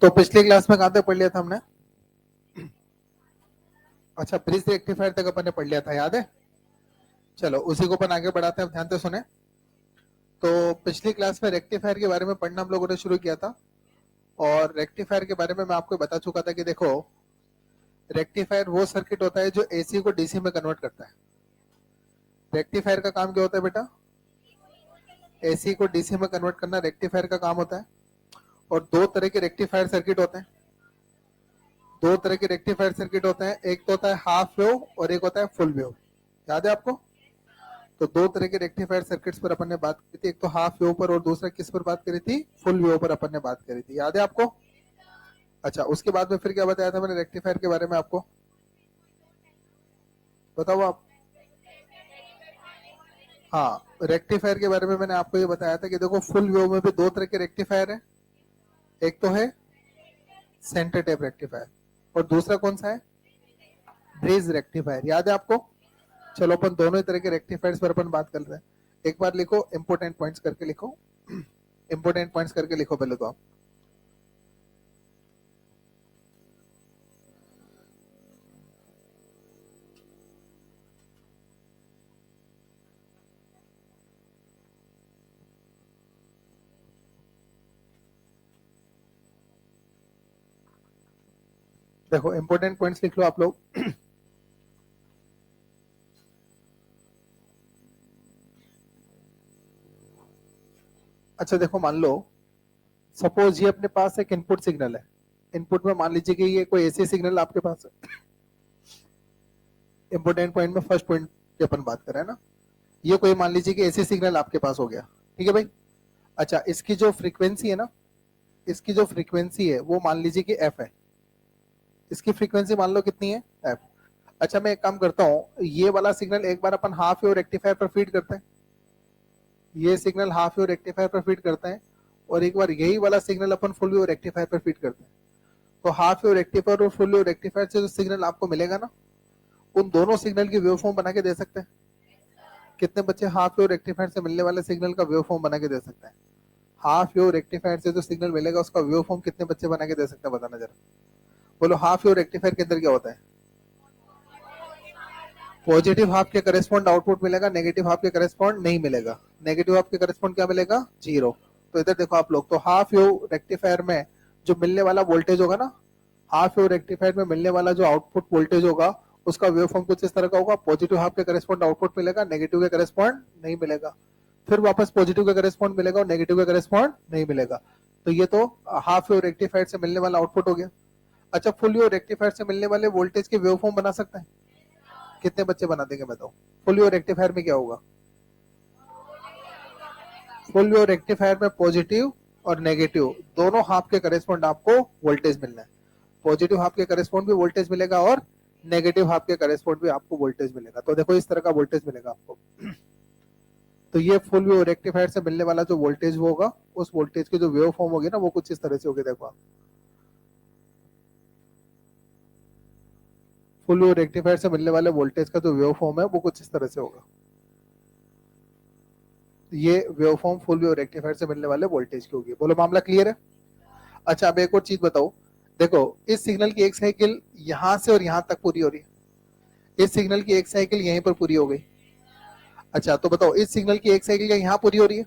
तो पिछली क्लास में कहां तक पढ़ लिया था हमने? अच्छा, ब्रिज रेक्टिफायर तक अपन ने पढ़ लिया था, याद है? चलो उसी को अपन आगे बढ़ाते हैं, ध्यान से सुने। तो पिछली क्लास में रेक्टिफायर के बारे में पढ़ना हम लोगों ने शुरू किया था, और रेक्टिफायर के बारे में मैं आपको बता चुका था कि देखो, रेक्टिफायर वो सर्किट होता है जो एसी को डीसी में कन्वर्ट करता है। रेक्टिफायर का काम क्या होता है बेटा? एसी को डीसी में कन्वर्ट करना रेक्टिफायर का काम होता है। और दो तरह के रेक्टिफायर सर्किट होते हैं। दो तरह के रेक्टिफायर सर्किट होते हैं, एक तो होता है हाफ वेव और एक होता है फुल वेव। याद है आपको? तो दो तरह के रेक्टिफायर सर्किट्स पर अपन ने बात की थी, एक तो हाफ वेव पर और दूसरा किस पर बात करी थी? फुल वेव पर अपन ने बात करी थी, याद है आपको? अच्छा, उसके बाद में फिर क्या बताया था मैंने रेक्टिफायर के बारे में आपको? बताओ आप। हाँ, रेक्टिफायर के बारे में मैंने आपको ये बताया था कि देखो, फुल वेव में भी दो तरह के रेक्टिफायर है। एक तो है सेंटर टेप रेक्टिफायर, और दूसरा कौन सा है? Bridge rectifier. याद है आपको? चलो अपन दोनों ही तरह के रेक्टिफायर्स पर अपन बात कर रहे हैं। एक बार लिखो, इंपोर्टेंट पॉइंट्स करके लिखो। इंपोर्टेंट पॉइंट्स करके लिखो पहले तो आप। देखो, इंपोर्टेंट पॉइंट्स लिख लो आप लोग। अच्छा देखो, मान लो सपोज ये अपने पास एक इनपुट सिग्नल है। इनपुट में मान लीजिए कि ये कोई ऐसी सिग्नल आपके पास है। इंपोर्टेंट पॉइंट में फर्स्ट पॉइंट की अपन बात कर रहे हैं ना। ये कोई मान लीजिए कि ऐसी सिग्नल आपके पास हो गया, ठीक है भाई? अच्छा, इसकी जो फ्रीक्वेंसी है ना, इसकी जो फ्रीक्वेंसी है वो मान लीजिए कि एफ है। इसकी फ्रीक्वेंसी मान लो कितनी है? एफ। अच्छा, मैं एक काम करता हूँ, ये वाला सिग्नल एक बार अपन हाफ वेव रेक्टिफायर पर फीड करते हैं। ये सिग्नल हाफ वेव रेक्टिफायर पर फीड करते हैं, और एक बार यही वाला सिग्नल अपन फुल वेव रेक्टिफायर पर फीड करते हैं। तो हाफ वेव रेक्टिफायर और फुल वेव रेक्टिफायर से जो सिग्नल आपको मिलेगा ना, उन दोनों सिग्नल की वेव फॉर्म बना के दे सकते हैं। कितने बच्चे हाफ वेव रेक्टिफायर से मिलने वाले सिग्नल का वेव फॉर्म बना के दे सकते हैं? हाफ वेव रेक्टिफायर से जो सिग्नल मिलेगा उसका वेव फॉर्म कितने बच्चे बना के दे सकते हैं? बताना जरा। बोलो, हाफ वेव रेक्टिफायर के अंदर क्या होता है? पॉजिटिव हाफ के करेस्पॉन्ड आउटपुट मिलेगा, नेगेटिव हाफ के करेस्पॉन्ड नहीं मिलेगा। नेगेटिव हाफ के करेस्पॉन्ड क्या मिलेगा? जीरो। तो इधर देखो आप लोग, तो हाफ वेव रेक्टिफायर में जो मिलने वाला वोल्टेज होगा ना, हाफ वेव रेक्टिफायर में मिलने वाला जो आउटपुट वोल्टेज होगा, उसका वेव फॉर्म कुछ इस तरह का होगा। पॉजिटिव हाफ के करेस्पॉन्ड आउटपुट मिलेगा, नेगेटिव के करेस्पॉन्ड नहीं मिलेगा। फिर वापस पॉजिटिव के करेस्पॉन्ड मिलेगा और नेगेटिव के करेस्पॉन्ड नहीं मिलेगा। तो ये तो हाफ वेव रेक्टिफायर से मिलने वाला आउटपुट हो गया। अच्छा, फुल वेव रेक्टिफायर से मिलने वाले वोल्टेज के वेव फॉर्म बना सकते हैं? कितने बच्चे बना देंगे बताओ? फुल वेव रेक्टिफायर में क्या होगा? फुल वेव रेक्टिफायर में पॉजिटिव और नेगेटिव दोनों हाफ के करेस्पॉन्ड आपको वोल्टेज मिलना है। पॉजिटिव हाफ के करेस्पॉन्ड भी वोल्टेज मिलेगा और नेगेटिव हाफ के करेस्पॉन्ड भी आपको वोल्टेज मिलेगा। तो देखो, इस तरह का वोल्टेज मिलेगा आपको। तो ये फुल वेव रेक्टिफायर से मिलने वाला जो वोल्टेज होगा, उस वोल्टेज की जो वेव फॉर्म होगी ना, वो कुछ इस तरह से होगी। देखो आप, फुल वेव रेक्टिफायर से मिलने वाले वोल्टेज का जो वेव फॉर्म है वो कुछ इस तरह से होगा। ये wave form full wave rectifier से मिलने वाले वोल्टेज की होगी। बोलो, मामला क्लियर है? अच्छा, अब एक और चीज बताओ। देखो, इस सिग्नल की एक साइकिल यहां से और यहां तक पूरी हो रही है। इस सिग्नल की एक साइकिल यहीं पर पूरी हो गई। अच्छा, तो बताओ, इस सिग्नल की एक साइकिल यहाँ पूरी हो रही है।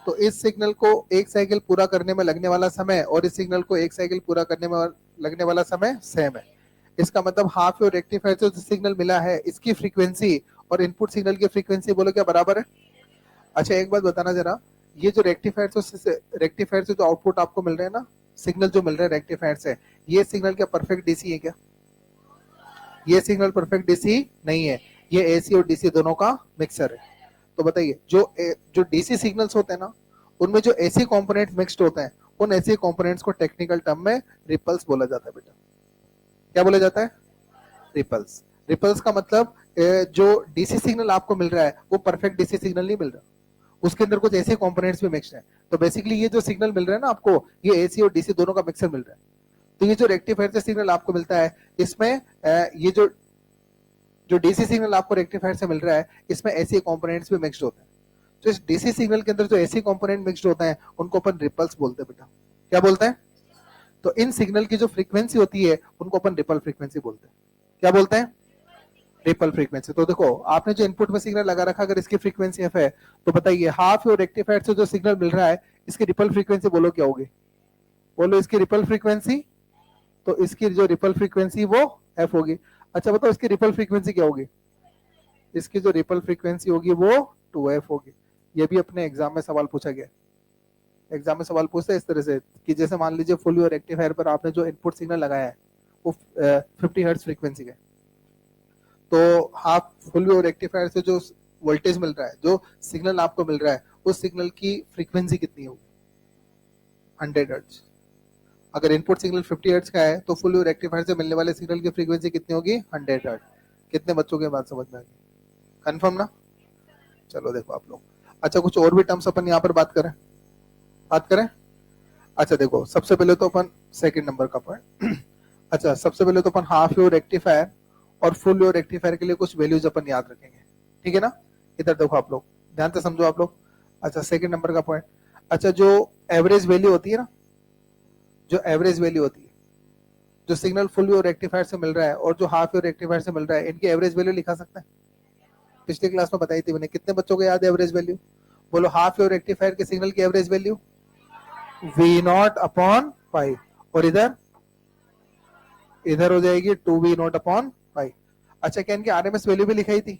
तो इस सिग्नल को एक साइकिल पूरा करने में लगने वाला समय और इस सिग्नल को एक साइकिल पूरा करने में लगने वाला समय सेम है। इसका मतलब हाफ वेव रेक्टिफायर से जो सिग्नल मिला है, इसकी फ्रीक्वेंसी और इनपुट सिग्नल की फ्रीक्वेंसी बोलो क्या बराबर है? अच्छा, एक बात बताना जरा, ये जो रेक्टिफायर से जो आउटपुट आपको मिल रहे हैं ना, सिग्नल जो मिल रहे हैं रेक्टिफायर से, ये सिग्नल क्या परफेक्ट डीसी है क्या? ये सिग्नल परफेक्ट डीसी नहीं है, ये एसी और डीसी दोनों का मिक्सर है। तो बताइए, जो डीसी सिग्नल्स होते हैं ना, उनमें जो एसी कंपोनेंट मिक्स्ड होते हैं, उन एसी कंपोनेंट्स को टेक्निकल टर्म में रिपल्स बोला जाता है बेटा। क्या बोला जाता है? रिपल्स। रिपल्स का मतलब जो डीसी सिग्नल आपको मिल रहा है वो परफेक्ट डीसी सिग्नल नहीं मिल रहा, उसके अंदर कुछ ऐसे कंपोनेंट्स भी मिक्स्ड हैं। तो बेसिकली ये जो सिग्नल मिल रहा है ना आपको, ये एसी और डीसी दोनों का मिक्सर मिल रहा है। तो ये जो रेक्टिफायर से सिग्नल आपको मिलता है, इसमें ये जो डीसी सिग्नल आपको रेक्टिफायर से मिल रहा है, इसमें ऐसे कंपोनेंट्स भी मिक्स्ड होते हैं। तो इस डीसी सिग्नल के अंदर जो ऐसे कंपोनेंट मिक्स्ड होते हैं, उनको अपन रिपल्स बोलते हैं बेटा। क्या बोलते हैं? तो इन सिग्नल की जो फ्रीक्वेंसी होती है उनको अपन रिपल फ्रीक्वेंसी बोलते हैं। क्या बोलते हैं? Ripple frequency. तो देखो आपने जो इनपुट में सिग्नल लगा रखा, अगर इसकी फ्रीक्वेंसी एफ है तो बताइए हाफ वेव रेक्टिफायर से जो सिग्नल मिल रहा है इसकी रिपल फ्रीक्वेंसी बोलो क्या होगी? बोलो इसकी रिपल फ्रीक्वेंसी। तो इसकी जो रिपल फ्रीक्वेंसी वो एफ होगी। अच्छा बताओ इसकी रिपल फ्रीक्वेंसी क्या होगी? इसकी जो रिपल फ्रीक्वेंसी होगी वो 2f होगी। ये भी अपने एग्जाम में सवाल पूछा गया। एग्जाम में सवाल पूछते हैं इस तरह से कि जैसे मान लीजिए फुल वेव रेक्टिफायर पर आपने जो इनपुट सिग्नल लगाया है वो 50 हर्ट्ज फ्रीक्वेंसी का, तो हाफ फुल वेव रेक्टिफायर से जो वोल्टेज मिल रहा है, जो सिग्नल आपको मिल रहा है, उस सिग्नल की फ्रीक्वेंसी कितनी होगी? 100 हर्ट्ज। अगर इनपुट सिग्नल 50 हर्ट्ज का है तो फुल वेव रेक्टिफायर से मिलने वाले सिग्नल की फ्रीक्वेंसी कितनी होगी? 100 हर्ट्ज। कितने बच्चों के बात समझ में आ गई? कंफर्म ना? चलो देखो आप लोग। अच्छा कुछ और भी टर्म्स अपन यहाँ पर बात करें। अच्छा देखो सबसे पहले तो अपन सेकंड नंबर का पॉइंट अच्छा सबसे पहले तो अपन हाफ वेव रेक्टिफायर और फुल वेव रेक्टिफायर के लिए कुछ वैल्यूज अपन याद रखेंगे, ठीक है ना? इधर देखो आप लोग, ध्यान से समझो आप लोग। अच्छा सेकंड नंबर का पॉइंट, अच्छा जो एवरेज वैल्यू होती है ना, जो एवरेज वैल्यू होती है, जो सिग्नल फुल वेव रेक्टिफायर से मिल रहा है और जो हाफ वेव रेक्टिफायर से मिल रहा है, इनकी एवरेज वैल्यू लिखा सकते हैं? पिछली क्लास में बताई थी मैंने। कितने बच्चों को याद है एवरेज वैल्यू? बोलो हाफ वेव रेक्टिफायर के सिग्नल की एवरेज वैल्यू V0/5 और इधर इधर हो जाएगी 2V0/5। अच्छा क्या इनकी आरएमएस वैल्यू भी लिखाई थी?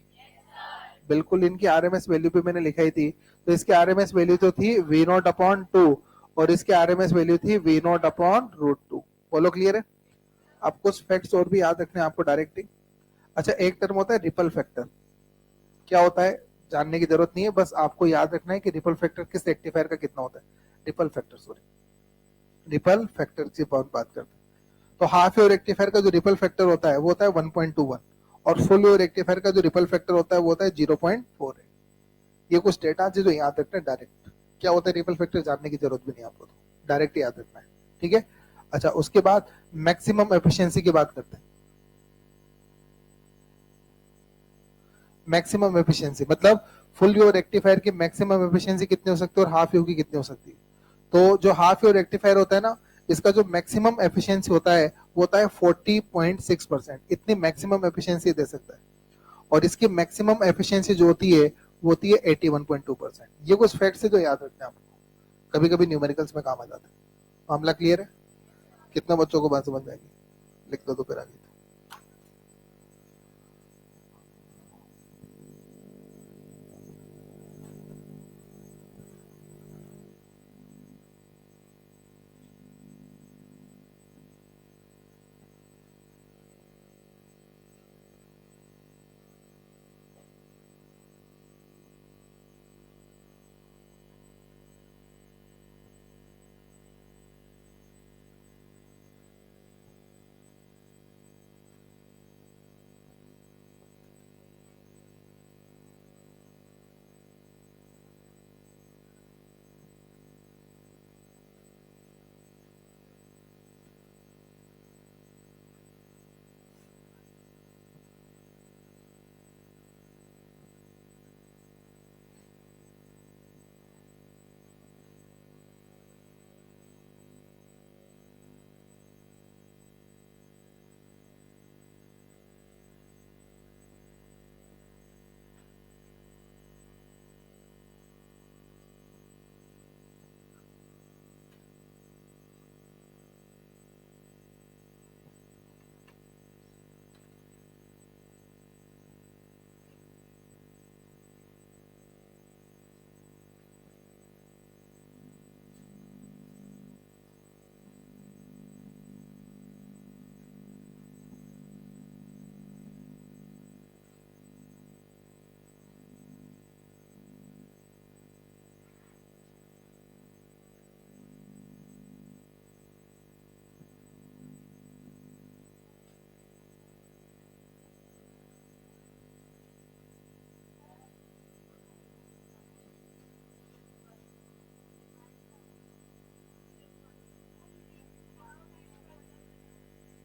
बिल्कुल इनकी आरएमएस वैल्यू भी मैंने लिखाई थी। तो इसकी आरएमएस वैल्यू तो थी V0/2 और इसकी आरएमएस वैल्यू थी V0/√2। बोलो क्लियर है? अब कुछ फैक्ट्स और भी याद रखने हैं आपको डायरेक्टली। अच्छा एक टर्म होता है रिपल फैक्टर। क्या होता है जानने की जरूरत नहीं है, बस आपको याद रखना है कि रिपल फैक्टर किस रेक्टिफायर का कितना होता है। रिपल फैक्टर की बात करते हैं। तो हाफ वेव रेक्टिफायर का जो रिपल फैक्टर होता है वो होता है 1.21 और फुल वेव रेक्टिफायर का जो रिपल फैक्टर होता है वो होता है 0.48। ये कुछ डेटा जो याद रखना है डायरेक्ट। क्या होता है रिपल फैक्टर जानने की जरूरत भी नहीं आपको, तो डायरेक्ट याद रखना है, ठीक है? अच्छा उसके बाद मैक्सिमम एफिशिएंसी की बात करते हैं। मैक्सिमम एफिशिएंसी मतलब फुल वेव रेक्टिफायर की मैक्सिमम एफिशिएंसी कितनी हो सकती है और हाफ वेव की कितनी हो सकती है? तो जो हाफ वेव रेक्टिफायर होता है ना, इसका जो मैक्सिमम एफिशिएंसी होता है वो होता है 40.6%। इतनी मैक्सिमम एफिशिएंसी दे सकता है। और इसकी मैक्सिमम एफिशिएंसी जो होती है वो होती है 81.2%। ये कुछ फैक्ट्स है जो याद रखते हैं आपको, कभी कभी न्यूमेरिकल्स में काम आ जाता है। मामला क्लियर है? कितना बच्चों को बात समझ में आएगी? लिख दो तो फिर आगे।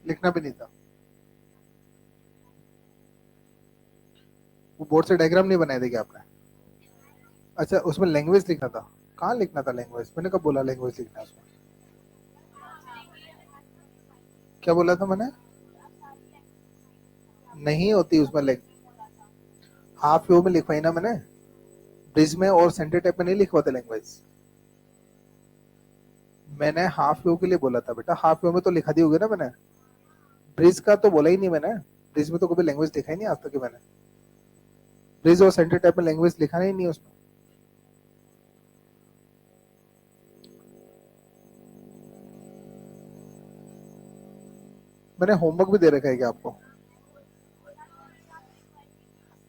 लिखना भी नहीं था, वो बोर्ड से डायग्राम नहीं बनाए थे क्या आपने? अच्छा उसमें लैंग्वेज लिखना था। कहाँ लिखना था लैंग्वेज? मैंने कब बोला लैंग्वेज लिखना है उसमें? क्या बोला था मैंने? नहीं होती उसमें लाइक, हाफ वेव में लिखवाई ना मैंने, ब्रिज में और सेंटर टाइप में नहीं लिखवाते लैंग्वेज। मैंने हाफ वेव के लिए बोला था बेटा, हाफ वेव में तो लिखा दी होगी ना मैंने, ब्रिज का तो बोला ही नहीं मैंने। ब्रिज में तो कभी लैंग्वेज लिखा ही नहीं आज तक कि मैंने, ब्रिज और सेंटर टाइप में लैंग्वेज लिखा ही नहीं उसमें। मैंने होमवर्क भी दे रखा है क्या आपको?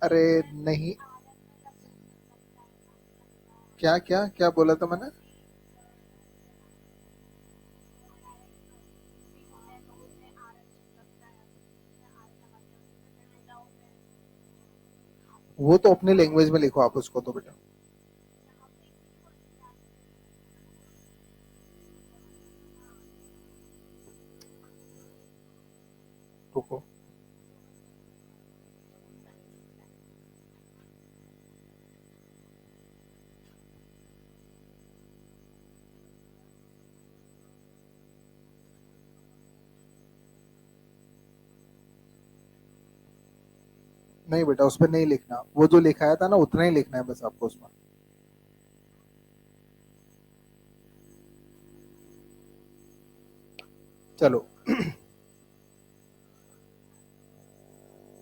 अरे नहीं, क्या क्या क्या बोला था मैंने? वो तो अपने लैंग्वेज में लिखो आप उसको तो बेटा। रुको, नहीं बेटा उसमें नहीं लिखना, वो जो लिखाया था ना उतना ही लिखना है बस आपको उसमें। चलो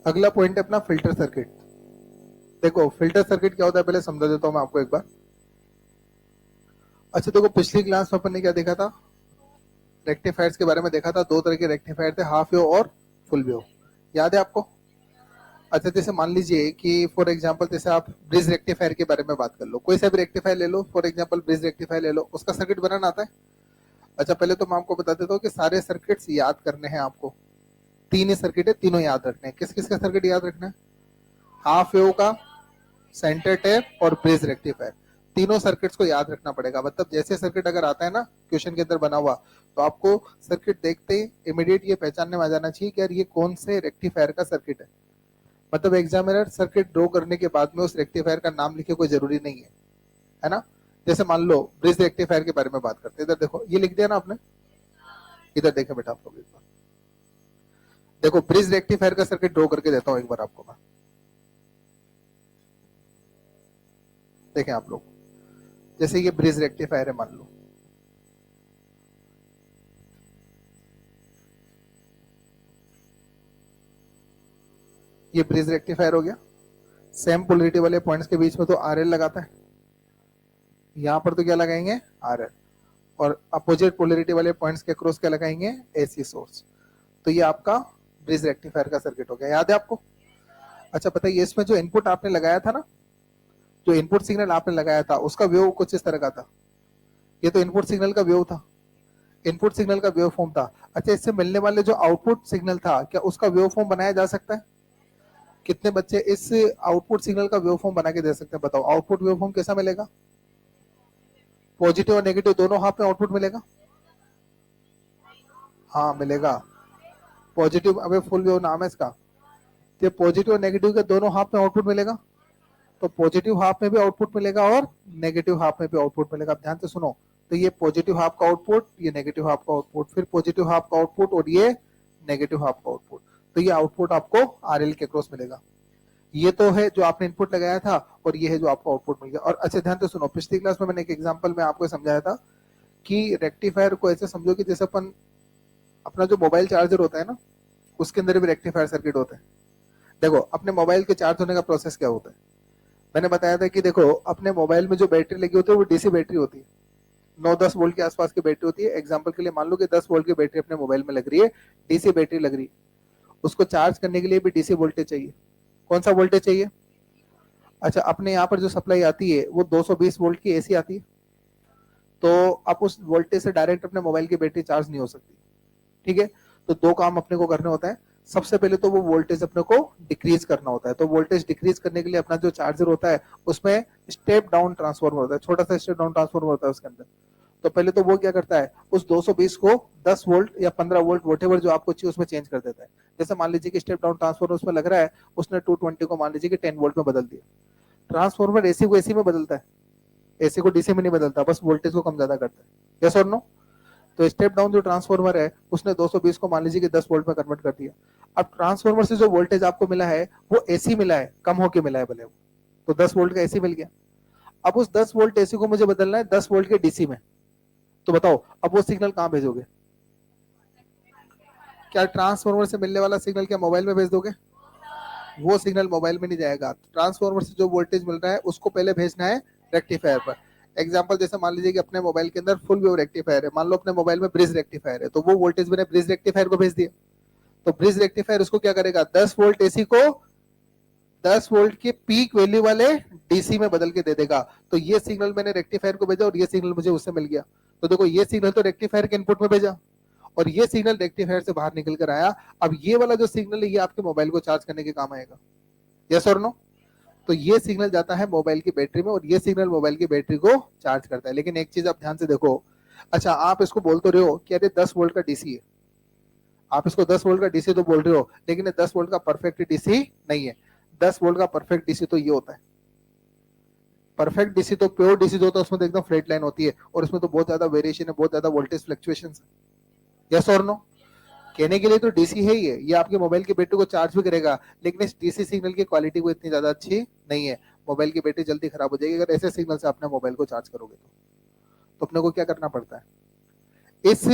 अगला पॉइंट है अपना फिल्टर सर्किट। देखो फिल्टर सर्किट क्या होता है पहले समझा देता हूँ मैं आपको एक बार। अच्छा देखो, पिछली क्लास में अपन ने क्या देखा था, रेक्टिफायर्स के बारे में देखा था। दो तरह के रेक्टिफायर थे, हाफ वेव और फुल वेव, याद है आपको? अच्छा जैसे मान लीजिए कि फॉर एग्जांपल जैसे आप ब्रिज रेक्टिफायर के बारे में बात कर लो, कोई सा भी रेक्टिफायर ले लो, फॉर एग्जांपल ब्रिज रेक्टिफायर ले लो, उसका सर्किट बनाना आता है? अच्छा पहले तो मैं आपको बता देता हूँ कि सारे सर्किट्स याद करने हैं आपको। तीन ही सर्किट है, तीनों याद रखने हैं। किस किस का सर्किट याद रखना है? हाफ वेव का, सेंटर टैप और ब्रिज रेक्टिफायर, तीनों सर्किट्स को याद रखना पड़ेगा। मतलब जैसे सर्किट अगर आता है ना क्वेश्चन के अंदर बना हुआ, तो आपको सर्किट देखते ही इमीडिएट ये पहचानने में आ जाना चाहिए कि यार ये कौन से रेक्टिफायर का सर्किट है। मतलब एग्जामिनर सर्किट ड्रॉ करने के बाद में उस रेक्टिफायर का नाम लिखे कोई जरूरी नहीं है ना? जैसे मान लो ब्रिज रेक्टिफायर के बारे में बात करते हैं, इधर देखो ये लिख दिया ना आपने, इधर देखें बेटा आप लोग एक बार, देखो ब्रिज रेक्टिफायर का सर्किट ड्रॉ करके देता हूं एक बार आपको मैं, देखें आप लोग। जैसे ये ब्रिज रेक्टिफायर है मान लो, ये ब्रिज रेक्टिफायर हो गया। सेम पोलरिटी वाले पॉइंट्स के बीच में तो आर एल लगाता है, यहां पर तो क्या लगाएंगे, आर एल। और अपोजिट पोलरिटी वाले पॉइंट्स के क्रॉस क्या लगाएंगे, एसी सोर्स। तो ये आपका ब्रिज रेक्टिफायर का सर्किट हो गया, याद है आपको? अच्छा बताइए, इसमें जो इनपुट आपने लगाया था ना, जो इनपुट सिग्नल आपने लगाया था उसका वेव कुछ इस तरह का था। ये तो इनपुट सिग्नल का वेव था, इनपुट सिग्नल का वेव फॉर्म था। अच्छा इससे मिलने वाले जो आउटपुट सिग्नल था, क्या उसका वेव फॉर्म बनाया जा सकता है? कितने बच्चे इस आउटपुट सिग्नल का वेव फॉर्म बना के दे सकते हैं, बताओ आउटपुट वेव फॉर्म कैसा मिलेगा? पॉजिटिव और नेगेटिव दोनों हाफ में आउटपुट मिलेगा? हाँ मिलेगा। पॉजिटिव, अबे फुल वेव नाम है इसका। ये पॉजिटिव और नेगेटिव के दोनों हाफ में आउटपुट मिलेगा, तो पॉजिटिव हाफ में भी आउटपुट मिलेगा और नेगेटिव हाफ में भी आउटपुट मिलेगा। ध्यान से सुनो, तो ये पॉजिटिव हाफ का आउटपुट, ये नेगेटिव हाफ का आउटपुट, फिर पॉजिटिव हाफ का आउटपुट और ये नेगेटिव हाफ का आउटपुट। तो ये आउटपुट आपको आरएल के क्रॉस मिलेगा। ये तो है जो आपने इनपुट लगाया था, और ये है जो आपको आउटपुट मिल गया। और अच्छा ध्यान से सुनो, पिछली क्लास में मैंने एक एग्जांपल में आपको समझाया था कि रेक्टिफायर को ऐसे समझो कि जैसे अपन अपना जो मोबाइल चार्जर होता है ना, उसके अंदर भी रेक्टिफायर सर्किट होता है। देखो अपने मोबाइल के चार्ज होने का प्रोसेस क्या होता है, मैंने बताया था कि देखो अपने मोबाइल में जो बैटरी लगी होती है वो डीसी बैटरी होती है, 9-10 वोल्ट के आसपास की बैटरी होती है। एग्जांपल के लिए मान लो कि 10 वोल्ट की बैटरी अपने मोबाइल में लग रही है, डीसी बैटरी लग रही है। उसको चार्ज करने के लिए भी डीसी वोल्टेज चाहिए। कौन सा वोल्टेज चाहिए? अच्छा अपने यहाँ पर जो सप्लाई आती है वो 220 वोल्ट की एसी आती है, तो आप उस वोल्टेज से डायरेक्ट अपने मोबाइल की बैटरी चार्ज नहीं हो सकती। ठीक है, तो दो काम अपने को करने होता है। सबसे पहले तो वो वोल्टेज अपने को डिक्रीज करना होता है, तो वोल्टेज डिक्रीज करने के लिए अपना जो चार्जर होता है उसमें स्टेप डाउन ट्रांसफॉर्मर होता है, छोटा सा स्टेप डाउन ट्रांसफॉर्मर होता है उसके अंदर। तो पहले तो वो क्या करता है, उस 220 को 10 वोल्ट या 15 वोल्ट वोटेवर जो आपको चाहिए उसमें चेंज कर देता है। जैसे मान लीजिए कि स्टेप डाउन ट्रांसफॉर्मर उसमें लग रहा है, उसने 220 को मान लीजिए कि 10 वोल्ट में बदल दिया। ट्रांसफॉर्मर एसी को एसी में बदलता है, एसी को डीसी में नहीं बदलता, बस वोल्टेज को कम ज्यादा करता है। यस और नो? तो स्टेप डाउन जो ट्रांसफॉर्मर है उसने 220 को मान लीजिए कि 10 वोल्ट में कन्वर्ट कर दिया। अब ट्रांसफॉर्मर से जो वोल्टेज आपको मिला है वो एसी मिला है, कम होके मिला है भले वो, तो 10 वोल्ट का एसी मिल गया। अब उस 10 वोल्ट एसी को मुझे बदलना है 10 वोल्ट के डीसी में, तो बताओ अब वो सिग्नल कहां भेजोगे? क्या ट्रांसफॉर्मर से मिलने वाला सिग्नल क्या मोबाइल में भेज दोगे? वो सिग्नल मोबाइल में नहीं जाएगा। ट्रांसफॉर्मर से जो वोल्टेज मिल रहा है उसको पहले भेजना है रेक्टिफायर पर। एग्जांपल जैसे मान लीजिए कि अपने मोबाइल के अंदर फुल वेव रेक्टिफायर है, मान लो अपने मोबाइल में ब्रिज रेक्टिफायर है, तो वो वोल्टेज मैंने ब्रिज रेक्टिफायर को भेज दिया। तो ब्रिज रेक्टिफायर उसको क्या करेगा, 10 वोल्ट एसी को 10 वोल्ट के पीक वैल्यू वाले डीसी में बदल के दे देगा। तो ये सिग्नल मैंने रेक्टिफायर को भेजा और ये सिग्नल मुझे उससे मिल गया। तो देखो ये सिग्नल तो रेक्टिफायर के इनपुट में भेजा और ये सिग्नल रेक्टिफायर से बाहर निकल कर आया। अब ये वाला जो सिग्नल है ये आपके मोबाइल को चार्ज करने के काम आएगा, यस और नो? तो ये सिग्नल जाता है मोबाइल की बैटरी में और ये सिग्नल मोबाइल की बैटरी को चार्ज करता है। लेकिन एक चीज आप ध्यान से देखो, अच्छा आप इसको बोल तो रहे हो कि अरे 10 वोल्ट का डीसी है, आप इसको 10 वोल्ट का डीसी तो बोल रहे हो, लेकिन ये 10 वोल्ट का परफेक्ट डीसी नहीं है। 10 वोल्ट का परफेक्ट डीसी तो ये होता है, परफेक्ट डीसी तो प्योर डीसी जो होता है उसमें तो एकदम फ्लैट लाइन होती है और उसमें तो बहुत ज्यादा वेरिएशन है, बहुत ज्यादा वोल्टेज फ्लक्चुएशन है, यस और नो? कहने के लिए तो डीसी है ये आपके मोबाइल की बैटरी को चार्ज भी करेगा, लेकिन इस डीसी सिग्नल की क्वालिटी को इतनी ज्यादा अच्छी नहीं है, मोबाइल की बैटरी जल्दी खराब हो जाएगी अगर ऐसे सिग्नल से अपने मोबाइल को चार्ज करोगे तो अपने को क्या करना पड़ता है, इस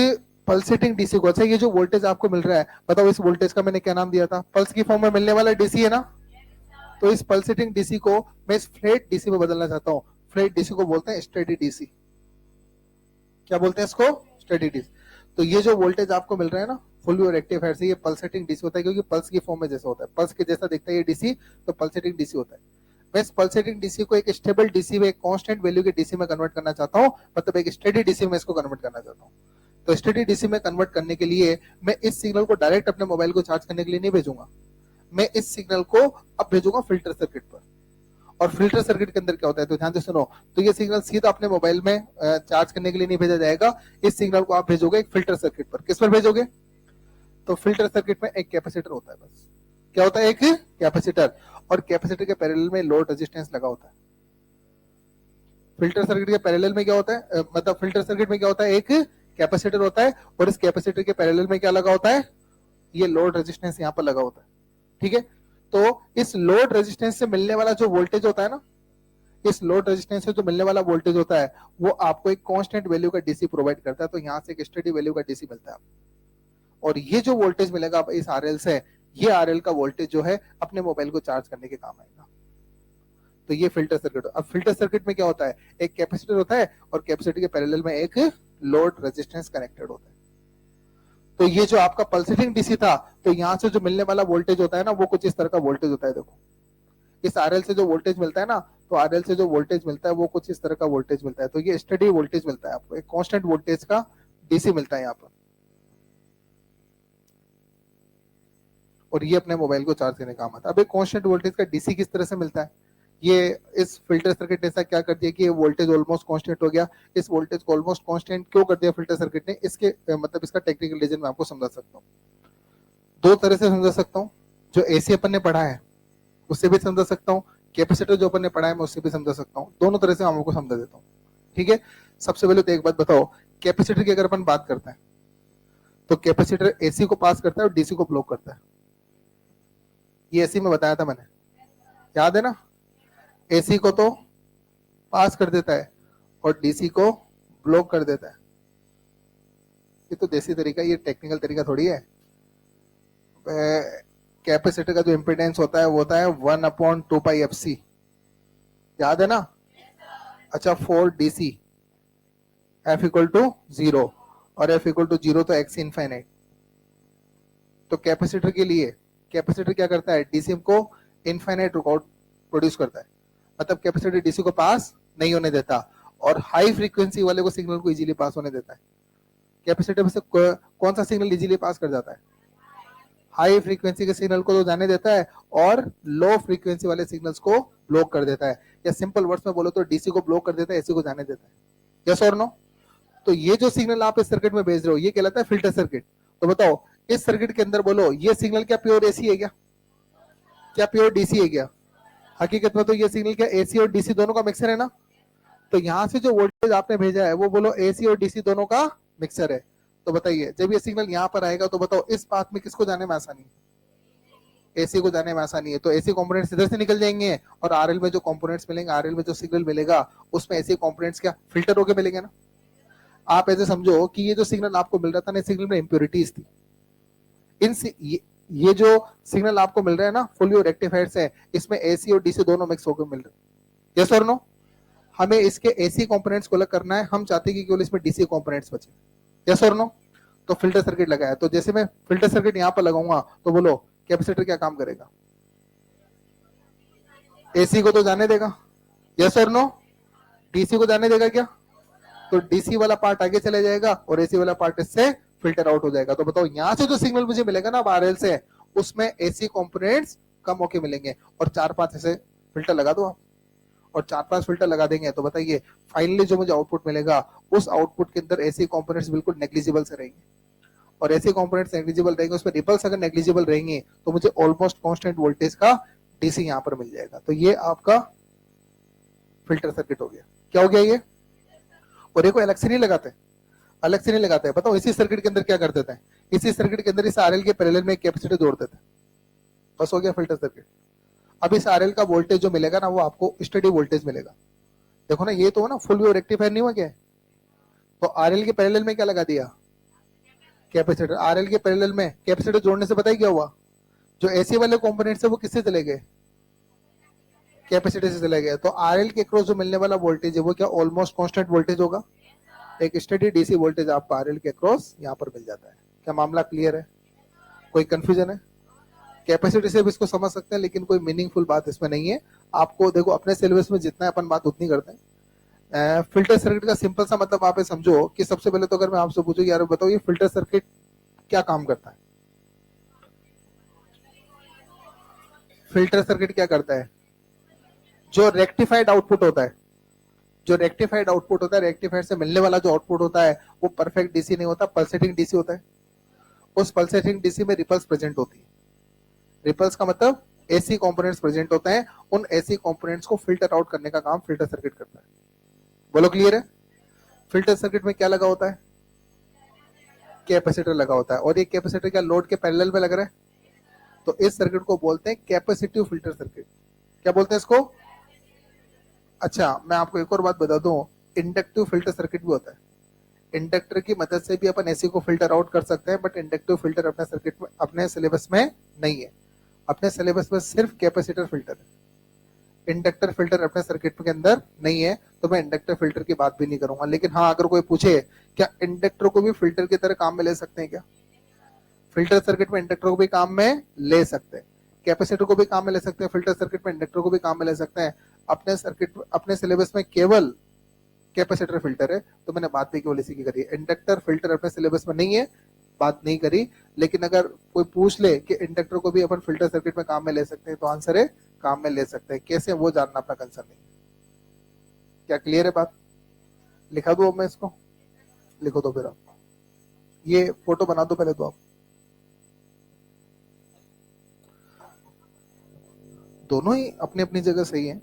पल्सेटिंग डीसी को, अच्छा ये जो वोल्टेज आपको मिल रहा है बताओ इस वोल्टेज का मैंने क्या नाम दिया था, पल्स की फॉर्म में मिलने वाला डीसी है ना। तो इस पल्सेटिंग डीसी को मैं इस फ्लैट डीसी में बदलना चाहता हूँ। फ्लैट डीसी को बोलते हैं स्टेडी डीसी। क्या बोलते हैं इसको? Steady DC. तो ये जो वोल्टेज आपको मिल रहा है ना फुल वेव रेक्टिफायर से, ये पल्सेटिंग डीसी होता है क्योंकि पल्स की फॉर्म में जैसा होता है, पल्स के जैसा दिखता है ये डीसी, तो पल्सेटिंग डीसी होता है। मैं इस पल्सेटिंग डीसी को एक स्टेबल डीसी में, एक कांस्टेंट वैल्यू के डीसी में कन्वर्ट करना चाहता हूँ, मतलब एक स्टेडी डीसी में इसको कन्वर्ट करना चाहता हूँ। तो स्टेडी डीसी में कन्वर्ट करने के लिए मैं इस सिग्नल को डायरेक्ट अपने मोबाइल को चार्ज करने के लिए नहीं भेजूंगा, मैं इस सिग्नल को अब भेजूंगा फिल्टर सर्किट पर। और फिल्टर सर्किट के अंदर क्या होता है तो ध्यान से सुनो, तो ये सिग्नल सीधा अपने मोबाइल में चार्ज करने के लिए नहीं भेजा जाएगा, इस सिग्नल को आप भेजोगे एक फिल्टर सर्किट पर। किस पर भेजोगे? तो फिल्टर सर्किट में एक कैपेसिटर होता है, बस क्या होता है, एक कैपेसिटर, और कैपेसिटर के पैरेलल में लोड रेजिस्टेंस लगा होता है। फिल्टर सर्किट के पैरेलल में क्या होता है, मतलब फिल्टर सर्किट में क्या होता है, एक कैपेसिटर होता है और इस कैपेसिटर के पैरेलल में क्या लगा होता है, ये लोड रेजिस्टेंस यहाँ पर लगा होता है, ठीक है। तो इस लोड रेजिस्टेंस से मिलने वाला जो वोल्टेज होता है ना, इस लोड रेजिस्टेंस से जो मिलने वाला वोल्टेज होता है वो आपको एक कांस्टेंट वैल्यू का डीसी प्रोवाइड करता है, तो यहाँ से एक स्टेडी वैल्यू का डीसी मिलता है। और ये जो वोल्टेज मिलेगा इस आरएल से, ये आरएल का वोल्टेज जो है अपने मोबाइल को चार्ज करने के काम आएगा। तो ये फिल्टर सर्किट। अब फिल्टर सर्किट में क्या होता है, एक कैपेसिटर होता है और कैपेसिटर के पैरेलल में एक लोड रेजिस्टेंस कनेक्टेड होता है। तो ये जो आपका पल्सेटिंग डीसी था, तो यहाँ से जो मिलने वाला वोल्टेज होता है ना वो कुछ इस तरह का वोल्टेज होता है। देखो इस आरएल से जो वोल्टेज मिलता है ना, तो आरएल से जो वोल्टेज मिलता है वो कुछ इस तरह का वोल्टेज मिलता है। तो ये स्टेडी वोल्टेज मिलता है आपको, एक कांस्टेंट वोल्टेज का डीसी मिलता है यहाँ पर, और ये अपने मोबाइल को चार्ज करने का काम आता है। अब एक कांस्टेंट वोल्टेज का डीसी किस तरह से मिलता है, ये इस फिल्टर सर्किट ने ऐसा क्या कर दिया कि ये वोल्टेज ऑलमोस्ट कांस्टेंट हो गया। इस वोल्टेज को ऑलमोस्ट कांस्टेंट क्यों कर दिया फिल्टर सर्किट ने, इसके मतलब इसका टेक्निकल रीजन मैं आपको समझा सकता हूँ। दो तरह से समझा सकता हूँ, जो एसी अपन ने पढ़ा है उससे भी समझा सकता हूँ, कैपेसिटर जो अपन ने पढ़ा है मैं उससे भी समझा सकता हूँ। दोनों तरह से हम आपको समझा देता हूँ, ठीक है। सबसे पहले तो एक बात बताओ, कैपेसिटर की अगर अपन बात करते हैं तो कैपेसिटर एसी को पास करता है और डीसी को ब्लॉक करता है। ये एसी में बताया था मैंने, याद है ना। एसी को तो पास कर देता है और डीसी को ब्लॉक कर देता है। ये तो देसी तरीका, ये टेक्निकल तरीका थोड़ी है। कैपेसिटर का जो इम्पीडेंस होता है वो होता है 1/2πfc, याद है ना। अच्छा फॉर डीसी F = 0 और F = 0 तो x इनफाइनाइट। तो कैपेसिटर के लिए कैपेसिटर क्या करता है, डीसी को इनफाइनाइट प्रोड्यूस करता है, मतलब कैपेसिटर डीसी को पास नहीं होने देता और हाई फ्रीक्वेंसी वाले को सिग्नल को इजीली पास होने देता है। कैपेसिटर में से कौन सा सिग्नल इजीली पास कर जाता है, हाई फ्रीक्वेंसी के सिग्नल को तो जाने देता है और लो फ्रीक्वेंसी वाले सिग्नल्स को ब्लॉक कर देता है, या सिंपल वर्ड्स में बोलो तो डीसी को ब्लॉक कर देता है, एसी को जाने देता है, यस और नो। तो ये जो सिग्नल आप इस सर्किट में भेज रहे हो ये कहलाता है फिल्टर सर्किट। तो बताओ इस सर्किट के अंदर बोलो ये सिग्नल क्या प्योर एसी है क्या प्योर डीसी है क्या? हकीकत में तो ये सिग्नल क्या एसी और डीसी दोनों का मिक्सर है ना। तो यहाँ से जो वोल्टेज आपने भेजा है वो बोलो एसी और डीसी दोनों का मिक्सर है। तो बताइए जब ये सिग्नल यहाँ पर आएगा तो बताओ इस पाथ में किसको जाने में आसानी है? एसी को जाने में आसानी है, तो एसी कंपोनेंट्स इधर से निकल जाएंगे और आरएल में जो कंपोनेंट्स मिलेंगे, आरएल में जो सिग्नल मिलेगा उसमें एसी कंपोनेंट्स क्या फिल्टर होके मिलेंगे ना। आप ऐसे समझो कि ये जो सिग्नल आपको मिल रहा था ना, सिग्नल में इंप्योरिटीज थी। ये जो सिग्नल आपको मिल रहा है ना फुली रेक्टिफाइड से, इसमें एसी और डीसी दोनों मिक्स होकर मिल रहे हैं। यस और नो? हमें इसके एसी कंपोनेंट्स को अलग करना है, हम चाहते हैं कि केवल इसमें डीसी कंपोनेंट्स बचे। यस और नो? तो फिल्टर सर्किट लगाया, तो जैसे मैं फिल्टर सर्किट यहां पर लगाऊंगा तो बोलो कैपेसिटर क्या काम करेगा? एसी को तो जाने देगा। यस और नो? डीसी को जाने देगा क्या? तो डीसी वाला पार्ट आगे चले जाएगा और एसी वाला पार्ट इससे फिल्टर आउट हो जाएगा। तो बताओ यहां से जो सिग्नल मुझे मिलेगा ना आरएल से, उसमें एसी कंपोनेंट्स कम होके मिलेंगे और 4-5 ऐसे फिल्टर लगा दो आप, और 4-5 फिल्टर लगा देंगे तो बताइए फाइनली जो मुझे आउटपुट मिलेगा उस आउटपुट के अंदर एसी कंपोनेंट्स बिल्कुल नेग्लिजिबल से रहेंगे, और ऐसे कंपोनेंट्स नेग्लिजिबल रहेंगे, उसमें रिपल्स अगर नेग्लिजिबल रहेंगे तो मुझे ऑलमोस्ट कांस्टेंट वोल्टेज का डीसी यहां पर मिल जाएगा। तो ये आपका फिल्टर सर्किट हो गया। क्या हो गया ये? और एक अलग से नहीं लगाते, अलग से नहीं लगाते हैं, बताओ इसी सर्किट के अंदर क्या कर देते हैं, इसी सर्किट के अंदर इस आरएल के पैरेलल में कैपेसिटर जोड़ देते हैं, बस हो गया फिल्टर सर्किट। अब इस आरएल का वोल्टेज जो मिलेगा ना वो आपको स्टडी वोल्टेज मिलेगा। देखो ना ये तो ना फुल वेव रेक्टिफायर नहीं हुआ क्या? तो आरएल के पैरेलल में क्या लगा दिया? कैपेसिटर। आरएल के पैरेलल में कैपेसिटर जोड़ने से पता ही क्या हुआ? जो एसी वाले कंपोनेंट्स है वो किससे चले गए? कैपेसिटर से चले गए। तो आरएल के क्रॉस जो मिलने वाला वोल्टेज है वो क्या ऑलमोस्ट कांस्टेंट वोल्टेज होगा? एक स्टडी डीसी वोल्टेज आपको आरएल के क्रॉस यहाँ पर मिल जाता है। क्या मामला क्लियर है? कोई कंफ्यूजन है? कैपेसिटी से भी इसको समझ सकते हैं लेकिन कोई मीनिंगफुल बात इसमें नहीं है। आपको देखो अपने सिलेबस में जितना अपन बात उतनी करते हैं। फिल्टर सर्किट का सिंपल सा मतलब आप समझो कि सबसे पहले तो अगर मैं आपसे पूछूं यार बताओ ये फिल्टर सर्किट क्या काम करता है? फिल्टर सर्किट क्या करता है? जो रेक्टिफाइड आउटपुट होता है, जो रेक्टिफाइड आउटपुट होता है, रेक्टिफाइड से मिलने वाला जो आउटपुट होता है वो परफेक्ट डीसी नहीं होता, पल्सेटिंग डीसी होता है। उस पल्सेटिंग डीसी में रिपल्स प्रेजेंट होती है। रिपल्स का मतलब एसी कंपोनेंट्स प्रेजेंट होते हैं, उन एसी कंपोनेंट्स को फिल्टर आउट करने का काम फिल्टर सर्किट करता है। बोलो क्लियर है? फिल्टर सर्किट में क्या लगा होता है? कैपेसिटर लगा होता है, और ये कैपेसिटर क्या लोड के पैरेलल में लग रहा है? तो इस सर्किट को बोलते हैं कैपेसिटिव फिल्टर सर्किट। क्या बोलते हैं इसको? अच्छा मैं आपको एक और बात बता दूं, इंडक्टिव फिल्टर सर्किट भी होता है। इंडक्टर की मदद से भी अपन एसी को फिल्टर आउट कर सकते हैं, बट इंडक्टिव फिल्टर अपने सर्किट में अपने सिलेबस में नहीं है। अपने सिलेबस में सिर्फ कैपेसिटर फिल्टर है, इंडक्टर फिल्टर अपने सर्किट के अंदर नहीं है, तो मैं इंडक्टर फिल्टर की बात भी नहीं करूंगा। लेकिन हाँ अगर कोई पूछे क्या इंडक्टर को भी फिल्टर की तरह काम में ले सकते हैं क्या? फिल्टर सर्किट में इंडक्टर को भी काम में ले सकते हैं, कैपेसिटर को भी काम में ले सकते हैं, फिल्टर सर्किट में इंडक्टर को भी काम में ले सकते हैं। अपने सर्किट अपने सिलेबस में केवल कैपेसिटर फिल्टर है, तो मैंने बात भी केवल इसी की करी है। इंडक्टर फिल्टर अपने सिलेबस में नहीं है, बात नहीं करी। लेकिन अगर कोई पूछ ले कि इंडक्टर को भी अपन फिल्टर सर्किट में काम में ले सकते हैं, तो आंसर है काम में ले सकते हैं। कैसे वो जानना अपना कंसर्न नहीं। क्या क्लियर है बात? लिखा दो अब मैं इसको, लिखो दो फिर आप, ये फोटो बना दो पहले तो आप। दोनों ही अपनी अपनी जगह सही है।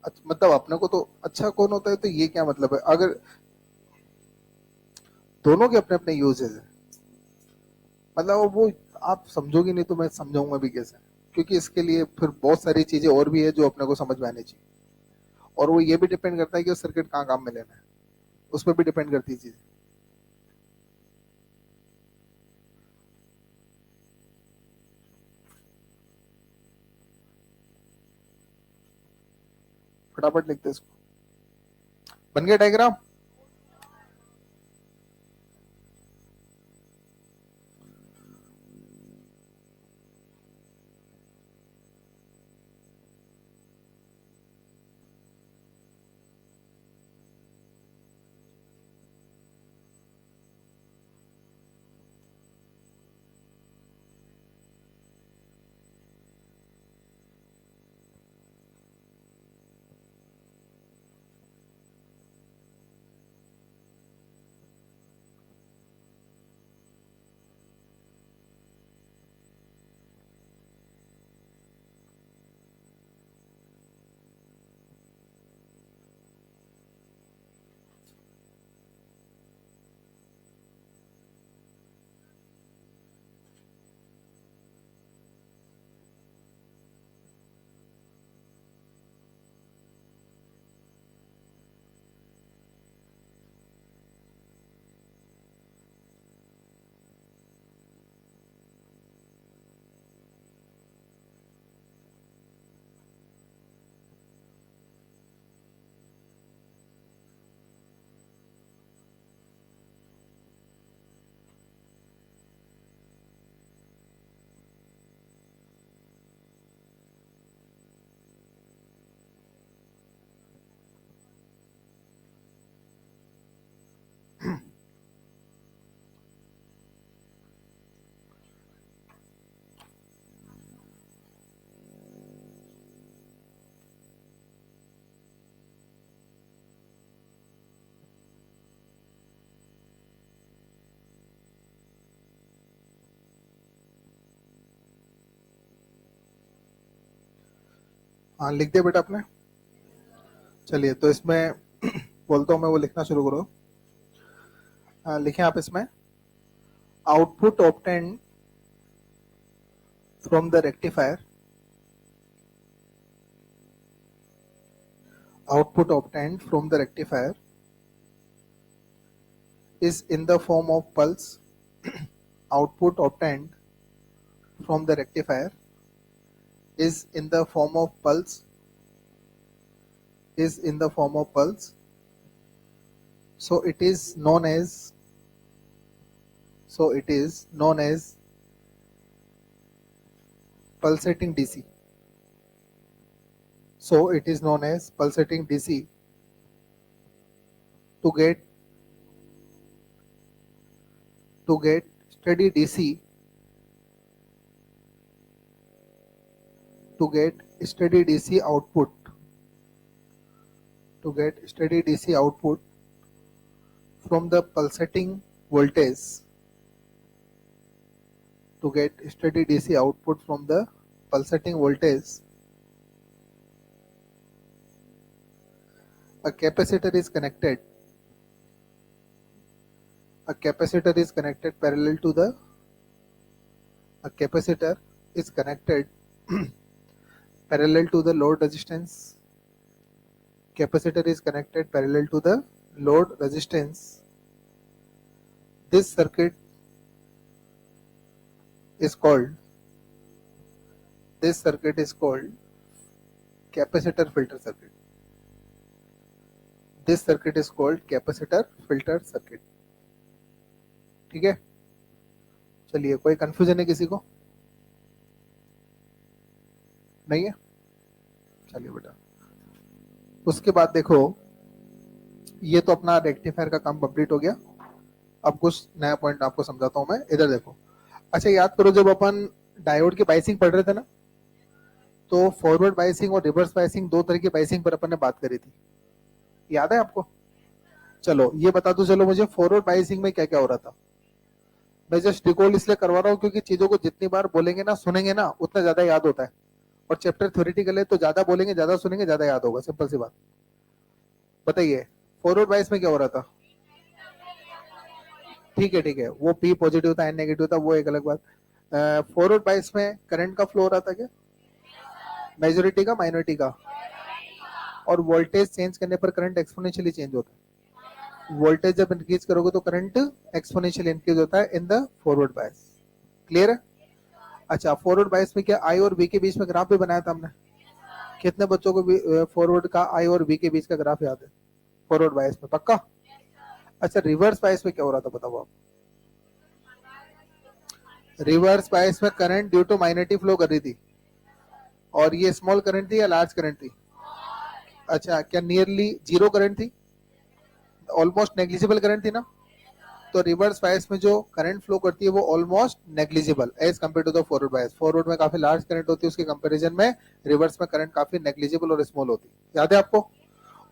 मतलब अपने को तो अच्छा कौन होता है, तो ये क्या मतलब है? अगर दोनों के अपने अपने यूजेस है, मतलब वो आप समझोगे नहीं तो मैं समझाऊंगा भी कैसे, क्योंकि इसके लिए फिर बहुत सारी चीजें और भी है जो अपने को समझ में आनी चाहिए, और वो ये भी डिपेंड करता है कि सर्किट कहाँ काम में लेना है, उस पर भी डिपेंड करती है चीज। फटाफट लिखते हैं इसको। बन गया डायग्राम? हाँ लिख दिया बेटा आपने। चलिए तो इसमें बोलता हूँ मैं, वो लिखना शुरू करो। लिखें आप इसमें, output obtained from the rectifier, output obtained from the rectifier is in the form of pulse. Output obtained from the rectifier is in the form of pulse, is in the form of pulse. So it is known as, so it is known as pulsating DC. So it is known as pulsating DC. To get steady DC, to get steady DC output, to get steady DC output from the pulsating voltage, to get steady DC output from the pulsating voltage, a capacitor is connected, a capacitor is connected parallel to the, a capacitor is connected parallel to the load resistance, capacitor is connected parallel to the load resistance. This circuit is called, this circuit is called capacitor filter circuit. This circuit is called capacitor filter circuit. ठीक है, चलिए कोई confusion है किसी को? नहीं है? चलिए बेटा, उसके बाद देखो, ये तो अपना रेक्टिफायर का काम कंप्लीट हो गया। अब कुछ नया पॉइंट आपको समझाता हूं मैं, इधर देखो। अच्छा याद करो, जब अपन डायोड की बाइसिंग पढ़ रहे थे ना, तो फॉरवर्ड बाइसिंग और रिवर्स बाइसिंग, दो तरह की बाइसिंग पर अपन ने बात करी थी, याद है आपको? चलो ये बता दो, चलो मुझे फॉरवर्ड बाइसिंग में क्या क्या हो रहा था। मैं जस्ट रिकॉल इसलिए करवा रहा हूँ क्योंकि चीजों को जितनी बार बोलेंगे ना, सुनेंगे ना, उतना ज्यादा याद होता है। और चैप्टर थ्योरेटिकल है तो ज्यादा बोलेंगे, ज्यादा सुनेंगे, ज्यादा याद होगा, सिंपल सी बात। बताइए फॉरवर्ड बाइस में क्या हो रहा था? ठीक है ठीक है, वो पी पॉजिटिव था, एन नेगेटिव था, वो एक अलग बात। फॉरवर्ड बाइस में करंट का फ्लो हो रहा था क्या? मेजॉरिटी का, माइनॉरिटी का? और वोल्टेज चेंज करने पर करंट एक्सपोनेंशियली चेंज होता है। वोल्टेज जब इंक्रीज करोगे तो करंट एक्सपोनेंशियली इंक्रीज होता है in the forward bias. Clear है? अच्छा, फॉरवर्ड बायस में क्या आई और वी के बीच में ग्राफ भी बनाया था हमने? कितने बच्चों को फॉरवर्ड का आई और वी के बीच का ग्राफ याद है फॉरवर्ड बायस में? पक्का? अच्छा, रिवर्स बायस में क्या हो रहा था बताओ आप? रिवर्स बायस में current due to minority flow कर रही थी, और ये स्मॉल करंट थी या लार्ज करंट थी? अच्छा, क्या नियरली जीरो करंट थी? ऑलमोस्ट नेग्लिजिबल करंट थी ना? तो रिवर्स बायस में जो करंट फ्लो करती है वो almost negligible as compare to the forward bias. Forward में काफी लार्ज करंट होती है, उसके कंपैरिजन में रिवर्स में करंट काफी नेग्लिजिबल और स्मॉल होती है। याद है आपको?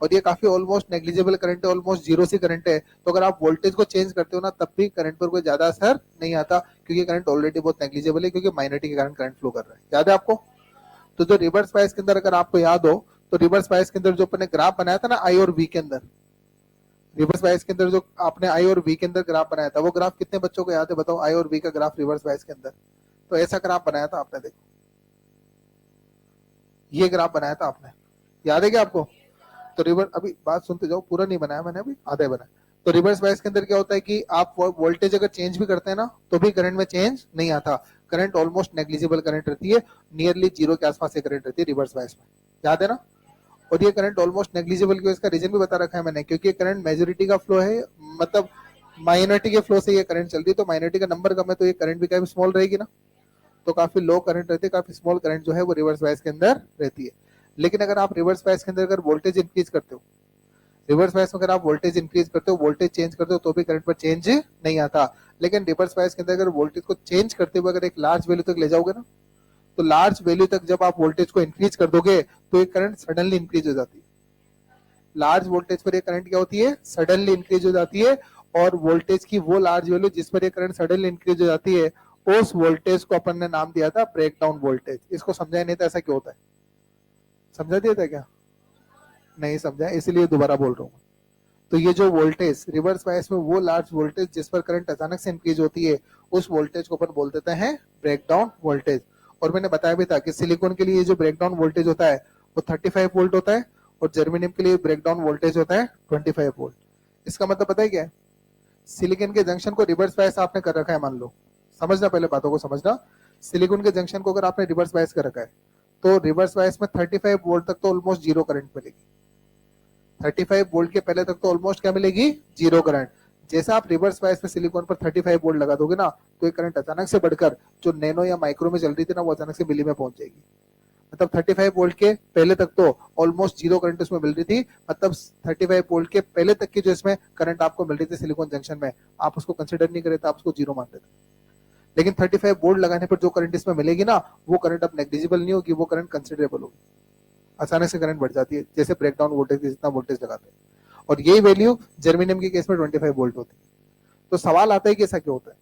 और ये काफी ऑलमोस्ट नेग्लिजिबल करंट है, ऑलमोस्ट जीरो सी करंट है। तो अगर आप वोल्टेज को चेंज करते हो ना, तब भी करंट पर कोई ज्यादा असर नहीं आता, क्योंकि करंट ऑलरेडी बहुत नेग्लिजिबल है, क्योंकि माइनॉरिटी के कारण करंट फ्लो कर रहा है। याद है आपको? तो जो रिवर्स बायस के अंदर अगर आपको याद हो, तो रिवर्स बायस के अंदर जो अपने ग्राफ बनाया था ना आई और वी के अंदर, रिवर्स बायस के अंदर जो आपने आई और वी के अंदर ग्राफ बनाया था, वो ग्राफ कितने बच्चों को याद है बताओ? आई और वी का ग्राफ रिवर्स बायस के अंदर तो ऐसा ग्राफ बनाया था आपने, देखो ये ग्राफ बनाया था आपने, याद है क्या आपको? तो रिवर्स, अभी बात सुनते जाओ, पूरा नहीं बनाया मैंने, अभी आधा ही बनाया। तो रिवर्स बायस के अंदर क्या होता है कि आप वोल्टेज अगर चेंज भी करते हैं ना, तो भी करंट में चेंज नहीं आता, करंट ऑलमोस्ट नेग्लिजिबल करंट रहती है, नियरली जीरो के आसपास से करंट रहती है रिवर्स बायस में। याद है ना? और ये करंट ऑलमोस्ट नेग्लिजिबल क्यों, इसका रीजन भी बता रखा है मैंने, क्योंकि करंट मेजॉरिटी का फ्लो है, मतलब माइनॉरिटी के फ्लो से ये करंट चल रही है, तो माइनॉरिटी का नंबर कम है, तो ये करंट भी काफी स्मॉल रहेगी ना, तो काफी लो करंट रहती है, काफी स्मॉल करंट जो है वो रिवर्स बायस के अंदर रहती है। लेकिन अगर आप रिवर्स बायस के अंदर अगर वोल्टेज इंक्रीज करते हो, रिवर्स बायस में अगर आप वोल्टेज इंक्रीज करते हो, वोल्टेज चेंज करते हो, तो भी करंट पर चेंज नहीं आता। लेकिन रिवर्स बायस के अंदर अगर वोल्टेज को चेंज करते हुए अगर एक लार्ज वैल्यू तक ले जाओगे ना, तो लार्ज वैल्यू तक जब आप वोल्टेज को इंक्रीज कर दोगे, तो ये करंट सडनली इंक्रीज हो जाती है। लार्ज वोल्टेज पर ये करंट क्या होती है? सडनली इंक्रीज हो जाती है। और वोल्टेज की वो लार्ज वैल्यू जिस पर ये करंट सडनली इंक्रीज हो जाती है, उस वोल्टेज को अपन ने नाम दिया था ब्रेकडाउन वोल्टेज। इसको समझाया नहीं था ऐसा क्यों होता है? समझा दिया था क्या? नहीं समझा, इसीलिए दोबारा बोल रहा हूँ। तो ये जो वोल्टेज रिवर्स बायस में, वो लार्ज वोल्टेज जिस पर करंट अचानक से इंक्रीज होती है, उस वोल्टेज को अपन बोल देते हैं ब्रेकडाउन वोल्टेज। और मैंने बताया भी था कि सिलिकॉन के लिए जो ब्रेकडाउन वोल्टेज होता है वो 35 वोल्ट होता है, और जर्मेनियम के लिए ब्रेकडाउन वोल्टेज होता है 25 वोल्ट। इसका मतलब पता है क्या है? सिलिकॉन के जंक्शन को रिवर्स बायस आपने कर रखा है, मान लो, समझना पहले बातों को समझना। सिलिकॉन के जंक्शन को अगर आपने रिवर्स बायस कर रखा है, तो रिवर्स बायस में 35 वोल्ट तक तो ऑलमोस्ट जीरो करंट मिलेगी। 35 वोल्ट के पहले तक तो ऑलमोस्ट क्या मिलेगी? Zero current. जैसा आप रिवर्स बायस में सिलिकॉन पर 35 वोल्ट लगा दोगे ना, तो ये करंट अचानक से बढ़कर जो नैनो या माइक्रो में चल रही थी ना, वो अचानक से मिली में पहुंच जाएगी। मतलब 35 वोल्ट के पहले तक तो ऑलमोस्ट जीरो करंट उसमें मिल रही थी, मतलब 35 वोल्ट के पहले तक की जो इसमें करंट आपको मिल रही थी सिलिकॉन जंक्शन में, आप उसको कंसिडर नहीं करे थे, आप उसको जीरो मानते थे। लेकिन 35 वोल्ट लगाने पर जो करंट इसमें मिलेगी ना, वो करंट अब नेग्लिजिबल नहीं होगी, वो करंट कंसिडरेबल होगी। अचानक से करंट बढ़ जाती है, जैसे ब्रेकडाउन वोल्टेज जितना वोल्टेज लगाते हैं। और यही वैल्यू जर्मेनियम के केस में 25 वोल्ट होती है। तो सवाल आता है कि ऐसा क्यों होता है?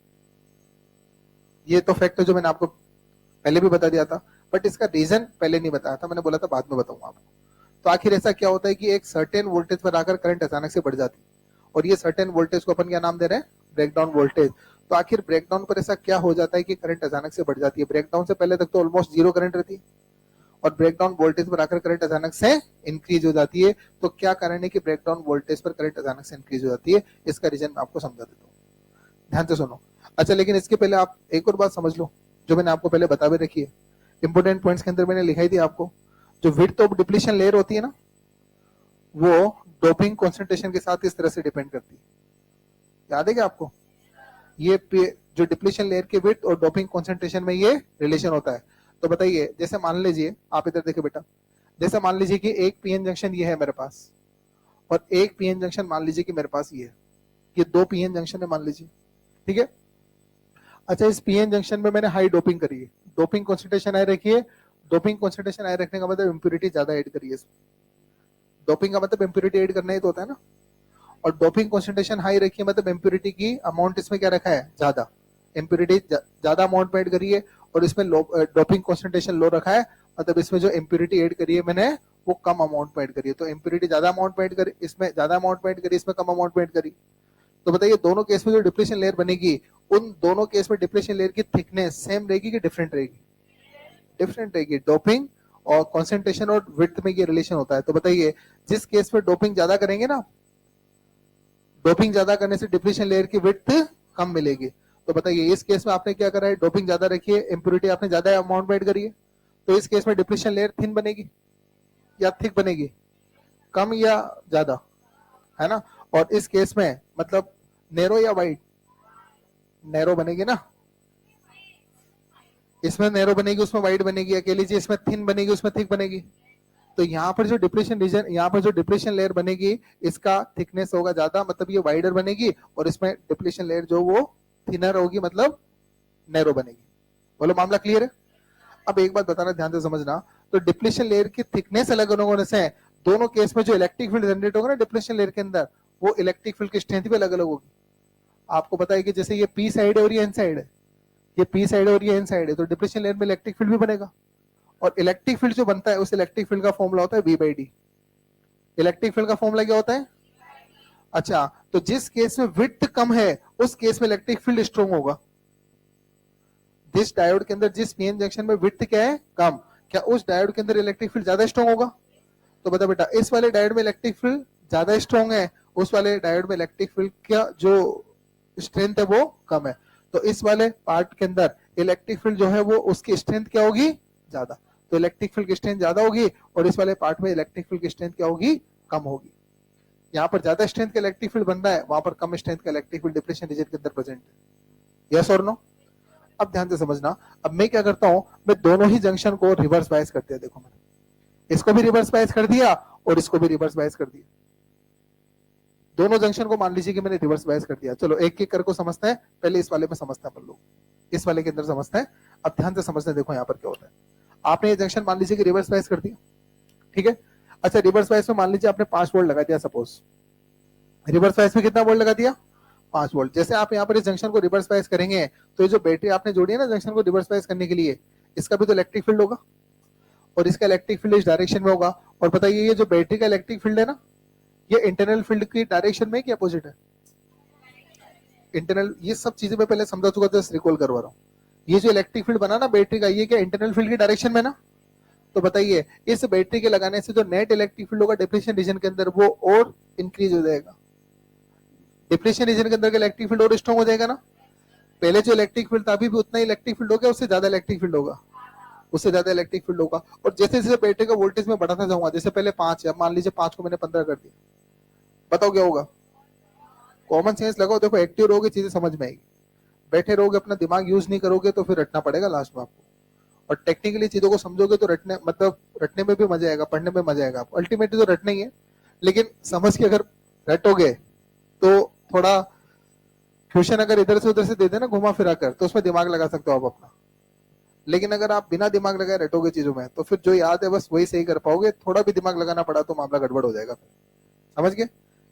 ये तो फैक्ट है जो मैंने आपको पहले भी बता दिया था, बट इसका रीजन पहले नहीं बताया था, मैंने बोला था बाद में बताऊंगा आपको। तो आखिर ऐसा क्या होता है कि एक सर्टेन वोल्टेज पर आकर करंट अचानक से बढ़ जाती है, और ये सर्टेन वोल्टेज को अपन क्या नाम दे रहे हैं? Breakdown voltage. तो आखिर ब्रेकडाउन पर ऐसा क्या हो जाता है कि करंट अचानक से बढ़ जाती है? ब्रेकडाउन से पहले तक तो ऑलमोस्ट जीरो करंट रहती है, और ब्रेकडाउन वोल्टेज पर आकर करंट अचानक से इंक्रीज हो जाती है। तो क्या कारण है कि ब्रेकडाउन वोल्टेज पर करंट अचानक से इंक्रीज हो जाती है? इसका रीजन मैं आपको समझा देता हूँ, ध्यान से सुनो। अच्छा, लेकिन इसके पहले आप एक और बात समझ लो, जो मैंने आपको पहले बता भी रखी है, इंपोर्टेंट पॉइंट्स के अंदर मैंने लिखाई थी आपको। जो विड्थ ऑफ डिप्लीशन लेयर होती है ना, वो डोपिंग कॉन्सेंट्रेशन के साथ इस तरह से डिपेंड करती है। याद है क्या आपको? ये जो डिप्लीशन लेयर के विड्थ और डोपिंग कॉन्सेंट्रेशन में ये रिलेशन होता है। तो बताइए, जैसे मान लीजिए, आप इधर देखिए बेटा, जैसे मान लीजिए कि एक पीएन जंक्शन ये है मेरे पास, और एक पीएन जंक्शन मान लीजिए कि मेरे पास ये है। ये दो पीएन जंक्शन है मान लीजिए, ठीक है। अच्छा, इस पीएन जंक्शन में मैंने हाई डोपिंग करी है, डोपिंग कॉन्सेंट्रेशन हाई रखी है। डोपिंग कॉन्सेंट्रेशन हाई रखने का मतलब इंप्यूरिटी ज्यादा ऐड करी है इसमें। डोपिंग का मतलब इंप्यूरिटी ऐड करना ही तो होता है ना। और डोपिंग कॉन्सेंट्रेशन हाई रखी है, मतलब इंप्यूरिटी की अमाउंट इसमें क्या रखा है? ज्यादा। इंप्यूरिटी ज्यादा अमाउंट में ऐड करी है, और इसमें डोपिंग कॉन्सेंट्रेशन लो रखा है, मतलब इसमें जो इंप्यूरिटी ऐड करी है मैंने, वो कम अमाउंट में ऐड करी है। तो इंप्यूरिटी ज्यादा अमाउंट में ऐड करी, इसमें ज्यादा अमाउंट में ऐड करी, इसमें कम अमाउंट में ऐड करी। तो बताइए, दोनों केस में जो डिप्लीशन लेयर बनेगी, उन दोनों केस में डिप्लीशन लेयर की थिकनेस सेम रहेगी कि डिफरेंट रहेगी? डिफरेंट रहेगी। डोपिंग और कॉन्सेंट्रेशन और विड्थ में ये रिलेशन होता है। तो बताइए, जिस केस में डोपिंग ज्यादा करेंगे ना, डोपिंग ज्यादा करने से डिप्लीशन लेयर की विड्थ कम मिलेगी। तो बताइए, इस केस में आपने क्या करा है? डोपिंग ज्यादा रखी है, इंप्यूरिटी आपने ज्यादा अमाउंट में ऐड करी है, तो इस केस में डिप्लीशन लेयर थिन बनेगी या थिक बनेगी? कम या ज्यादा, है ना। और इस केस में मतलब नैरो या वाइड? नैरो बनेगी ना। इसमें नैरो बनेगी, उसमें वाइड बनेगी। अकेली जी इसमें थिन बनेगी, उसमें थिक बनेगी। तो यहाँ पर जो डिप्रेशन रीजन, यहाँ पर जो डिप्रेशन लेयर बनेगी, इसका थिकनेस होगा ज्यादा, मतलब ये वाइडर बनेगी, और इसमें डिप्रेशन लेयर जो वो थिनर होगी, मतलब नैरो बनेगी। बोलो, मामला क्लियर है? अब एक बात बताना, ध्यान से समझना। तो डिप्लेशन लेयर की थिकनेस अलग अलग होने से दोनों केस में जो इलेक्ट्रिक फील्ड जनरेट होगा ना डिप्लेशन लेयर के अंदर, वो इलेक्ट्रिक फील्ड की स्ट्रेंथ भी अलग अलग होगी। आपको पता है कि जैसे ये पी साइड है और ये एन साइड है, ये पी साइड है और ये एन साइड है, तो डिप्लेशन लेयर में इलेक्ट्रिक फील्ड भी बनेगा। और इलेक्ट्रिक फील्ड जो बनता है, उस इलेक्ट्रिक फील्ड का फॉर्मूला होता है V by D. Electric field का फॉर्मूला क्या होता है? अच्छा, तो जिस केस में विड्थ कम है, उस केस में इलेक्ट्रिक फील्ड स्ट्रॉन्ग होगा। जिस डायोड के अंदर, जिस पीएन जंक्शन में विड्थ क्या है? कम, क्या उस डायोड के अंदर इलेक्ट्रिक फील्ड ज्यादा स्ट्रॉन्ग होगा? तो बता बेटा, इस वाले डायोड में इलेक्ट्रिक फील्ड ज्यादा स्ट्रॉन्ग है, उस वाले डायोड में इलेक्ट्रिक फील्ड क्या जो स्ट्रेंथ है वो कम है। तो इस वाले पार्ट के अंदर इलेक्ट्रिक फील्ड जो है वो उसकी स्ट्रेंथ क्या होगी? ज्यादा। तो इलेक्ट्रिक फील्ड की स्ट्रेंथ ज्यादा होगी, और इस वाले पार्ट में इलेक्ट्रिक फील्ड की स्ट्रेंथ क्या होगी? कम होगी। यहाँ पर ज्यादा स्ट्रेंथ का इलेक्ट्रिक फील्ड बन रहा है, वहां पर कम स्ट्रेंथ का इलेक्ट्रिक फील्ड डिप्रेशन रीजन के अंदर प्रेजेंट है। यस और नो? अब ध्यान से समझना। अब मैं क्या करता हूं, मैं दोनों ही जंक्शन को रिवर्स बायस कर दिया। देखो, मैंने इसको भी रिवर्स बायस कर दिया और इसको भी रिवर्स बायस कर दिया। दोनों जंक्शन को मान लीजिए कि मैंने रिवर्स बायस कर दिया। चलो एक एक कर को समझते हैं। पहले इस वाले में समझते हैं अपन लोग, इस वाले के अंदर समझते हैं। अब ध्यान से समझते हैं, देखो यहाँ पर क्या होता है। आपने ये जंक्शन मान लीजिए कि रिवर्स बायस कर दिया, ठीक है। अच्छा, रिवर्स बायस में मान लीजिए आपने 5 वोल्ट लगा दिया, सपोज रिवर्स बायस में कितना वोल्ट लगा दिया? 5 वोल्ट। जैसे आप यहाँ पर इस जंक्शन को रिवर्स बायस करेंगे, तो ये जो बैटरी आपने जोड़ी है ना जंक्शन को रिवर्स बायस करने के लिए, इसका भी तो इलेक्ट्रिक फील्ड होगा। और इसका इलेक्ट्रिक फील्ड इस डायरेक्शन में होगा। और बताइए ये जो बैटरी का इलेक्ट्रिक फील्ड है ना, ये इंटरनल फील्ड की डायरेक्शन में क्या अपोजिट है? इंटरनल। ये सब चीजें मैं पहले समझा चुका था, रिकॉल करवा रहा हूँ। ये जो इलेक्ट्रिक फील्ड बना ना बैटरी का, ये क्या इंटरनल फील्ड की डायरेक्शन में ना? तो बताइए इस बैटरी के लगाने से जो नेट इलेक्ट्रिक फील्ड होगा डिप्लेशन रीजन के अंदर, वो और इंक्रीज हो जाएगा। डिप्लेशन रीजन के अंदर का इलेक्ट्रिक फील्ड और स्ट्रॉन्ग हो जाएगा ना। पहले जो इलेक्ट्रिक फील्ड था अभी भी उतना ही इलेक्ट्रिक फील्ड होगा, उससे ज्यादा इलेक्ट्रिक फील्ड होगा, उससे ज्यादा इलेक्ट्रिक फील्ड होगा। और जैसे जैसे बैटरी का वोल्टेज में बढ़ाता जाऊंगा, जैसे पहले 5 है, मान लीजिए 5 को मैंने 15 कर दिया, बताओ क्या होगा? कॉमन सेंस लगाओ, देखो एक्टिव रहोगे चीजें समझ में आएगी। बैठे रहोगे अपना दिमाग यूज नहीं करोगे तो फिर रटना पड़ेगा लास्ट में आपको। और टेक्निकली चीजों को समझोगे तो रटने मतलब रटने में भी मजा आएगा, पढ़ने में मजा आएगा आपको। अल्टीमेटली तो रटना ही है, लेकिन समझ के अगर रटोगे तो थोड़ा क्वेश्चन अगर इधर से उधर से दे देना घुमा फिरा कर, तो उसमें दिमाग लगा सकते हो आप अपना। लेकिन अगर आप बिना दिमाग लगाए रटोगे चीजों में, तो फिर जो याद है बस वही सही कर पाओगे। थोड़ा भी दिमाग लगाना पड़ा तो मामला गड़बड़ हो जाएगा फिर। समझ गए?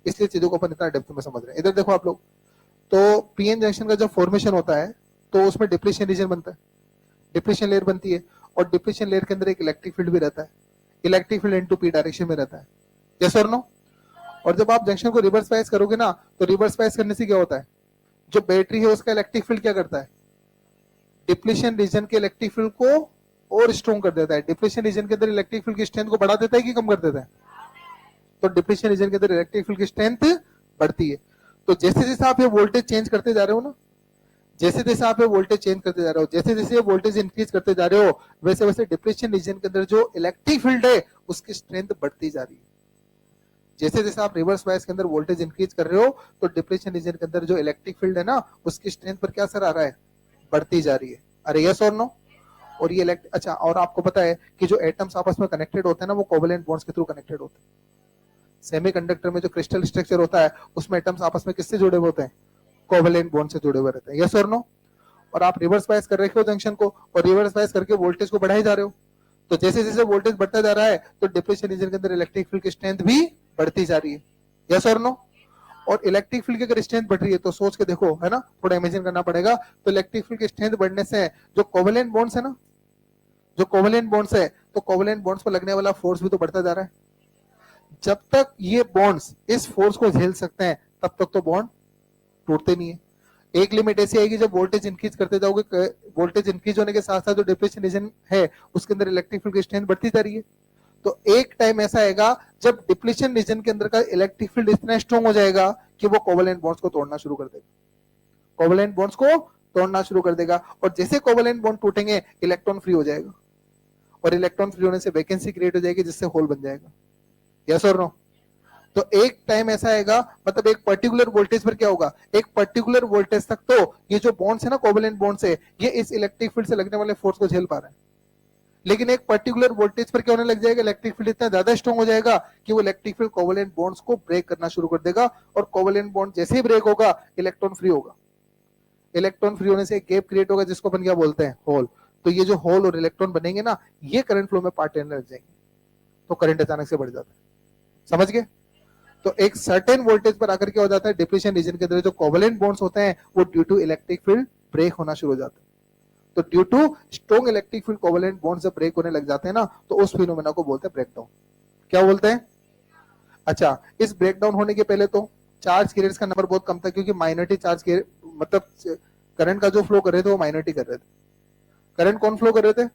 इसलिए चीजों को अपन इतना डेप्थ में समझ रहे हैं। इधर देखो आप लोग, तो पीएन जंक्शन का जब फॉर्मेशन होता है तो उसमें डिप्लेशन रीजन बनता है, डिप्लेशन लेयर बनती है, और डिप्लेशन लेयर के अंदर एक इलेक्ट्रिक फील्ड भी रहता है। Electric field into P direction में रहता है, यस और नो? और जब आप जंक्शन को रिवर्स बायस करोगे ना, तो रिवर्स बायस करने से क्या होता है, जो बैटरी है उसका इलेक्ट्रिक फील्ड क्या करता है, डिप्लेशन रीजन के इलेक्ट्रिक फील्ड को और स्ट्रॉन्ग कर देता है। डिप्लेशन रीजन के अंदर इलेक्ट्रिक फील्ड की स्ट्रेंथ को बढ़ा देता है कि कम कर देता है? तो डिप्लेशन रीजन के अंदर इलेक्ट्रिक फील्ड की स्ट्रेंथ बढ़ती है। तो जैसे जैसे आप ये वोल्टेज चेंज करते जा रहे हो ना, जैसे जैसे आप ये वोल्टेज चेंज करते जा रहे हो, जैसे जैसे ये वोल्टेज इंक्रीज करते जा रहे हो, वैसे वैसे डिप्लेशन रीजन के अंदर जो इलेक्ट्रिक फील्ड है उसकी स्ट्रेंथ बढ़ती जा रही है। जैसे जैसे आप रिवर्स बायस के अंदर वोल्टेज इंक्रीज कर रहे हो, तो डिप्लेशन रीजन के अंदर जो इलेक्ट्रिक फील्ड है ना, उसकी स्ट्रेंथ पर क्या असर आ रहा है, बढ़ती जा रही है। अरे यस और नो? और ये अच्छा, और आपको पता है कि जो एटम्स आपस में कनेक्टेड होते हैं ना, वो कोवेलेंट बॉन्ड्स के थ्रू कनेक्टेड होते हैं। सेमीकंडक्टर में जो क्रिस्टल स्ट्रक्चर होता है उसमें एटम्स आपस में किससे जुड़े हुए होते हैं, कोवेलेंट बॉन्ड से जुड़े हुए रहते हैं, यस और नो? और आप रिवर्स बायस कर रहे हो जंक्शन को, और रिवर्स बायस करके वोल्टेज को बढ़ाए जा रहे हो, तो जैसे जैसे वोल्टेज बढ़ता जा रहा है तो डिप्लेशन रीजन के अंदर इलेक्ट्रिक फील्ड की स्ट्रेंथ भी बढ़ती जा रही है, यस और नो? और इलेक्ट्रिक फील्ड की अगर स्ट्रेंथ बढ़ रही है तो सोच के देखो, है ना, थोड़ा इमेजिन करना पड़ेगा। तो इलेक्ट्रिक फील्ड की स्ट्रेंथ बढ़ने से जो कोवेलेंट बॉन्ड्स है ना, जो कोवेलेंट बॉन्ड्स है, तो कोवेलेंट बॉन्ड्स पर लगने वाला फोर्स भी तो बढ़ता जा रहा है। जब तक ये बॉन्ड्स इस फोर्स को झेल सकते हैं तब तक तो बॉन्ड टूटते नहीं है। एक लिमिट ऐसी आएगी जब वोल्टेज इंक्रीज करते जाओगे, वोल्टेज इंक्रीज होने के साथ साथ जो डिप्लेशन रीजन है उसके अंदर इलेक्ट्रिक फील्ड की स्ट्रेंथ बढ़ती जा रही है। तो एक टाइम ऐसा आएगा जब डिप्लेशन रीजन के अंदर का इलेक्ट्रिक फील्ड इतना स्ट्रॉन्ग हो जाएगा कि वो कोवेलेंट बॉन्ड्स को तोड़ना शुरू कर देगा, कोवेलेंट बॉन्ड्स को तोड़ना शुरू कर देगा। और जैसे कोवेलेंट बॉन्ड टूटेंगे इलेक्ट्रॉन फ्री हो जाएगा, और इलेक्ट्रॉन फ्री होने से वैकेंसी क्रिएट हो जाएगी जिससे होल बन जाएगा, यस और नो? तो एक टाइम ऐसा आएगा, मतलब एक पर्टिकुलर वोल्टेज पर क्या होगा, एक पर्टिकुलर वोल्टेज तक तो ये जो बॉन्ड्स है ना, कोवेलेंट बॉन्ड्स है, ये इस इलेक्ट्रिक फील्ड से लगने वाले फोर्स को झेल पा रहे हैं। लेकिन एक पर्टिकुलर वोल्टेज पर क्या होने लग जाएगा, इलेक्ट्रिक फील्ड इतना ज्यादा स्ट्रॉन्ग हो जाएगा कि वो इलेक्ट्रिक फील्ड कोवेलेंट बॉन्ड्स को ब्रेक करना शुरू कर देगा, और कोवेलेंट बॉन्ड जैसे ही ब्रेक होगा इलेक्ट्रॉन फ्री होगा। इलेक्ट्रॉन फ्री होने से एक गैप क्रिएट होगा जिसको अपन क्या बोलते हैं, होल। तो ये जो होल और इलेक्ट्रॉन बनेंगे ना, ये करंट फ्लो में पार्ट लेने लग जाएंगे, तो करंट अचानक से बढ़ जाता है। समझ गए? तो एक सर्टेन वोल्टेज पर आकर क्या हो जाता है, डिप्लेशन रीजन के अंदर जो कोवेलेंट बॉन्ड्स होते हैं वो due to electric field break होना शुरू हो जाता है। तो due to strong electric field covalent bonds जब ब्रेक होने लग जाते हैं ना, तो उस फिनोमेना को बोलते हैं ब्रेकडाउन। क्या बोलते हैं? अच्छा, इस ब्रेकडाउन होने के पहले तो चार्ज कैरियर्स का नंबर बहुत कम था, क्योंकि माइनॉरिटी चार्ज के मतलब करंट का जो फ्लो कर रहे थे वो माइनॉरिटी कर रहे थे। करंट कौन फ्लो कर रहे थे?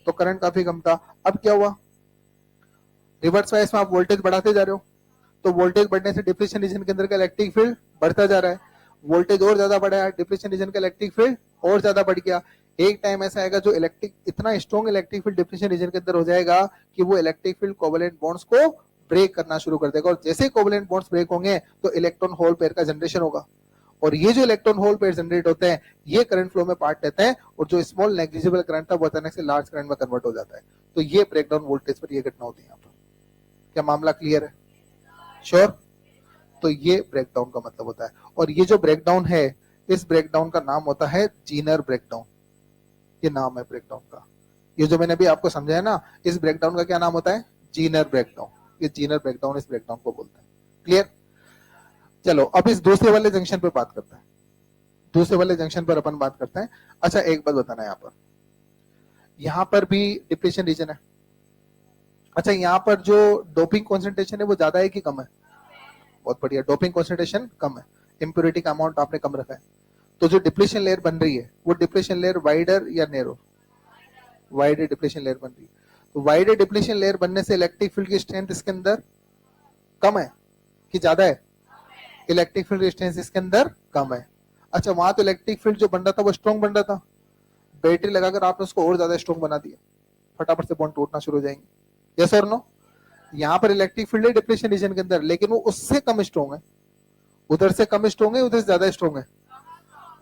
तो करंट काफी कम था। अब क्या हुआ, रिवर्स बायस में आप वोल्टेज बढ़ाते जा रहे हो, तो वोल्टेज बढ़ने से डिप्लेशन रीजन के अंदर का इलेक्ट्रिक फील्ड बढ़ता जा रहा है। वोल्टेज और ज्यादा बढ़ा है, डिप्लेशन रीजन का इलेक्ट्रिक फील्ड और ज्यादा बढ़ गया। एक टाइम ऐसा आएगा जो इलेक्ट्रिक इतना strong electric field depletion region के अंदर हो जाएगा कि वो इलेक्ट्रिक फील्ड कोवेलेंट बॉन्ड्स को ब्रेक करना शुरू कर देगा, और जैसे कोवेलेंट बॉन्ड्स ब्रेक होंगे तो इलेक्ट्रॉन होल पेयर का जनरेशन होगा, और ये जो इलेक्ट्रॉन होल पेयर जनरेट होते हैं ये करंट फ्लो में पार्ट लेते हैं, और जो स्मॉल नेग्लिजिबल करंट था वो अचानक से लार्ज करंट में कन्वर्ट हो जाता है। तो ये ब्रेकडाउन वोल्टेज पर ये घटना होती है। यहाँ पर क्या मामला क्लियर है? श्योर? तो ये ब्रेकडाउन का मतलब होता है। और ये जो ब्रेकडाउन है, इस ब्रेकडाउन का नाम होता है जीनर ब्रेकडाउन। ये नाम है ब्रेकडाउन का। ये जो मैंने अभी आपको समझाया ना, इस ब्रेकडाउन का क्या नाम होता है? Zener breakdown. ये जीनर ब्रेकडाउन इस ब्रेकडाउन को बोलते हैं। क्लियर? चलो अब इस दूसरे वाले जंक्शन पर बात करते हैं। दूसरे वाले जंक्शन पर अपन बात करते हैं। अच्छा एक बात बताना, यहाँ पर भी डिप्लेशन रीजन है, अच्छा, यहाँ पर जो डोपिंग कॉन्सेंट्रेशन है वो ज्यादा है कि कम है? बहुत बढ़िया, डोपिंग कॉन्सेंट्रेशन कम है, इम्प्योरिटी का अमाउंट आपने कम रखा है। तो जो डिप्लेशन लेयर बन रही है वो डिप्लेशन लेयर वाइडर या नैरो? वाइडर डिप्लेशन लेयर बन रही है। तो वाइडर डिप्लेशन लेयर बनने से इलेक्ट्रिक फील्ड की स्ट्रेंथ इसके अंदर कम है कि ज्यादा है? इलेक्ट्रिक फील्ड रेजिस्टेंस इसके अंदर कम है। अच्छा, वहां तो इलेक्ट्रिक फील्ड जो बन रहा था वो स्ट्रॉन्ग बन रहा था, बैटरी लगाकर आपने उसको और ज्यादा स्ट्रॉन्ग बना दिया, फटाफट से बॉन्ड टूटना शुरू हो जाएंगे। यस और नो? यहाँ पर इलेक्ट्रिक फील्ड है डिप्लेशन रीजन के अंदर, लेकिन वो उससे कम स्ट्रॉन्ग है। उधर से कम स्ट्रॉन्ग है, उधर से ज्यादा स्ट्रॉन्ग है?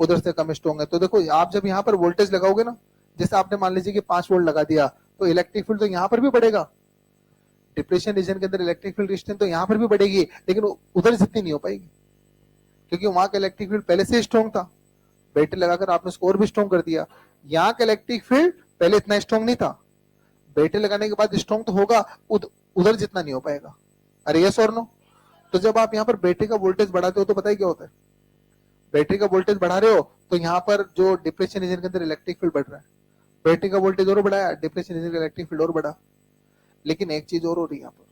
उधर से कम स्ट्रॉन्ग है। तो देखो, आप जब यहाँ पर वोल्टेज लगाओगे ना, जैसे आपने मान लीजिए कि 5 वोल्ट लगा दिया, तो इलेक्ट्रिक फील्ड तो यहाँ पर भी बढ़ेगा। डिप्रेशन रीजन के अंदर इलेक्ट्रिक फील्ड रेजिस्टेंस तो यहाँ पर भी बढ़ेगी, लेकिन उधर जितनी नहीं हो पाएगी, क्योंकि वहां का इलेक्ट्रिक फील्ड पहले से स्ट्रॉन्ग था, बैटरी लगाकर आपने उसको और भी स्ट्रॉन्ग कर दिया। यहाँ का इलेक्ट्रिक फील्ड पहले इतना स्ट्रॉन्ग नहीं था, बैटरी लगाने के बाद स्ट्रॉन्ग तो होगा, उधर जितना नहीं हो पाएगा। अरे यस और नो? तो जब आप यहाँ पर बैटरी का वोल्टेज बढ़ाते हो तो पता है क्या होता है? बैटरी का वोल्टेज बढ़ा रहे हो तो यहाँ पर जो डिप्रेशन रीजन के अंदर इलेक्ट्रिक फील्ड बढ़ रहा है, बैटरी का वोल्टेज और बढ़ाया, डिप्रेशन रीजन का इलेक्ट्रिक फील्ड और बढ़ा। लेकिन एक चीज और हो रही है यहाँ पर।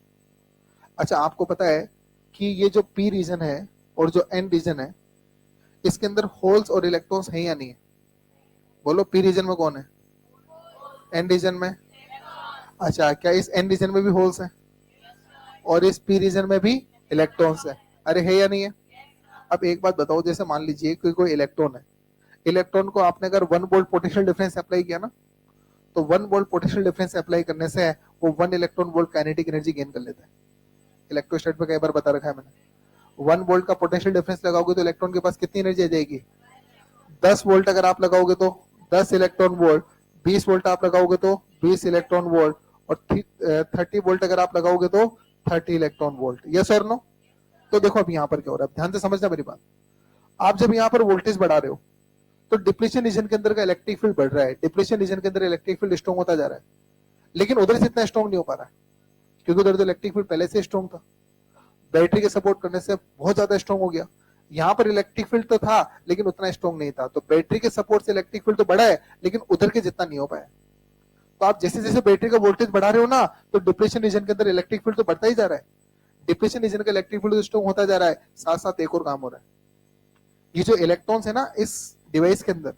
अच्छा, आपको पता है कि ये जो पी रीजन है और जो एन रीजन है, इसके अंदर होल्स और इलेक्ट्रॉन्स हैं या नहीं है? बोलो, पी रीजन में कौन है, एन रीजन में? अच्छा, क्या इस एन रीजन में भी होल्स हैं और इस पी रीजन में भी इलेक्ट्रॉन्स है? अरे है या नहीं है? अब एक बात बताओ, जैसे मान लीजिए कि कोई इलेक्ट्रॉन है, इलेक्ट्रॉन को आपने अगर 1 वोल्ट पोटेंशियल डिफरेंस अप्लाई किया ना, तो 1 वोल्ट पोटेंशियल डिफरेंस अप्लाई करने से वो 1 electron volt kinetic energy gain कर लेता है। इलेक्ट्रोस्टैट में कई बार बता रखा है मैंने। 1 वोल्ट का पोटेंशियल डिफरेंस लगाओगे तो इलेक्ट्रॉन के पास कितनी एनर्जी आ जाएगी? 10 वोल्ट अगर आप लगाओगे तो 10 इलेक्ट्रॉन वोल्ट, 20 वोल्ट आप लगाओगे तो 20 इलेक्ट्रॉन वोल्ट, और 30 वोल्ट अगर आप लगाओगे तो 30 इलेक्ट्रॉन वोल्ट। यस और नो? तो देखो अब यहाँ पर क्या हो रहा है, ध्यान से समझना मेरी बात। आप जब यहाँ पर वोल्टेज बढ़ा रहे हो तो डिप्लेशन रीजन के अंदर का इलेक्ट्रिक फील्ड बढ़ रहा है, डिप्लेशन रीजन के अंदर इलेक्ट्रिक फील्ड स्ट्रॉन्ग होता जा रहा है, लेकिन उधर से इतना स्ट्रॉन्ग नहीं हो पा रहा है, क्योंकि उधर तो इलेक्ट्रिक फील्ड पहले से स्ट्रॉन्ग था, बैटरी के सपोर्ट करने से बहुत ज्यादा स्ट्रॉन्ग हो गया। यहाँ पर इलेक्ट्रिक फील्ड तो था लेकिन उतना स्ट्रॉन्ग नहीं था, तो बैटरी के सपोर्ट से इलेक्ट्रिक फील्ड तो बढ़ा है, लेकिन उधर के जितना नहीं हो पाया। तो आप जैसे जैसे बैटरी का वोल्टेज बढ़ा रहे हो ना, तो डिप्लेशन रीजन के अंदर इलेक्ट्रिक फील्ड तो बढ़ता ही जा रहा है, डिप्लेशन रीजन का इलेक्ट्रिक फील्ड स्ट्रॉन्ग होता जा रहा है। साथ साथ एक और काम हो रहा है, ये जो इलेक्ट्रॉन्स है ना इस डिवाइस के अंदर,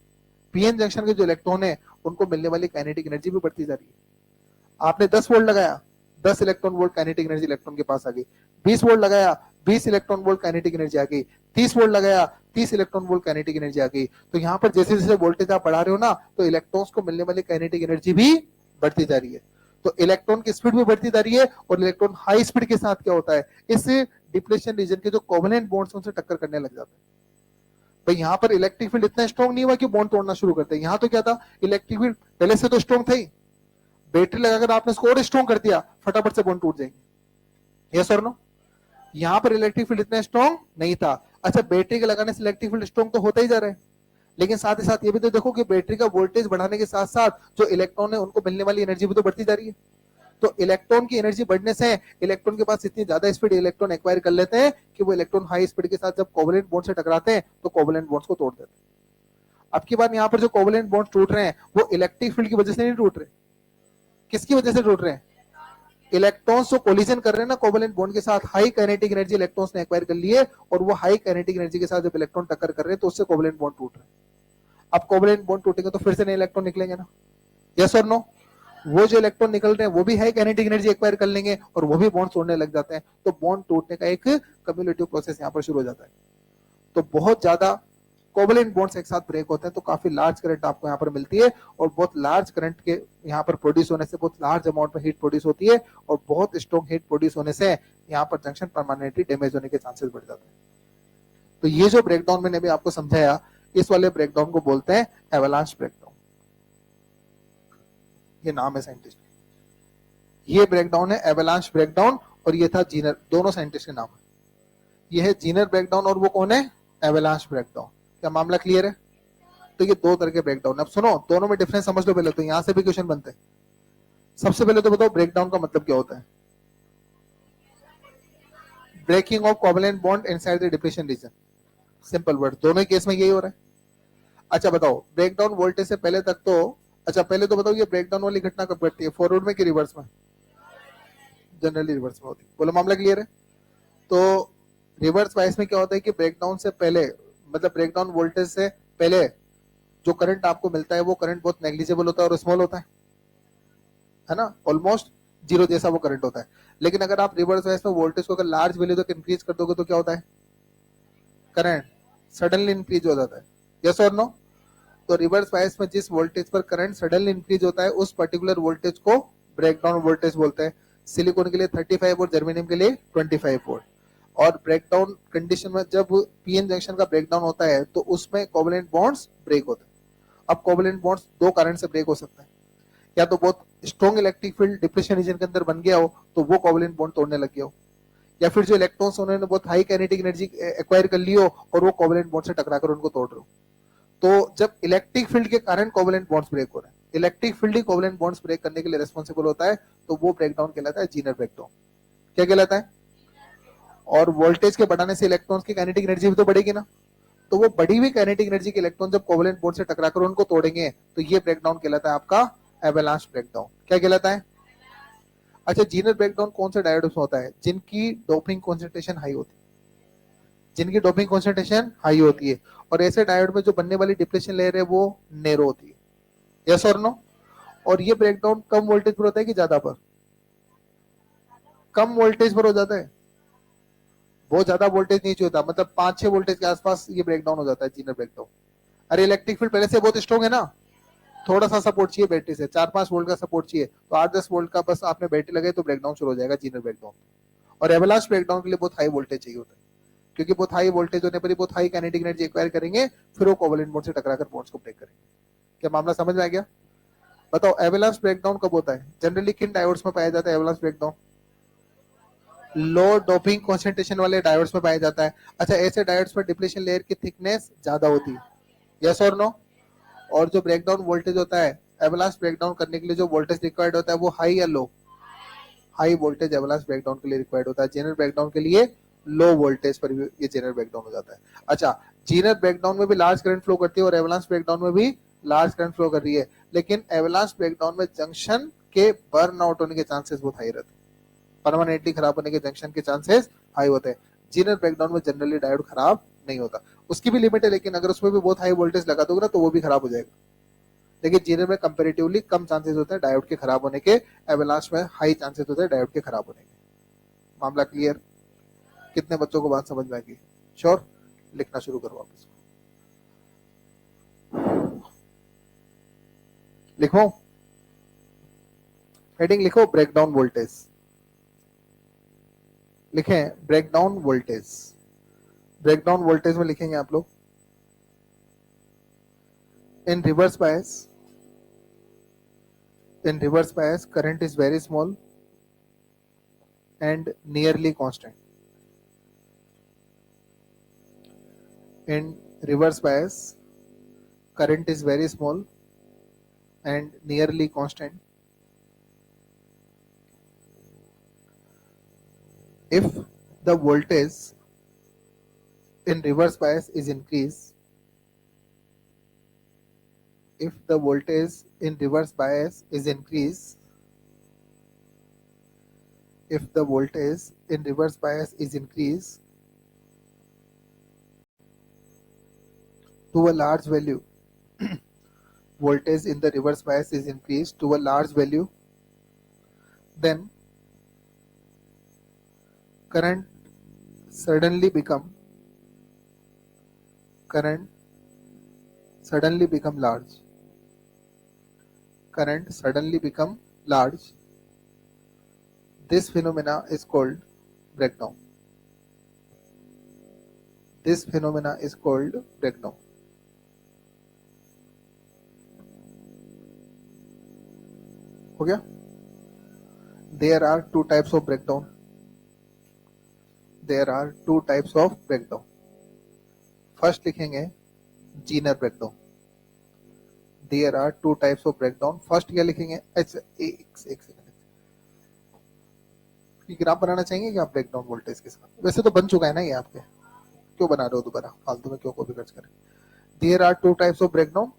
पीएन जंक्शन के जो इलेक्ट्रॉन है, उनको मिलने वाली काइनेटिक एनर्जी भी बढ़ती जा रही है। आपने 10 वोल्ट लगाया, 10 electron volt kinetic energy electron के पास आ गई। 20 वोल्ट लगाया, 20 इलेक्ट्रॉन वोल्ट काइनेटिक एनर्जी आ गई। 30 वोल्ट लगाया, 30 इलेक्ट्रॉन वोल्ट काइनेटिक एनर्जी आ गई। तो यहाँ पर जैसे जैसे वोल्टेज आप बढ़ा रहे हो ना, तो इलेक्ट्रॉन्स को मिलने वाली काइनेटिक एनर्जी भी बढ़ती जा रही है। तो इलेक्ट्रॉन की स्पीड भी बढ़ती जा रही है, और इलेक्ट्रॉन हाई स्पीड के साथ क्या होता है, इस डिप्लेशन रीजन के जो कोवेलेंट बॉन्ड्स उनसे टक्कर करने लग जाते हैं। भाई यहाँ पर इलेक्ट्रिक फील्ड इतना स्ट्रॉन्ग नहीं हुआ कि बॉन्ड तोड़ना शुरू करते हैं। यहाँ तो क्या था, इलेक्ट्रिक फील्ड पहले से तो स्ट्रॉन्ग था ही, बैटरी लगाकर आपने इसको और स्ट्रॉन्ग कर दिया, फटाफट से बॉन्ड टूट जाएंगे। यस और नो? यहाँ पर इलेक्ट्रिक फील्ड इतना स्ट्रॉन्ग नहीं था। अच्छा, बैटरी के लगाने से इलेक्ट्रिक फील्ड स्ट्रॉन्ग तो होता ही जा रहा है, लेकिन साथ ही साथ ये भी तो देखो कि बैटरी का वोल्टेज बढ़ाने के साथ साथ जो इलेक्ट्रॉन है उनको मिलने वाली एनर्जी भी तो बढ़ती जा रही है। तो इलेक्ट्रॉन की एनर्जी बढ़ने से इलेक्ट्रॉन के पास इतनी ज्यादा स्पीड इलेक्ट्रॉन एक्वायर कर लेते हैं कि वो इलेक्ट्रॉन हाई स्पीड के साथ जब कोवेलेंट बॉन्ड से टकराते हैं तो कोवेलेंट बॉन्ड्स को तोड़ देते हैं। अब की बार यहाँ पर जो कोवेलेंट बॉन्ड्स टूट रहे हैं वो इलेक्ट्रिक फील्ड की वजह से नहीं टूट रहे, किसकी वजह से टूट रहे हैं? इलेक्ट्रॉन्स जो कोलिजन कर रहे हैं ना कोवेलेंट बॉन्ड के साथ, हाई काइनेटिक एनर्जी इलेक्ट्रॉन्स ने एक्वायर कर ली है, और वो हाई काइनेटिक एनर्जी के साथ जब इलेक्ट्रॉन टक्कर कर रहे हैं तो उससे कोवेलेंट बॉन्ड टूट रहे हैं। अब कोवेलेंट बॉन्ड टूटेंगे तो फिर से नए इलेक्ट्रॉन निकलेंगे ना? यस और नो? वो जो इलेक्ट्रॉन निकल रहे हैं वो भी हाई काइनेटिक एनर्जी एक्वायर कर लेंगे और वो भी बॉन्ड तोड़ने लग जाते हैं। तो बॉन्ड टूटने का एक कम्युलेटिव प्रोसेस यहाँ पर शुरू हो जाता है। तो बहुत ज्यादा कोवेलेंट बॉन्ड्स एक साथ ब्रेक होते हैं तो काफी लार्ज करंट आपको यहाँ पर मिलती है, और बहुत लार्ज करंट के यहाँ पर प्रोड्यूस होने से बहुत लार्ज अमाउंट में हीट प्रोड्यूस होती है, और बहुत स्ट्रॉन्ग हीट प्रोड्यूस होने से यहाँ पर जंक्शन परमानेंटली डैमेज होने के चांसेस बढ़ जाते हैं। तो ये जो ब्रेकडाउन मैंने अभी आपको समझाया, इस वाले ब्रेकडाउन को बोलते हैं एवलांच ब्रेकडाउन। ये नाम है साइंटिस्ट, ये ब्रेकडाउन है एवलांच ब्रेकडाउन, और ये था जीनर, दोनों साइंटिस्ट के नाम है। ये है जीनर ब्रेकडाउन और वो कौन है, एवलांच ब्रेकडाउन। क्या मामला क्लियर है? तो ये दो तरह के ब्रेकडाउन। अब सुनो, दोनों में डिफरेंस समझ लो पहले, तो यहां से भी क्वेश्चन बनते हैं। सबसे पहले तो बताओ ब्रेकडाउन का मतलब क्या होता है? Breaking of covalent bond inside the depletion region, simple word, दोनों केस में यही हो रहा है। अच्छा बताओ, ब्रेकडाउन वोल्टेज से पहले तक तो, अच्छा पहले तो बताओ ये ब्रेकडाउन वाली घटना कब घटती है, फॉरवर्ड में कि रिवर्स में? जनरली रिवर्स में होती है। बोलो मामला क्लियर है? तो रिवर्स बायस में क्या होता है कि ब्रेकडाउन से पहले, मतलब ब्रेकडाउन वोल्टेज से पहले जो करंट आपको मिलता है वो करंट बहुत नेग्लिजिबल होता है और स्मॉल होता है ना, ऑलमोस्ट जीरो जैसा वो करंट होता है। लेकिन अगर आप रिवर्स बायस में वोल्टेज को अगर लार्ज वैल्यू तक इंक्रीज कर दोगे तो क्या होता है? करंट सडनली इंक्रीज हो जाता है। यस और नो? तो रिवर्स बायस में जिस वोल्टेज पर करंट सडनली इंक्रीज होता है उस पर्टिकुलर वोल्टेज को ब्रेकडाउन वोल्टेज बोलते हैं। सिलिकॉन के लिए 35 और जर्मेनियम के लिए 25 वोल्ट। और ब्रेकडाउन कंडीशन में जब पीएन जंक्शन का ब्रेकडाउन होता है तो उसमें कोवेलेंट बॉन्ड्स ब्रेक होते हैं। अब कोवेलेंट बॉन्ड्स दो कारण से ब्रेक हो सकता है, या तो बहुत strong electric field depression region के अंदर बन गया हो तो वो कोवेलेंट बॉन्ड तोड़ने लग गया हो, या फिर जो इलेक्ट्रॉन्स उन्होंने बहुत हाई काइनेटिक एनर्जी एक्वायर कर ली हो और वो कोवेलेंट बॉन्ड से टकराकर उनको तोड़ रहे हो। तो जब इलेक्ट्रिक फील्ड के कारण कोवेलेंट बॉन्ड्स ब्रेक हो रहे हैं, इलेक्ट्रिक फील्ड ही कोवेलेंट बॉन्ड्स ब्रेक करने के लिए रिस्पॉन्सिबल होता है, तो वो ब्रेकडाउन कहलाता है जीनर ब्रेकडाउन। क्या कहलाता है? और वोल्टेज के बढ़ाने से इलेक्ट्रॉन्स की काइनेटिक एनर्जी भी तो बढ़ेगी ना, तो वो बढ़ी हुई काइनेटिक एनर्जी के इलेक्ट्रॉन जब कोवेलेंट बॉन्ड से टकराकर उनको तोड़ेंगे तो ये ब्रेकडाउन कहलाता है आपका एवलांच ब्रेकडाउन। क्या कहलाता है? अच्छा, जीनर ब्रेकडाउन कौन से डायोड्स में होता है? जिनकी डोपिंग कॉन्सेंट्रेशन हाई होती है, जिनकी डोपिंग कॉन्सेंट्रेशन हाई होती है, और ऐसे डायोड में जो बनने वाली डिप्लेशन लेयर है वो नैरो होती है। यस और नो? और ये ब्रेकडाउन कम वोल्टेज पर होता है कि ज्यादा पर? कम वोल्टेज पर हो जाता है, बहुत ज्यादा वोल्टेज नहीं होता, मतलब 5-6 वोल्टेज के आसपास ये ब्रेकडाउन हो जाता है जीनर ब्रेकडाउन। अरे इलेक्ट्रिक फील्ड पहले से बहुत स्ट्रॉन्ग है ना, थोड़ा सा सपोर्ट चाहिए बैटरी से, 4-5 वोल्ट का सपोर्ट चाहिए, तो 8-10 वोल्ट का बस आपने बैटरी लगाई तो ब्रेकडाउन शुरू हो जाएगा जीनर ब्रेकडाउन। और एवलांच ब्रेकडाउन के लिए बहुत हाई वोल्टेज चाहिए होता है, क्योंकि बहुत हाई वोल्टेज होने पर ही बहुत हाई काइनेटिक एनर्जी एक्वायर करेंगे, फिर वो कोवेलेंट बॉन्ड से टकराकर बॉन्ड्स को ब्रेक करेंगे। क्या मामला समझ में आ गया? बताओ एवलांच ब्रेकडाउन कब होता है? जनरली किन डायोड्स में पाया जाता है एवलांच ब्रेकडाउन? लो डोपिंग कॉन्सेंट्रेशन वाले डायोड्स में पाया जाता है। अच्छा, ऐसे डायोड्स में डिप्लेशन लेयर की थिकनेस ज्यादा होती है। यस और नो? और जो ब्रेकडाउन वोल्टेज होता है, एवलांच ब्रेकडाउन करने के लिए जो वोल्टेज रिक्वायर्ड होता है वो हाई या लो? हाई वोल्टेज एवलांच ब्रेकडाउन के लिए रिक्वायर्ड होता है। जेनरल ब्रेकडाउन के लिए लो वोल्टेज पर ये जेनरल ब्रेकडाउन हो जाता है। अच्छा, जेनरल ब्रेकडाउन में भी लार्ज करंट फ्लो करती है और एवलांच ब्रेकडाउन में भी लार्ज करंट फ्लो कर रही है, लेकिन एवलांच ब्रेकडाउन में जंक्शन के बर्न आउट होने के चांसेस बहुत हाई रहते हैं, परमानेंटली खराब होने के जंक्शन के चांसेस हाई होते हैं। जेनरल ब्रेकडाउन में जनरली डायोड खराब नहीं होता, उसकी भी लिमिट है, लेकिन अगर उसमें भी बहुत हाई वोल्टेज लगा दोगे ना तो वो भी खराब हो जाएगा। लेकिन जीनर में कंपैरेटिवली कम चांसेस होते हैं डायोड के खराब होने के, एवलांच में हाई चांसेस होते हैं डायोड के खराब होने के। मामला क्लियर? कितने बच्चों को बात समझ में आएगी? श्योर? लिखना शुरू करो वापस। लिखो, हेडिंग लिखो ब्रेकडाउन वोल्टेज। लिखें ब्रेकडाउन वोल्टेज। ब्रेकडाउन वोल्टेज में लिखेंगे आप लोग in reverse bias, in reverse bias current is very small and nearly constant. In reverse bias current is very small and nearly constant. If the voltage in reverse bias is increased, if the voltage in reverse bias is increased, if the voltage in reverse bias is increased to a large value, voltage in the reverse bias is increased to a large value, then current suddenly become large. Current suddenly become large. This phenomena is called breakdown. This phenomena is called breakdown. हो गया? There are two types of breakdown. There are two types of breakdown. First लिखेंगे Zener breakdown. There are two types of breakdown. First क्या लिखेंगे? एक second, graph बनाना चाहेंगे क्या breakdown voltage के साथ? वैसे तो बन चुका है ना ये आपके, क्यों बना रहे हो दोबारा? फालतू में क्यों कॉपी खर्च करें? There are two types of breakdown.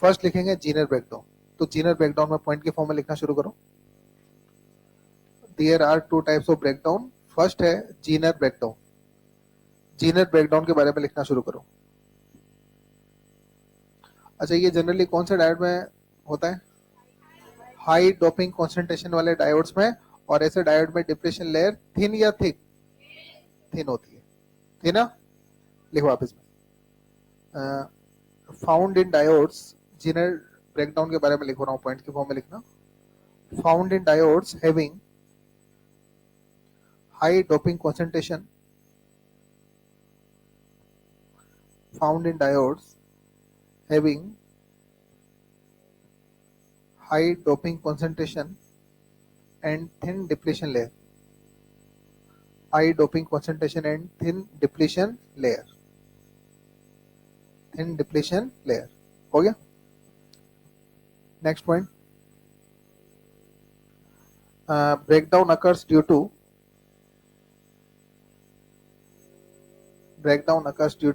First लिखेंगे Zener breakdown. तो Zener breakdown में पॉइंट के फॉर्म में लिखना शुरू करो। There are two types of breakdown. First है जीनर ब्रेकडाउन। जीनर ब्रेकडाउन के बारे में लिखना शुरू करो। अच्छा, ये जनरली कौन से डायोड में होता है? हाई डोपिंग कॉन्सेंट्रेशन वाले डायोड्स में। और ऐसे डायोड में डिप्लेशन लेयर थिन या थिक? थिन होती है। थिन ना? लिखो आप इसमें found in diodes. Zener breakdown के बारे में लिख रहा हूं, पॉइंट के फॉर्म में लिखना। Found in diodes having high doping concentration. Found in diodes having high doping concentration and thin depletion layer. High doping concentration and thin depletion layer. Thin depletion layer. हो गया? Next point. Breakdown occurs due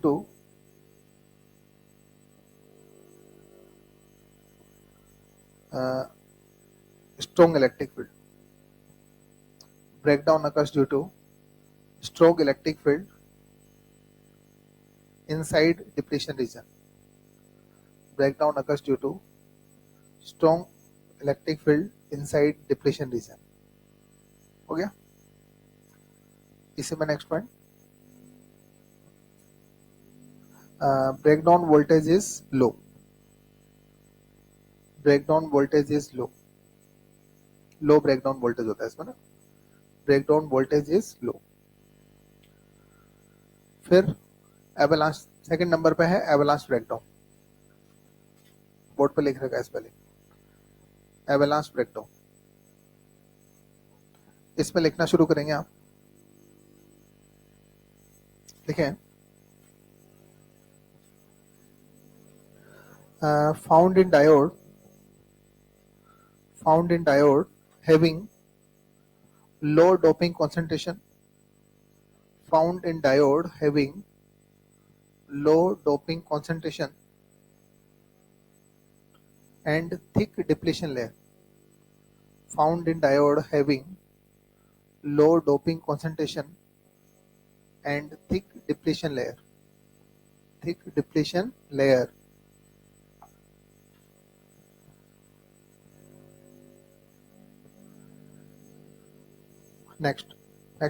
to strong electric field. Breakdown occurs due to strong electric field inside depletion region. Breakdown occurs due to strong electric field inside depletion region. हो गया? इसी में next point, breakdown voltage is low. Breakdown voltage is low. Low breakdown voltage होता है इसमें ना। Breakdown voltage is low. फिर avalanche second number पे है एवलांच ब्रेकडाउन। बोर्ड पे लिख रखा है इस पहले, एवलांच ब्रेकडाउन। इसमें लिखना शुरू करेंगे आप। लिखें found in diode having low doping concentration. Found in diode having low doping concentration and thick depletion layer. Found in diode having low doping concentration and thick depletion layer. Thick depletion layer. Next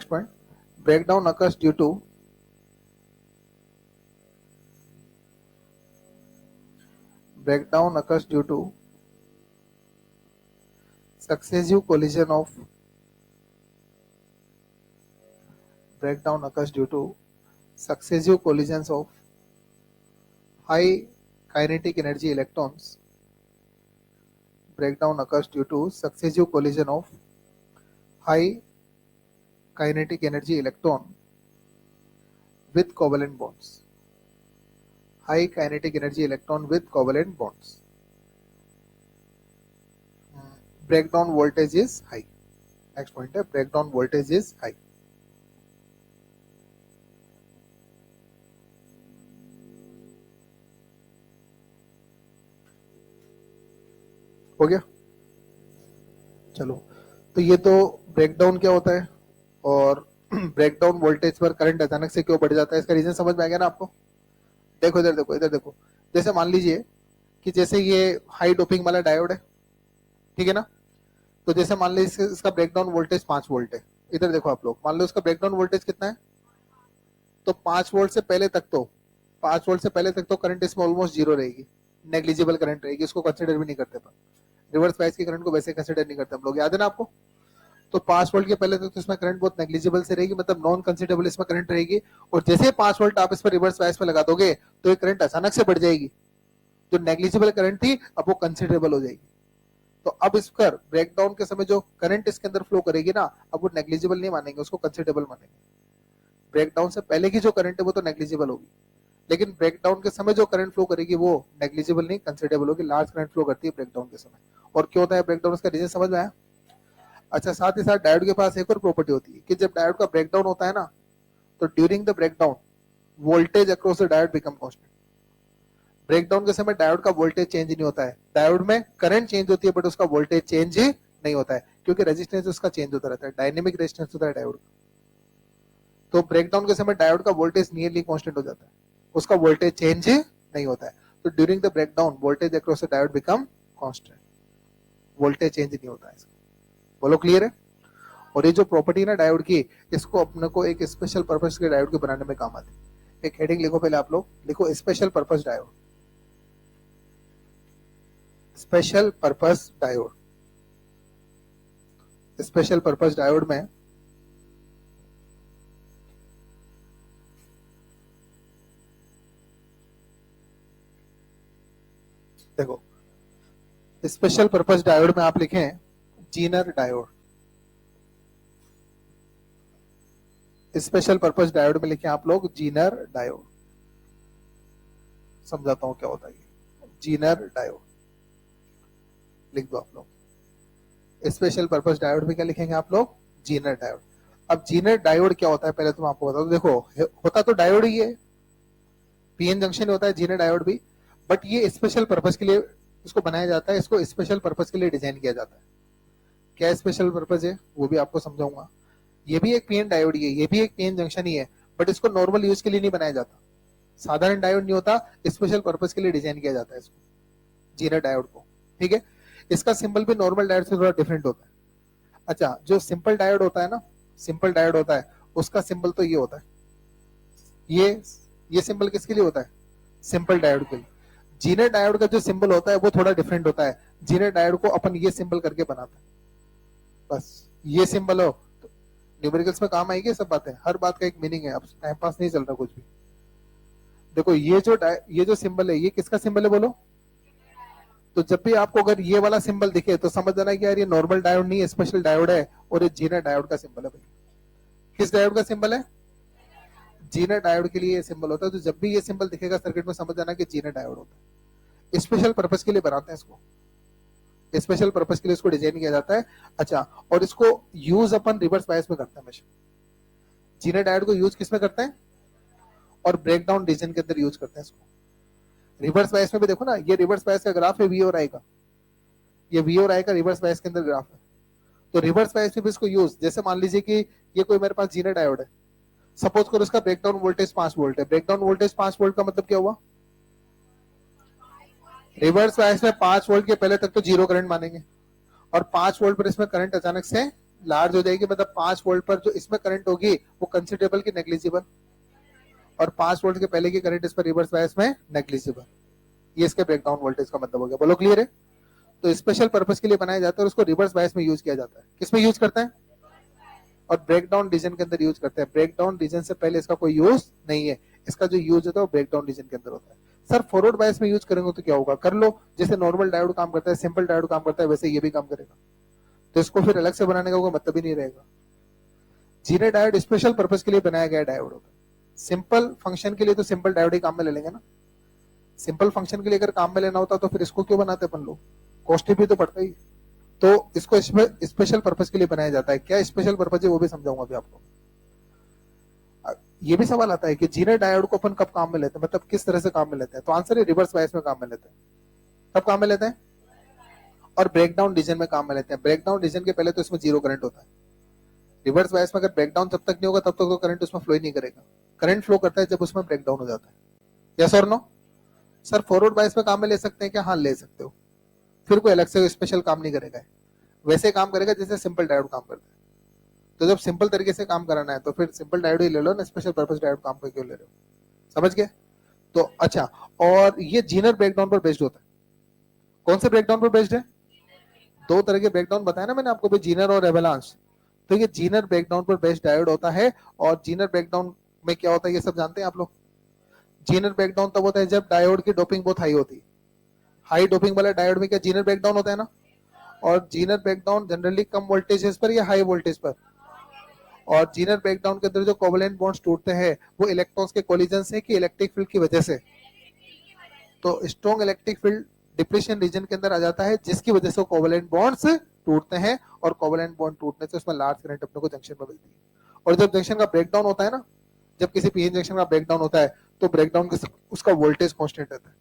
point, breakdown occurs due to successive collision of collisions of high kinetic energy electrons. Breakdown occurs due to successive collision of high kinetic energy electron with covalent bonds. High kinetic energy electron with covalent bonds. Breakdown voltage is high. Next point है breakdown voltage is high. हो गया? चलो, तो ये तो breakdown क्या होता है और ब्रेकडाउन वोल्टेज पर करंट अचानक से क्यों बढ़ जाता है, इसका रीजन समझ में आ गया ना आपको? देखो इधर देखो। जैसे मान लीजिए कि जैसे ये हाई डोपिंग वाला डायोड है, ठीक है ना? तो जैसे मान लीजिए इसका ब्रेकडाउन वोल्टेज 5 वोल्ट है। इधर देखो आप लोग, मान लो इसका ब्रेकडाउन वोल्टेज कितना है, तो 5 वोल्ट से पहले तक तो करंट इसमें ऑलमोस्ट जीरो रहेगी, नेग्लिजिबल करंट रहेगी, इसको कंसिडर भी नहीं करते। रिवर्स बायस की करंट को वैसे कंसिडर नहीं करते हम लोग, याद है ना आपको? तो 5 वोल्ट के पहले तक तो इसमें करंट बहुत नेग्लिजिबल से रहेगी, मतलब नॉन कंसिडरेबल इसमें करंट रहेगी। और जैसे 5 वोल्ट आप इस पर रिवर्स बायस में लगा दोगे तो ये करंट अचानक से बढ़ जाएगी, जो नेग्लिजिबल करंट थी अब वो कंसिडरेबल हो जाएगी। तो अब इस पर ब्रेकडाउन के समय जो करंट इसके अंदर फ्लो करेगी ना, अब वो नेग्लिजिबल नहीं मानेंगे, उसको कंसिडरेबल मानेंगे। ब्रेकडाउन से पहले की जो करंट है वो तो नेग्लिजिबल होगी, लेकिन ब्रेकडाउन के समय जो करंट फ्लो करेगी वो नेग्लिजिबल नहीं, कंसिडरेबल होगी। लार्ज करंट फ्लो करती है ब्रेकडाउन के समय। और क्यों होता है ब्रेकडाउन, उसका रीजन समझ में आया? अच्छा, साथ ही साथ डायोड के पास एक और प्रॉपर्टी होती है कि जब डायोड का ब्रेकडाउन होता है ना, तो during the breakdown voltage across the diode become constant. Breakdown के समय डायोड का वोल्टेज चेंज नहीं होता है, डायोड में करंट चेंज होती है बट उसका वोल्टेज चेंज नहीं होता है, क्योंकि रेजिस्टेंस उसका चेंज होता रहता है, डायनेमिक रेजिस्टेंस होता है डायोड का। तो ब्रेकडाउन के समय डायोड का वोल्टेज नियरली कांस्टेंट हो जाता है, उसका वोल्टेज चेंज नहीं होता है। तो during the breakdown voltage across the diode become constant, voltage change नहीं होता है। बोलो क्लियर है? और ये जो प्रॉपर्टी है ना डायोड की, इसको अपने को एक स्पेशल पर्पस के डायोड के बनाने में काम आती है। एक हेडिंग लिखो पहले आप लोग, लिखो special purpose diode. Special purpose diode, special purpose diode में देखो, स्पेशल पर्पस डायोड में आप लिखें Zener diode. Special purpose diode में लिखें आप लोग जीनर डायोड। समझाता हूं क्या होता है ये जीनर डायोड, लिख दो आप लोग। स्पेशल पर्पस डायोड में क्या लिखेंगे आप लोग? Zener diode. अब जीनर डायोड क्या होता है पहले तो मैं आपको बता दूं। देखो, होता तो डायोड ही है, पीएन जंक्शन होता है जीनर डायोड भी, बट ये स्पेशल पर्पस के लिए इसको बनाया जाता है, इसको स्पेशल पर्पस के लिए डिजाइन किया जाता है। क्या स्पेशल पर्पस है वो भी आपको समझाऊंगा। ये भी एक पीएन डायोड ही है, ये भी एक पीएन जंक्शन ही है, बट इसको नॉर्मल यूज के लिए नहीं बनाया जाता, साधारण डायोड नहीं होता, स्पेशल पर्पस के लिए डिजाइन किया जाता है इसको, जीनर डायोड को। ठीक है, इसका सिंबल भी नॉर्मल डायोड से थोड़ा डिफरेंट होता है। अच्छा, जो सिंपल डायोड होता है ना, सिंपल डायोड होता है, उसका सिंबल तो ये होता है, ये सिंबल किसके लिए होता है? सिंपल डायोड के लिए। जीनर डायोड का जो सिंबल होता है वो थोड़ा डिफरेंट होता है। जीनर डायोड को अपन ये सिंबल करके बनाते हैं, बस ये सिंबल हो तो न्यूमेरिकल्स में काम आएगी सब बातें, हर बात का एक मीनिंग है, अब टाइम पास नहीं चल रहा कुछ भी। देखो ये जो सिंबल है ये किसका सिंबल है बोलो? तो जब भी आपको अगर ये वाला सिंबल दिखे तो समझ जाना कि यार ये नॉर्मल डायोड नहीं है, स्पेशल डायोड है, और ये जीनर डायोड का सिंबल है भाई। किस डायोड का सिंबल है? जीनर डायोड के लिए ये सिंबल होता है। तो जब भी ये सिंबल दिखेगा सर्किट में समझ जाना कि जीनर डायोड होता है। स्पेशल पर्पस के लिए बनाते हैं इसको, स्पेशल पर्पस के लिए इसको डिजाइन किया जाता है। अच्छा, और इसको यूज अपन रिवर्स बायस में करते हैं हमेशा। जीनर डायोड को यूज किस में करते हैं? और ब्रेकडाउन रीजन के अंदर यूज करते हैं इसको। रिवर्स बायस में भी देखो ना, ये रिवर्स बायस का ग्राफ है वी और आई का, ये वी और आई का रिवर्स बायस के अंदर ग्राफ है। तो रिवर्स बायस में भी इसको यूज, जैसे मान लीजिए कि ये कोई मेरे पास जीनर डायोड है, सपोज करो इसका ब्रेकडाउन वोल्टेज 5 वोल्ट है। ब्रेकडाउन वोल्टेज 5 वोल्ट का मतलब क्या हुआ? रिवर्स बायस में 5 वोल्ट के पहले तक तो जीरो करंट मानेंगे, और 5 वोल्ट पर इसमें करंट अचानक से लार्ज हो जाएगी, मतलब 5 वोल्ट पर जो इसमें करंट होगी वो कंसिडरेबल की नेग्लिजिबल, और 5 वोल्ट के पहले की करंट इस पर रिवर्स बायस में नेग्लिजिबल। ये इसके ब्रेकडाउन वोल्टेज का मतलब हो गया। बोलो क्लियर है? तो स्पेशल पर्पस के लिए बनाया जाता है और उसको रिवर्स बायस में यूज किया जाता है। किसमें यूज करते हैं? और ब्रेकडाउन रीजन के अंदर यूज करते हैं। ब्रेकडाउन रीजन से पहले इसका कोई यूज नहीं है, इसका जो यूज होता है वो ब्रेकडाउन रीजन के अंदर होता है। सर फॉरवर्ड बायस में यूज करेंगे तो क्या होगा? कर लो, जैसे नॉर्मल डायोड काम करता है, सिंपल डायोड काम करता है, वैसे ये भी काम करेगा। तो इसको फिर अलग से बनाने का कोई मतलब ही नहीं रहेगा। जीनर डायोड स्पेशल पर्पस के लिए बनाया गया डायोड होता है। सिंपल फंक्शन के लिए तो सिंपल डायोड ही काम में ले लेंगे ना। सिंपल फंक्शन के लिए अगर काम में लेना होता तो फिर इसको क्यों बनाते अपन लोग? कॉस्टली भी तो पड़ता ही। तो इसको स्पेशल पर्पस के लिए बनाया जाता है। क्या स्पेशल पर्पस है वो भी समझाऊंगा अभी आपको। ये भी सवाल आता है कि जीनर डायोड को अपन कब काम में लेते हैं, मतलब किस तरह से काम में लेते हैं? तो आंसर है रिवर्स बायस में काम में लेते हैं। कब काम में लेते हैं? और ब्रेकडाउन रीजन में काम में लेते हैं। ब्रेकडाउन रीजन के पहले तो इसमें जीरो करंट होता है। रिवर्स बायस में अगर ब्रेकडाउन जब तक नहीं होगा तब तक तो करंट उसमें फ्लो ही नहीं करेगा। करंट फ्लो करता है जब उसमें ब्रेकडाउन हो जाता है। यस और नो? सर फॉरवर्ड बायस में काम में ले सकते हैं क्या? हाँ ले सकते हो, फिर कोई अलग से स्पेशल काम नहीं करेगा, वैसे काम करेगा जैसे सिंपल डायोड काम करता है। तो जब सिंपल तरीके से काम कराना है तो फिर सिंपल डायोड ही ले लो ना, स्पेशल पर्पस डायोड काम पे क्यों ले रहे हो? समझ गए? तो अच्छा, और ये जीनर ब्रेकडाउन पर बेस्ड होता है। कौन से ब्रेकडाउन पर बेस्ड है? दो तरह के ब्रेकडाउन बताया ना मैंने आपको भी, जीनर और एवलांच। तो ये जीनर ब्रेकडाउन पर बेस्ड डायोड होता है। और जीनर ब्रेकडाउन में क्या होता है ये सब जानते हैं आप लोग। जीनर ब्रेकडाउन तब होता है जब डायोड की डोपिंग बहुत हाई होती है। हाई डोपिंग वाला डायोड में क्या जीनर ब्रेकडाउन होता है ना। और जीनर ब्रेकडाउन जनरली कम वोल्टेज पर या हाई वोल्टेज पर। और जीनर ब्रेकडाउन के अंदर जो कोवेलेंट बॉन्ड्स टूटते हैं वो इलेक्ट्रॉन्स के कोलिजन से कि इलेक्ट्रिक फील्ड की वजह से। तो strong electric field depression region के अंदर आ जाता है, जिसकी वजह से कोवेलेंट बॉन्ड्स टूटते हैं, और कोवेलेंट बॉन्ड टूटने से उसमें लार्ज करंट अपने को जंक्शन में मिलती है। और जब जंक्शन का ब्रेकडाउन होता है ना, जब किसी पीएन जंक्शन का ब्रेकडाउन होता है तो ब्रेकडाउन के उसका वोल्टेज कांस्टेंट रहता है।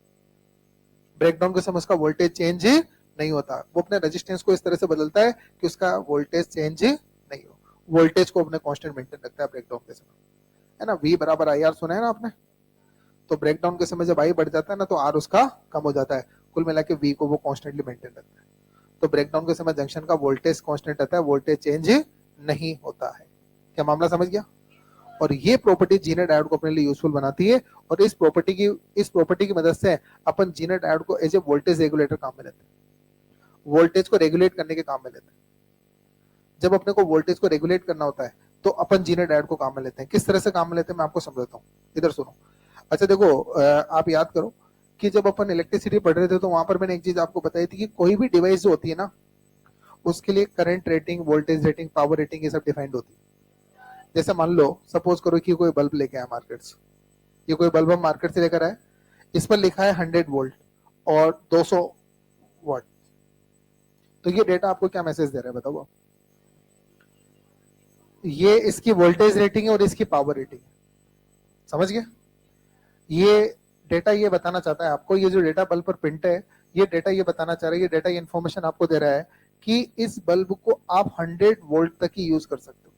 ब्रेकडाउन के समय उसका वोल्टेज चेंज नहीं होता, वो अपने रेजिस्टेंस को इस तरह से बदलता है कि उसका वोल्टेज चेंज नहीं हो, वोल्टेज को अपने कांस्टेंट मेंटेन रखता है ब्रेकडाउन के समय, है ना। V बराबर आई आर सुना है ना आपने, तो ब्रेकडाउन के समय जब आई बढ़ जाता है ना तो आर उसका कम हो जाता है, कुल मिला के वी को वो कॉन्स्टेंटली मेंटेन रखता है। तो ब्रेकडाउन के समय जंक्शन का वोल्टेज कांस्टेंट रहता है, वोल्टेज चेंज नहीं होता है। क्या मामला समझ गया? और ये प्रॉपर्टी जीनर डायोड को अपने लिए यूजफुल बनाती है, और इस प्रॉपर्टी की मदद से अपन जीनर डायोड को एज ए वोल्टेज रेगुलेटर काम में लेते हैं, वोल्टेज को रेगुलेट करने के काम में लेते हैं। जब अपने को वोल्टेज को रेगुलेट करना होता है तो अपन जीनर डायोड को काम में लेते हैं। किस तरह से काम में लेते हैं मैं आपको समझाता हूँ, इधर सुनो। अच्छा देखो, आप याद करो कि जब अपन इलेक्ट्रिसिटी पढ़ रहे थे तो वहां पर मैंने एक चीज आपको बताई थी कि कोई भी डिवाइस जो होती है ना उसके लिए current rating, voltage rating, power rating ये सब डिफाइंड होती है। जैसे मान लो सपोज करो कि कोई बल्ब लेके आया मार्केट से, ये कोई बल्ब हम मार्केट से लेकर आए, इस पर लिखा है 100 वोल्ट और 200 वाट, तो ये डेटा आपको क्या मैसेज दे रहा है बताओ? ये इसकी वोल्टेज रेटिंग है और इसकी पावर रेटिंग है, समझ गए? ये डेटा ये बताना चाहता है आपको, ये जो डेटा बल्ब पर प्रिंट है ये डेटा ये बताना चाह रहा है, ये डेटा ये इन्फॉर्मेशन आपको दे रहा है कि इस बल्ब को आप 100 वोल्ट तक ही यूज कर सकते हो।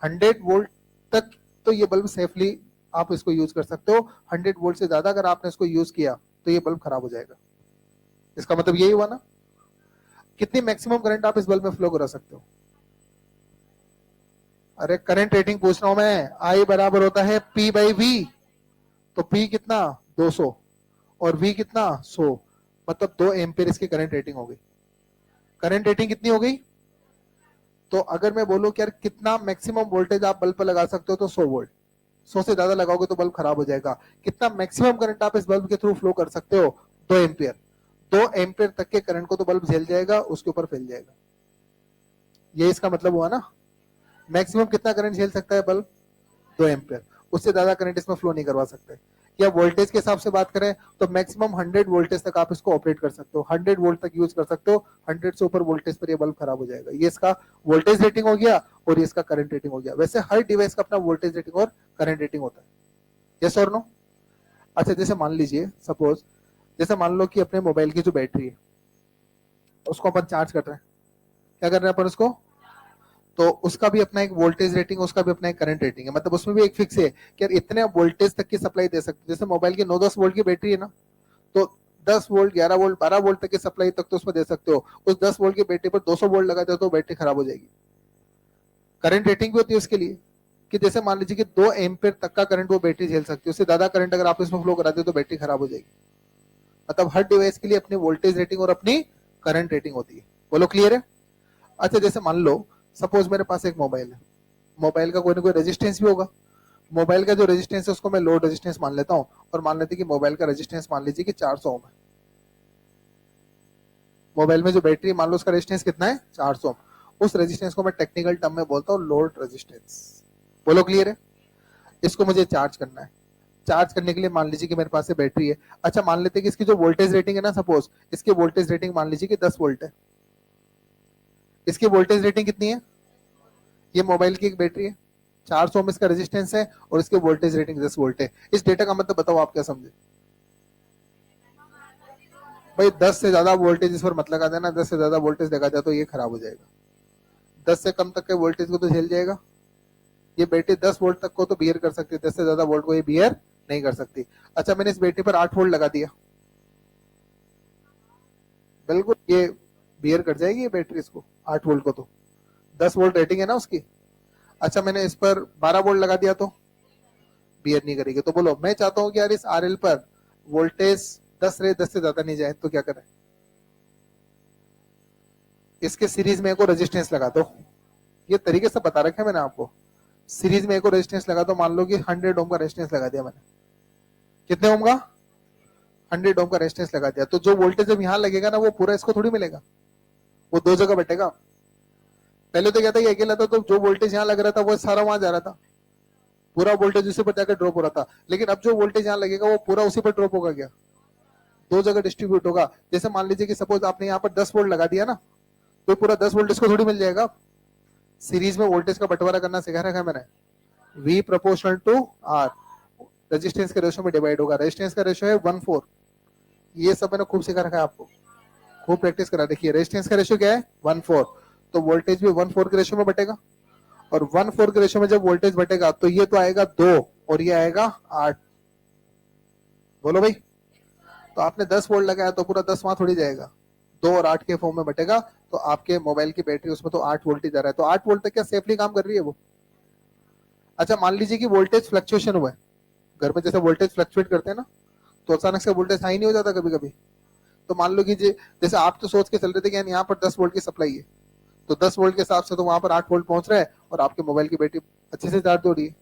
100 वोल्ट तक तो ये बल्ब सेफली आप इसको यूज कर सकते हो, 100 वोल्ट से ज्यादा अगर आपने इसको यूज किया तो ये बल्ब खराब हो जाएगा। इसका मतलब यही हुआ ना। कितनी मैक्सिमम करंट आप इस बल्ब में फ्लो करा सकते हो? अरे करंट रेटिंग पूछ रहा हूं मैं, आई बराबर होता है P बाई वी, तो P कितना 200 और V कितना 100, मतलब 2 एम्पियर इसकी करंट रेटिंग हो गई। करंट रेटिंग कितनी हो गई? तो अगर मैं बोलूं कि यार कितना मैक्सिमम वोल्टेज आप बल्ब पर लगा सकते हो तो 100 वोल्ट, 100 से ज्यादा लगाओगे तो बल्ब खराब हो जाएगा। कितना मैक्सिमम करंट आप इस बल्ब के थ्रू फ्लो कर सकते हो? 2 एम्पियर। 2 एम्पियर तक के करंट को तो बल्ब झेल जाएगा, उसके ऊपर फैल जाएगा। ये इसका मतलब हुआ ना। मैक्सिमम कितना करंट झेल सकता है बल्ब? 2 एम्पियर, उससे ज्यादा करंट इसमें फ्लो नहीं करवा सकते। या वोल्टेज के हिसाब से बात करें तो मैक्सिमम 100 वोल्टेज तक आप इसको ऑपरेट कर सकते हो, 100 वोल्ट तक यूज कर सकते हो। 100 से ऊपर वोल्टेज पर ये बल्ब खराब हो जाएगा। ये इसका वोल्टेज रेटिंग हो गया और ये इसका करंट रेटिंग हो गया। वैसे हर डिवाइस का अपना वोल्टेज रेटिंग और करंट रेटिंग होता है, यस और नो? अच्छा जैसे मान लीजिए सपोज, जैसे मान लो कि अपने मोबाइल की जो बैटरी है उसको अपन चार्ज कर रहे हैं, क्या कर रहे हैं अपन उसको, तो उसका भी अपना एक वोल्टेज रेटिंग, उसका भी अपना एक करंट रेटिंग है, मतलब उसमें भी एक फिक्स है कि यार इतने वोल्टेज तक की सप्लाई दे सकते। जैसे मोबाइल की 9-10 वोल्ट की बैटरी है ना, तो 10 वोल्ट, 11 वोल्ट, 12 वोल्ट तक की सप्लाई तक तो उसमें दे सकते हो। उस 10 वोल्ट की बैटरी पर 200 वोल्ट लगा दो तो बैटरी खराब हो जाएगी। करंट रेटिंग भी होती है उसके लिए कि जैसे मान लीजिए कि 2 एम्पियर तक का करंट वो बैटरी झेल सकती है, उससे ज्यादा करंट अगर आप इसमें फ्लो करा दे तो बैटरी खराब हो जाएगी। मतलब हर डिवाइस के लिए अपनी वोल्टेज रेटिंग और अपनी करंट रेटिंग होती है। बोलो क्लियर है? अच्छा जैसे मान लो सपोज मेरे पास एक मोबाइल है, मोबाइल का कोई ना कोई रेजिस्टेंस भी होगा। मोबाइल का जो रेजिस्टेंस है उसको मैं लोड रेजिस्टेंस मान लेता हूं, और मान लेते कि मोबाइल का रेजिस्टेंस मान लीजिए कि 400 ओम है। मोबाइल में जो बैटरी मान लो उसका रेजिस्टेंस कितना है? 400 ओम। उस रेजिस्टेंस को मैं टेक्निकल टर्म में बोलता हूँ लोड रेजिस्टेंस। बोलो क्लियर है? इसको मुझे चार्ज करना है। चार्ज करने के लिए मान लीजिए कि मेरे पास से बैटरी है। अच्छा मान लेते हैं कि इसकी जो वोल्टेज रेटिंग है ना, सपोज इसकी वोल्टेज रेटिंग मान लीजिए कि 10 वोल्ट है। इसकी वोल्टेज रेटिंग कितनी है? ये मोबाइल की एक बैटरी है, 400 ओम इसका रेजिस्टेंस है और इसके वोल्टेज रेटिंग 10 वोल्ट है। इस डेटा का मतलब बताओ आप क्या समझे? भाई 10 से ज्यादा वोल्टेज इस पर मत लगा देना, 10 से ज्यादा वोल्टेज लगा दिया तो ये खराब हो जाएगा। 10 से कम तक के वोल्टेज को तो झेल जाएगा। ये बैटरी 10 वोल्ट तक को तो बियर कर सकती है, 10 से ज्यादा वोल्ट को ये बियर नहीं कर सकती। अच्छा मैंने इस बैटरी पर 8 वोल्ट लगा दिया, बिल्कुल ये बियर कर जाएगी ये बैटरी इसको, 8 वोल्ट को तो, 10 वोल्ट रेटिंग है ना उसकी। अच्छा मैंने इस पर 12 वोल्ट लगा दिया तो बियर नहीं करेगी। तो बोलो मैं चाहता हूं कि यार इस आरएल पर वोल्टेज 10 रहे, 10 से ज्यादा नहीं जाए, तो क्या करें? इसके सीरीज में एक और रेजिस्टेंस लगा दो। ये तरीके से बता रखे मैंने आपको। सीरीज में एक और रेजिस्टेंस लगा दो, मान लो कि 100 ओम का रेजिस्टेंस लगा दिया मैंने। कितने ओम का? 100 ओम का रेजिस्टेंस लगा दिया। तो जो वोल्टेज जब यहाँ लगेगा ना वो पूरा इसको थोड़ी मिलेगा, वो दो जगह बटेगा। पहले तो क्या था, ये अकेला था तो जो वोल्टेज यहाँ लग रहा था वो सारा वहां जा रहा था, पूरा वोल्टेज उसी पर जाकर ड्रॉप हो रहा था। लेकिन अब जो वोल्टेज यहाँ लगेगा वो पूरा उसी पर ड्रॉप होगा क्या? दो जगह डिस्ट्रीब्यूट होगा। जैसे मान लीजिए कि सपोज आपने यहाँ पर 10 वोल्ट लगा दिया ना, तो पूरा 10 वोल्ट इसको थोड़ी मिल जाएगा। सीरीज में वोल्टेज का बंटवारा करना सिखा रखा है मैंने, V proportional to R, resistance के रेशियो में डिवाइड होगा। रेजिस्टेंस का रेशियो है 1:4, ये सब मैंने खूब सिखा रखा है आपको। खूब प्रैक्टिस करा। देखिए रेजिस्टेंस का रेशियो क्या है 1/4, तो वोल्टेज भी 1/4 के रेशियो में बटेगा, और 1/4 के रेशियो में जब वोल्टेज बटेगा तो ये तो आएगा 2 और ये आएगा 8। बोलो भाई, तो आपने 10 वोल्ट लगाया तो पूरा 10 वहां थोड़ी जाएगा, 2 और 8 के फॉर्म में बटेगा, तो आपके मोबाइल की बैटरी उसमें तो 8 वोल्ट ही जा रहा है, तो 8 वोल्ट तक क्या सेफली काम कर रही है वो। अच्छा मान लीजिए कि वोल्टेज फ्लक्चुएशन हुआ है, घर में जैसे वोल्टेज फ्लक्चुएट करते हैं ना, तो अचानक से वोल्टेज हाई नहीं हो जाता कभी कभी। तो मान लो कि जैसे आप तो सोच के चल रहे थे कि यहाँ पर 10 वोल्ट की सप्लाई है, तो 10 वोल्ट के हिसाब से तो वहां पर 8 वोल्ट पहुंच रहा है और आपके मोबाइल की बैटरी अच्छे से चार्ज हो रही है।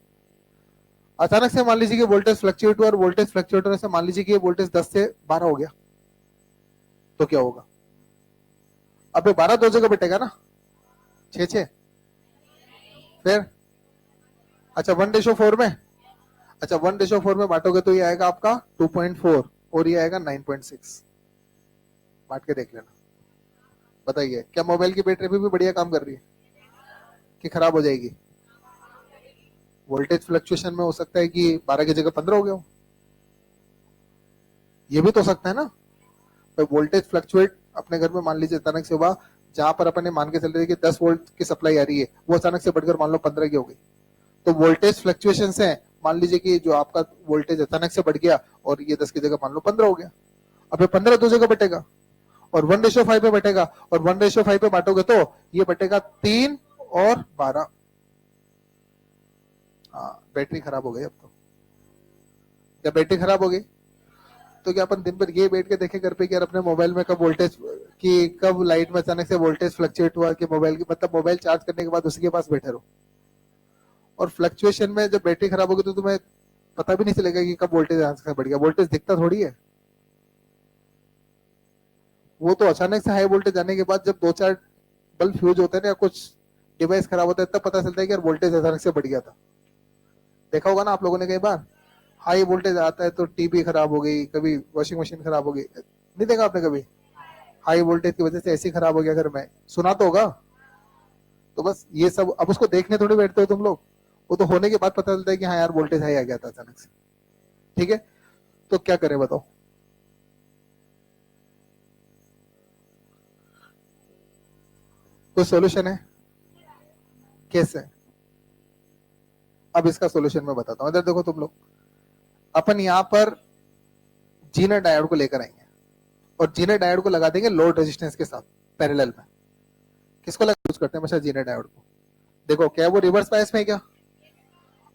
अचानक से मान लीजिए कि वोल्टेज फ्लक्चुएट हुआ और वोल्टेज फ्लक्चुएट होने से मान लीजिए कि वोल्टेज 10 से 12 हो गया, तो क्या होगा। अब ये 12 दो जगह बटेगा ना, 6 फिर अच्छा 1:4 में, अच्छा 1:4 में बांटोगे तो ये आएगा आपका 2.4 और ये आएगा 9.6। बांट के देख लेना, बताइए क्या मोबाइल की बैटरी भी बढ़िया काम कर रही है कि खराब हो जाएगी। वोल्टेज फ्लक्चुएशन में हो सकता है कि 12 की जगह 15 हो गया हो, ये भी तो हो सकता है ना। तो वोल्टेज फ्लक्चुएट अपने घर में मान लीजिए अचानक से हुआ, जहां पर अपने मान के चल रहे थे कि 10 वोल्ट की सप्लाई आ रही है, वो अचानक से बढ़कर मान लो 15 की हो गई, तो वोल्टेज फ्लक्चुएशन से मान लीजिए कि जो आपका वोल्टेज अचानक से बढ़ गया और ये 10 की जगह मान लो 15 हो गया। अब ये 15 दो जगह बटेगा और 1:5 पे बटेगा, और 1:5 पे बांटोगे तो ये बटेगा 3 और 12। हाँ बैटरी खराब हो गई। अब तो क्या बैटरी खराब हो गई, तो क्या अपन दिन भर ये बैठ के देखे घर पे कि यार अपने मोबाइल में कब वोल्टेज की, कब लाइट में अचानक से वोल्टेज फ्लक्चुएट हुआ कि मोबाइल की, मतलब मोबाइल चार्ज करने के बाद उसी के पास बैठे रहो। और फ्लक्चुएशन में जब बैटरी खराब होगी तो तुम्हें पता भी नहीं चलेगा कि कब वोल्टेज अचानक से बढ़ गया, वोल्टेज दिखता थोड़ी है। वो तो अचानक से हाई वोल्टेज आने के बाद जब 2-4 बल्ब फ्यूज होते हैं ना या कुछ डिवाइस खराब होता है तब पता चलता है कि यार वोल्टेज अचानक से बढ़ गया था। देखा होगा ना आप लोगों ने कई बार, हाई वोल्टेज आता है तो टीवी खराब हो गई, कभी वॉशिंग मशीन खराब हो गई, नहीं देखा आपने कभी, हाई वोल्टेज की वजह से एसी खराब हो गया घर में, सुना तो होगा। तो बस ये सब अब उसको देखने थोड़ी बैठते हो तुम लोग, वो तो होने के बाद पता चलता है कि हाँ यार वोल्टेज हाई आ गया था अचानक से। ठीक है, तो क्या करें बताओ। कोई सॉल्यूशन है कैसे। अब इसका सॉल्यूशन मैं बताता हूँ। इधर देखो तुम लोग, अपन यहाँ पर जीनर डायोड को लेकर आएंगे और जीनर डायोड को लगा देंगे लोड रेजिस्टेंस के साथ पैरेलल में। किसको लगा यूज करते हैं हमेशा, जीनर डायोड को। देखो क्या वो रिवर्स बायस में है क्या।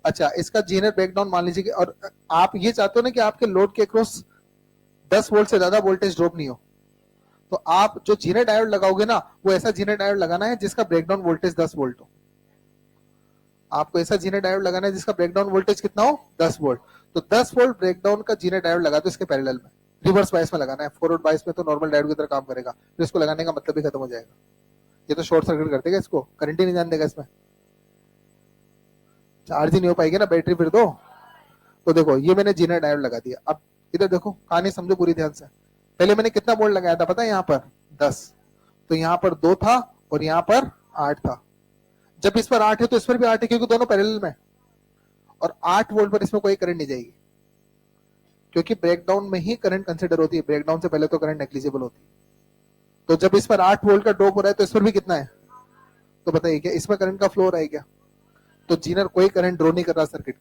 अच्छा इसका जीनर ब्रेकडाउन मान लीजिए कि, और आप ये चाहते हो ना कि आपके लोड के क्रॉस 10 वोल्ट से ज्यादा वोल्टेज ड्रॉप नहीं हो, तो आप जो जीनर डायोड लगाओगे ना वो ऐसा जीनर डायोड लगाना है जिसका ब्रेकडाउन वोल्टेज 10 वोल्ट हो। आपको ऐसा जीनर डायोड लगाना है जिसका ब्रेकडाउन वोल्टेज कितना हो 10 वोल्ट। तो 10 वोल्ट ब्रेकडाउन का जीनर डायोड लगा दो इसके पैरेलल में। रिवर्स बायस में लगाना है, फॉरवर्ड बायस में तो नॉर्मल डायोड की तरह काम करेगा, फिर इसको लगाने का मतलब ही खत्म हो जाएगा। ये तो शॉर्ट सर्किट कर देगा, इसको करंट ही नहीं जाने देगा, इसमें चार्ज ही नहीं हो पाएगी ना बैटरी फिर तो देखो ये मैंने जीनर डायोड लगा दिया। अब इधर देखो कहानी समझो पूरी ध्यान से। पहले मैंने कितना वोल्ट लगाया था पता है, यहाँ पर 10, तो यहाँ पर 2 था और यहाँ पर 8 था। जब इस पर 8 है तो इस पर भी 8 है क्योंकि दोनों पैरेलल में, और 8 वोल्ट पर इसमें कोई करंट नहीं जाएगी क्योंकि ब्रेकडाउन में ही करंट कंसिडर होती है, ब्रेकडाउन से पहले तो करंट नेग्लिजिबल होती है। तो जब इस पर 8 वोल्ट का ड्रॉप हो रहा है तो इस पर भी कितना है, तो बताइए क्या इसमें करंट का फ्लो हो रहा है क्या। तो जीनर कोई करंट ड्रॉ नहीं कर रहा सर्किट,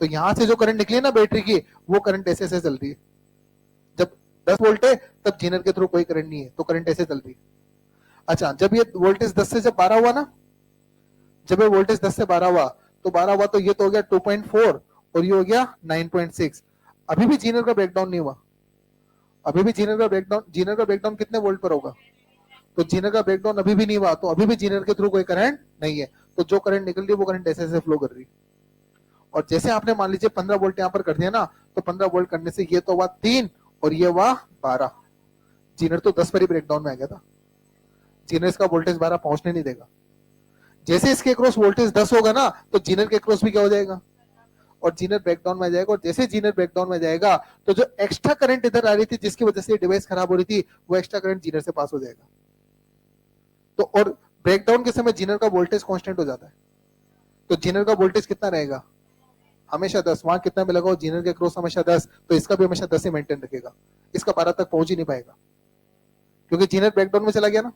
तो यहां से जो करंट निकली है ना बैटरी की, वो करंट ऐसे ऐसे चल रही है। जब 10 वोल्ट है तब जीनर के थ्रू कोई करंट नहीं है, तो करंट ऐसे चल रही है। अच्छा जब ये वोल्टेज 10 से जब 12 हुआ ना, जब ये वोल्टेज 10 से 12 हुआ तो 12 हुआ तो ये तो हो गया 2.4 और ये हो गया 9.6। अभी भी जीनर का ब्रेकडाउन नहीं हुआ, अभी भी जीनर का ब्रेकडाउन कितने वोल्ट पर होगा, तो जीनर का ब्रेकडाउन अभी भी नहीं हुआ, तो अभी भी जीनर के थ्रू कोई करंट नहीं है। तो जो करंट निकल रही है वो करंट ऐसे ऐसे फ्लो कर रही है। और जैसे आपने मान लीजिए 15 वोल्ट यहाँ पर कर दिया ना, तो 15 वोल्ट करने से ये तो हुआ 3 और ये हुआ 12। जीनर तो 10 पर ही ब्रेकडाउन में आ गया था, जीनर इसका वोल्टेज 12 पहुंचने नहीं देगा। जैसे इसके क्रॉस वोल्टेज 10 होगा ना तो जीनर के क्रॉस भी क्या हो जाएगा, और जीनर ब्रेकडाउन में आ जाएगा। और जैसे जीनर ब्रेकडाउन में जाएगा तो जो एक्स्ट्रा करंट इधर आ रही थी जिसकी वजह से डिवाइस खराब हो रही थी, वो एक्स्ट्रा करंट जीनर से पास हो जाएगा। तो और ब्रेकडाउन के समय जीनर का वोल्टेज कांस्टेंट हो जाता है, तो जीनर का वोल्टेज कितना रहेगा, हमेशा 10। वहां कितना में लगाओ जीनर के क्रॉस हमेशा 10, तो इसका भी हमेशा 10 ही मेंटेन रखेगा, इसका 12 तक पहुंच ही नहीं पाएगा। क्योंकि जीनर ब्रेकडाउन में चला गया ना,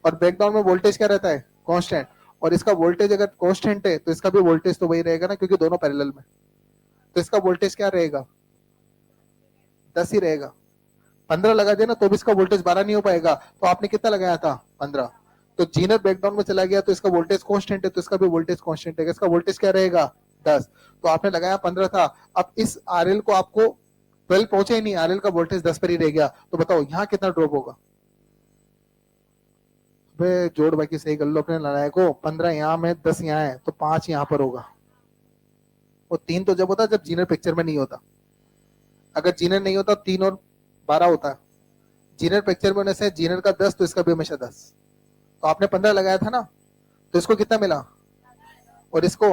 और ब्रेकडाउन में वोल्टेज क्या रहता है, कांस्टेंट, और इसका वोल्टेज अगर कांस्टेंट है तो इसका भी वोल्टेज तो वही रहेगा ना, क्योंकि दोनों पैरेलल में, तो इसका वोल्टेज क्या रहेगा, 10 ही रहेगा। 15 लगा दिया ना तो भी इसका वोल्टेज 12 नहीं हो पाएगा, तो आपने कितना लगाया था, 15। तो जीनर ब्रेकडाउन में चला गया तो इसका वोल्टेज कांस्टेंट है, तो इसका भी वोल्टेज कांस्टेंट है, इसका वोल्टेज क्या रहेगा, 10। तो आपने लगाया 15 था, अब इस आरएल को आपको 12 पहुंचे ही नहीं, आरएल का वोल्टेज 10 पर ही रह गया, तो बताओ यहाँ कितना ड्रॉप होगा। जोड़ बाकी सही कर लो अपने लड़ाई को, 15 यहाँ में 10 यहाँ है, तो 5 यहाँ पर होगा। वो 3 तो जब होता जब जीनर पिक्चर में नहीं होता, अगर जीनर नहीं होता 3 और 12 होता है, जीनर पिक्चर में होने से जीनर का 10, तो इसका भी हमेशा 10। तो आपने 15 लगाया था ना, तो इसको कितना मिला, और इसको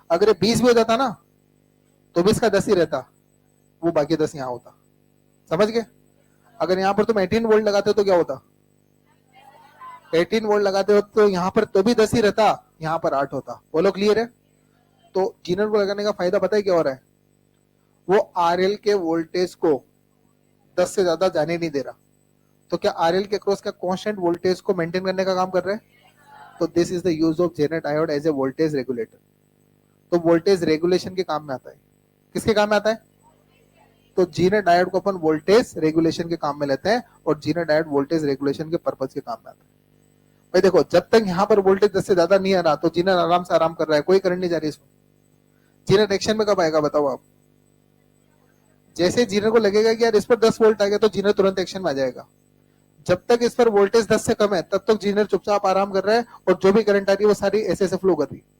अगर 20 भी हो जाता ना तो भी इसका 10 ही रहता, वो बाकी 10 यहाँ होता। समझ गए। अगर यहाँ पर तुम 18 वोल्ट लगाते हो तो क्या होता, 18 वोल्ट लगाते हो तो यहाँ पर तो भी 10 ही रहता, यहाँ पर 8 होता। बोलो क्लियर है। तो जीनर को लगाने का फायदा पता है क्या हो रहा है, वो आरएल के वोल्टेज को 10 से ज्यादा जाने नहीं दे रहा, तो क्या आरएल के क्रॉस का कांस्टेंट वोल्टेज को मेंटेन करने का काम कर रहा है। तो this is the use of Zener diode as a voltage regulator. तो वोल्टेज रेगुलेशन के काम में आता है, किसके काम में आता है, तो जीनर डायोड को अपन वोल्टेज रेगुलेशन के काम में लेते हैं, और जीनर डायोड वोल्टेज रेगुलेशन के पर्पज के काम में आता है। भाई देखो, जब तक यहाँ पर वोल्टेज 10 से ज्यादा नहीं आ रहा तो जीनर आराम से आराम कर रहा है, कोई करंट नहीं जा रही इसमें। जीनर एक्शन में कब आएगा बताओ आप, जैसे जीनर को लगेगा कि यार इस पर 10 वोल्ट आ गया तो जीनर तुरंत एक्शन में आ जाएगा। जब तक इस पर वोल्टेज 10 से कम है तब तक जीनर चुपचाप आराम कर रहा है, और जो भी करंट आ रही है वो सारी ऐसे फ्लो कर रही है।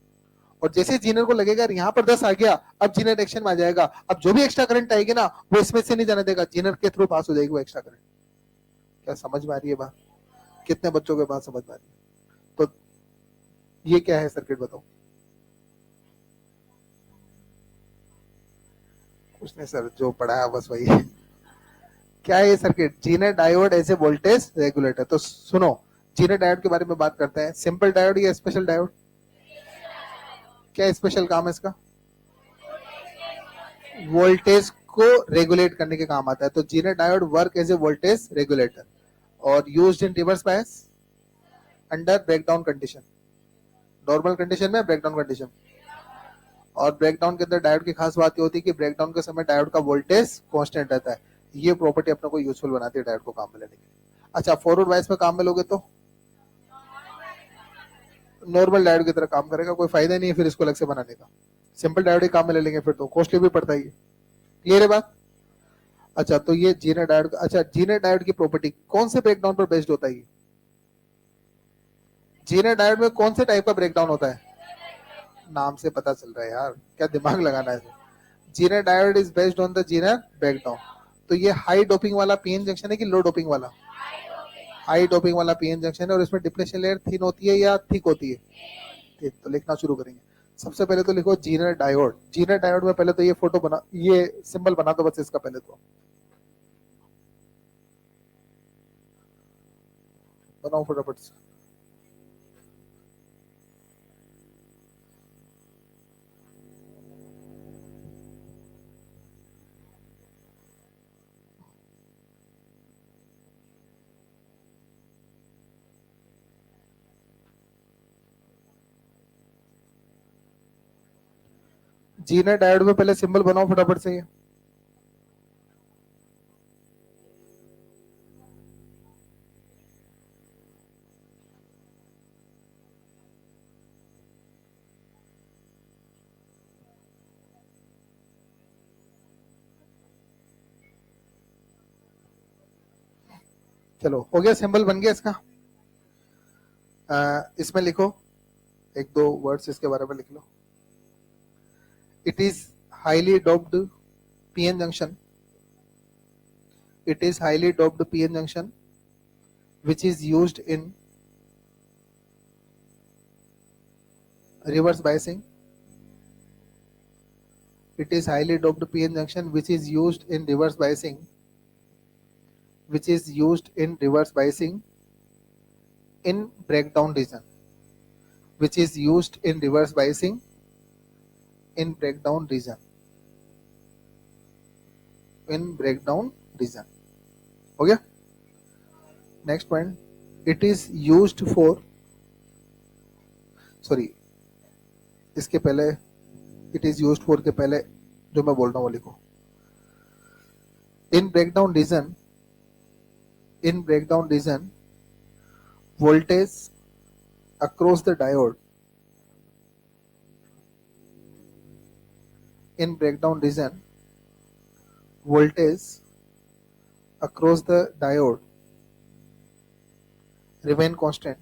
और जैसे जीनर को लगेगा यहाँ पर 10 आ गया, अब जीनर एक्शन में आ जाएगा, अब जो भी एक्स्ट्रा करंट आएगी ना वो इसमें से नहीं जाने देगा, जीनर के थ्रू पास हो जाएगी वो एक्स्ट्रा करंट। क्या समझ में आ रही है बात, कितने बच्चों के बात समझ में आ रही है। तो ये क्या है सर्किट बताओ। कुछ नहीं सर, जो पढ़ा है बस वही है। क्या है ये circuit, Zener diode as a voltage regulator. तो सुनो, जीनर डायोड के बारे में बात करते हैं। सिंपल डायोड या स्पेशल डायोड, क्या स्पेशल काम है इसका, वोल्टेज को रेगुलेट करने के काम आता है। तो Zener diode work as a voltage regulator और used in reverse bias under breakdown condition. Normal condition में, ब्रेकडाउन कंडीशन। और ब्रेकडाउन के अंदर डायोड की खास बात ये होती है कि ब्रेकडाउन के समय डायोड का वोल्टेज कांस्टेंट रहता है। ये प्रॉपर्टी अपने को यूजफुल बनाती है डायोड को काम में लेने के लिए। अच्छा, फॉरवर्ड बायस में काम में लोगे तो नॉर्मल डायोड की तरह काम करेगा, कोई फायदा नहीं है फिर इसको अलग से बनाने का। सिंपल डायोड ही काम में ले लेंगे, फिर तो कॉस्टली भी पड़ता है। क्लियर है बात। अच्छा, तो ये जीनर डायोड। अच्छा, जीनर डायोड की प्रॉपर्टी कौन से ब्रेकडाउन पर बेस्ड होता है। जीनर डायोड में कौन से टाइप का ब्रेकडाउन होता है, नाम से पता चल रहा है यार, क्या दिमाग लगाना है। Zener diode is based on the Zener breakdown. तो ये हाई डोपिंग वाला पीएन जंक्शन है कि लो डोपिंग वाला, हाई डोपिंग वाला पीएन जंक्शन है, और इसमें डिप्लेशन लेयर थिन होती है या थिक होती है। ठीक, तो लिखना शुरू करेंगे। सबसे पहले तो लिखो जीनर डायोड। जीनर डायोड में पहले तो ये फोटो बना, ये सिंबल बना दो बस इसका, पहले तो बनाओ फटाफट से। जीनर डायोड में पहले सिंबल बनाओ फटाफट से। चलो हो गया, सिंबल बन गया इसका। इसमें लिखो एक दो वर्ड्स इसके बारे में लिख लो। It is highly doped PN junction, it is highly doped PN junction which is used in reverse biasing. It is highly doped PN junction which is used in reverse biasing, which is used in reverse biasing in breakdown region, which is used in reverse biasing in breakdown region, in breakdown region। हो गया। Next point, it is used for, sorry, इसके पहले it is used for के पहले जो मैं बोल रहा हूँ वो लिखो। In breakdown region voltage across the diode, in breakdown region voltage across the diode remain constant.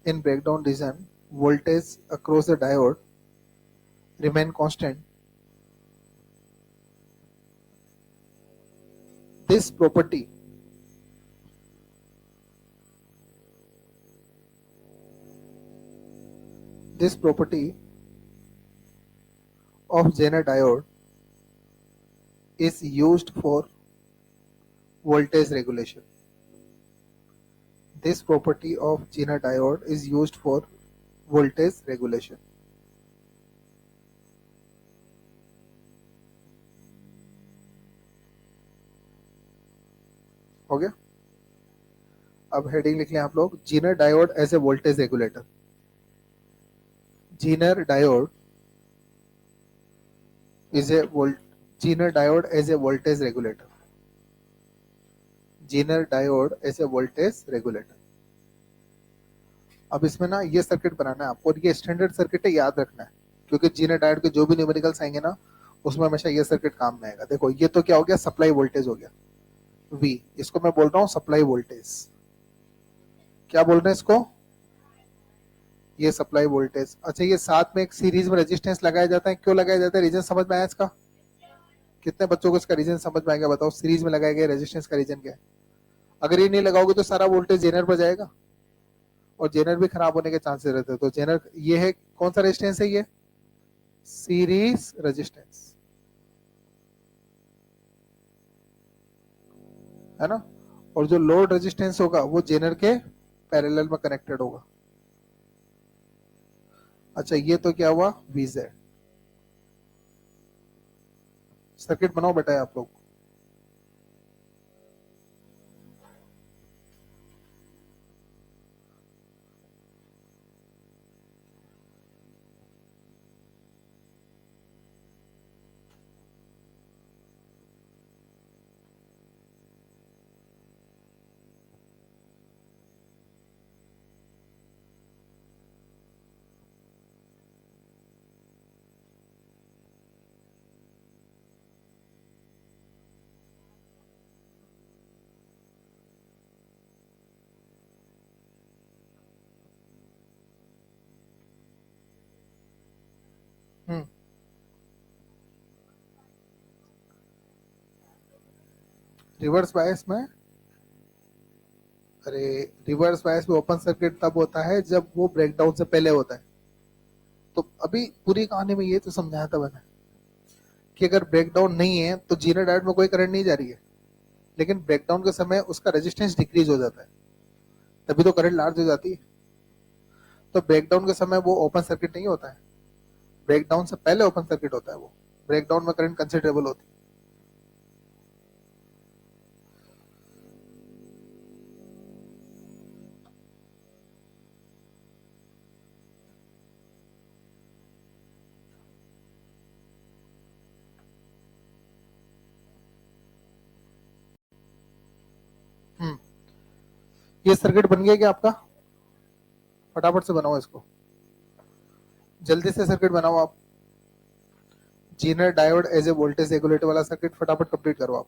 In breakdown region voltage across the diode remain constant. This property of Zener diode is used for voltage regulation. This property of Zener diode is used for voltage regulation. हो गया? अब heading लिख लें आप लोग, Zener diode as a voltage regulator. Zener diode as a voltage regulator. Zener diode as a voltage regulator. अब इसमें ना ये सर्किट बनाना है आपको, और ये स्टैंडर्ड सर्किट है, याद रखना है, क्योंकि Zener diode के जो भी न्यूमेरिकल्स आएंगे ना उसमें हमेशा ये सर्किट काम में आएगा। देखो ये तो क्या हो गया, सप्लाई वोल्टेज हो गया V, इसको मैं बोल रहा हूँ सप्लाई वोल्टेज। क्या बोल रहे हैं इसको? ये सप्लाई वोल्टेज। अच्छा, ये साथ में एक सीरीज में रेजिस्टेंस लगाया जाता है, क्यों लगाया जाता है? रीजन समझ में आया इसका? कितने बच्चों को इसका रीजन समझ में आ गया बताओ? सीरीज में लगाए गए रेजिस्टेंस का रीजन क्या है? अगर ये नहीं लगाओगे तो सारा वोल्टेज जेनर पर जाएगा और जेनर भी खराब होने के चांसेस रहते हैं। तो जेनर ये है, कौन सा रेजिस्टेंस है? ये सीरीज रेजिस्टेंस है ना, और जो लोड रेजिस्टेंस होगा वो जेनर के पैरेलल में कनेक्टेड होगा। अच्छा, ये तो क्या हुआ, VZ। सर्किट बनाओ बेटा आप लोग। रिवर्स बायस में, अरे रिवर्स बायस में ओपन सर्किट तब होता है जब वो ब्रेकडाउन से पहले होता है। तो अभी पूरी कहानी में ये तो समझाया था मैंने कि अगर ब्रेकडाउन नहीं है तो जीनर डायोड में कोई करंट नहीं जा रही है, लेकिन ब्रेकडाउन के समय उसका रेजिस्टेंस डिक्रीज हो जाता है, तभी तो करंट लार्ज हो जाती है। तो ब्रेकडाउन के समय वो ओपन सर्किट नहीं होता है, ब्रेकडाउन से पहले ओपन सर्किट होता है। वो ब्रेकडाउन में करंट कंसिडरेबल होती है। ये सर्किट बन गया क्या आपका? फटाफट से बनाओ इसको, जल्दी से सर्किट बनाओ आप। Zener diode as a voltage regulator वाला सर्किट फटाफट कंप्लीट करो आप।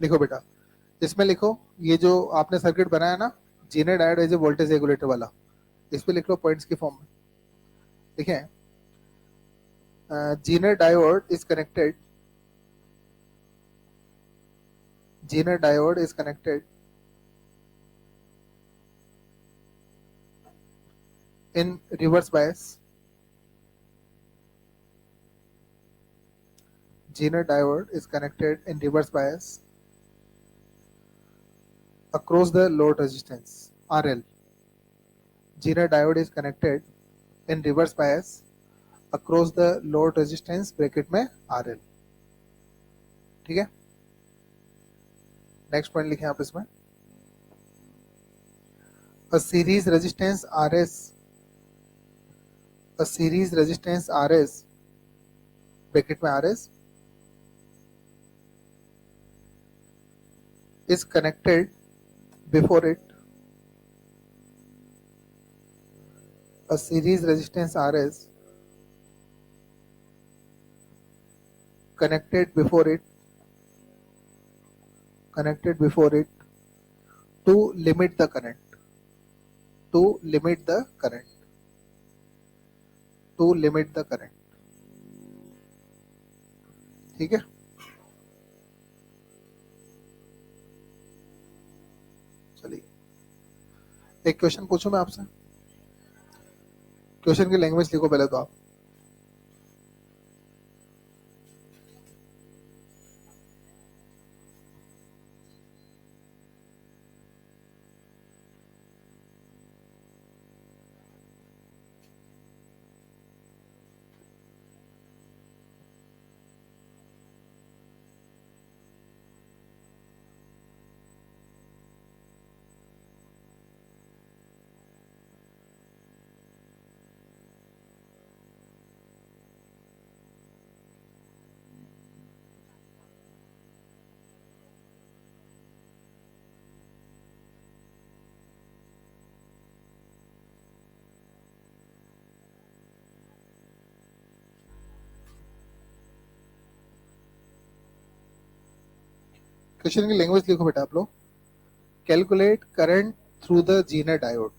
लिखो बेटा, इसमें लिखो, ये जो आपने सर्किट बनाया ना Zener diode as a voltage regulator वाला, इस पे लिख लो पॉइंट्स की फॉर्म में। ठीक है, Zener diode is connected in reverse bias. Zener diode is connected in reverse bias across the load resistance RL. Zener diode is connected in reverse bias across the load resistance bracket में RL. ठीक है, next point लिखें आप इसमें. A series resistance RS bracket में RS is connected before it. A series resistance RS connected before it to limit the current. ठीक है, चलिए एक क्वेश्चन पूछूं मैं आपसे. क्वेश्चन की लैंग्वेज लिखो पहले तो आप. क्वेश्चन की लैंग्वेज लिखो बेटा आप लोग. Calculate current through the Zener diode.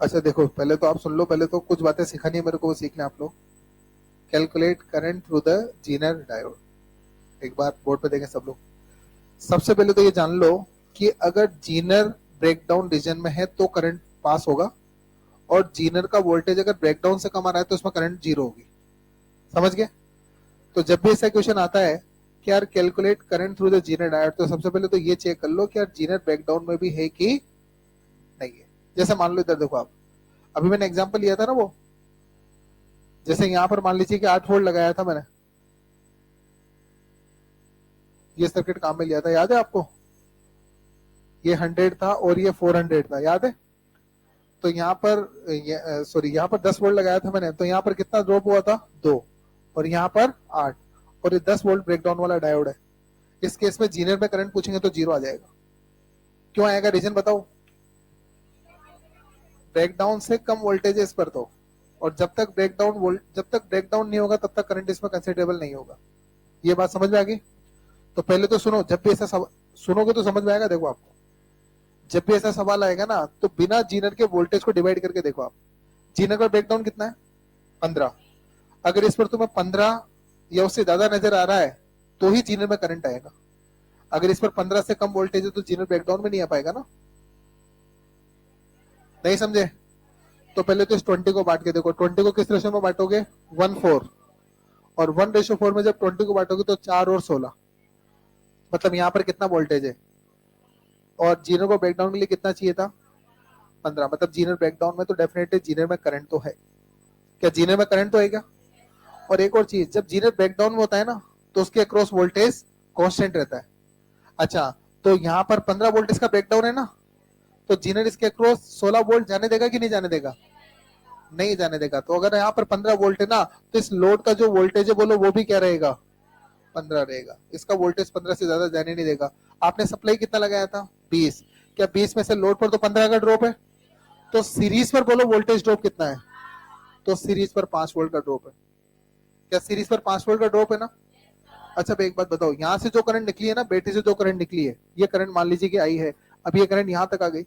अच्छा देखो, पहले तो आप सुन लो, पहले तो कुछ बातें सिखानी है मेरे को, वो सीखना आप लोग. Calculate current through the Zener diode. एक बार बोर्ड पे देखें सब लोग. सबसे पहले तो ये जान लो कि अगर जीनर ब्रेकडाउन रीजन में है तो करंट पास होगा, और जीनर का वोल्टेज अगर ब्रेकडाउन से कम आ रहा है तो उसमें करंट जीरो होगी. समझ गए? तो जब भी ऐसा क्वेश्चन आता है कि यार calculate current through the Zener diode, तो सबसे पहले तो ये चेक कर लो कि यार जीनर ब्रेकडाउन में भी है कि नहीं है. जैसे मान लो इधर देखो आप, अभी मैंने एग्जांपल लिया था ना वो, जैसे यहाँ पर मान लीजिए कि 8 वोल्ट लगाया था मैंने, ये सर्किट काम में लिया था, याद है आपको? ये 100 था और ये 400 था, याद है? तो यहाँ पर सॉरी यहाँ पर 10 वोल्ट लगाया था मैंने, तो यहाँ पर कितना ड्रॉप हुआ था? 2, और यहाँ पर 8, और ये 10 वोल्ट ब्रेकडाउन वाला डायोड है. इस केस में जीनर में करंट पूछेंगे तो जीरो आ जाएगा. क्यों आएगा? रीजन बताओ. ब्रेकडाउन से कम वोल्टेज है इस पर तो, और जब तक ब्रेकडाउन नहीं होगा तब तक करंट इसमें कंसिडरेबल नहीं होगा. ये बात समझ में आ गई? तो पहले तो सुनो, जब भी ऐसा सुनोगे तो समझ में आएगा. देखो आपको जब भी ऐसा सवाल आएगा ना, तो बिना जीनर के वोल्टेज को डिवाइड करके देखो आप. जीनर का ब्रेकडाउन कितना है? 15. अगर इस पर तुम्हें 15 या उससे ज्यादा नजर आ रहा है तो ही जीनर में करंट आएगा. अगर इस पर 15 से कम वोल्टेज है तो जीनर ब्रेकडाउन में नहीं आ पाएगा ना. नहीं समझे? तो पहले तो इस 20 को बांट के देखो. 20 को किस रेशो में बांटोगे? 1:4. और 1:4 में जब 20 को बांटोगे तो 4 और 16, मतलब यहाँ पर कितना वोल्टेज है? और जीनर को ब्रेकडाउन के लिए कितना चाहिए था? 15. मतलब जीनर ब्रेकडाउन में तो डेफिनेटली जीनर में करंट तो है. क्या जीनर में करंट तो है क्या? और एक और चीज, जब जीनर ब्रेकडाउन में होता है ना तो उसके अक्रॉस वोल्टेज कांस्टेंट रहता है. अच्छा, तो यहाँ पर 15 वोल्ट इसका ब्रेकडाउन है ना, तो जीनर इसके अक्रॉस 16 वोल्ट जाने देगा कि नहीं जाने देगा? नहीं जाने देगा. तो अगर यहाँ पर 15 वोल्ट है ना, तो इस लोड का जो वोल्टेज है बोलो वो भी क्या रहेगा? 15 रहेगा. इसका वोल्टेज 15 से ज्यादा जाने नहीं देगा. आपने सप्लाई कितना लगाया था? 20. क्या 20 में से लोड पर तो 15 का ड्रॉप है, तो सीरीज पर बोलो वोल्टेज ड्रॉप कितना है? तो सीरीज पर 5 वोल्ट का ड्रॉप है. क्या सीरीज पर 5 वोल्ट का ड्रॉप है ना? अच्छा एक बात बताओ, यहाँ से जो करंट निकली है ना, बैटरी से जो करंट निकली है, ये करंट मान लीजिए कि आई है, अब ये करंट यहाँ तक आ गई,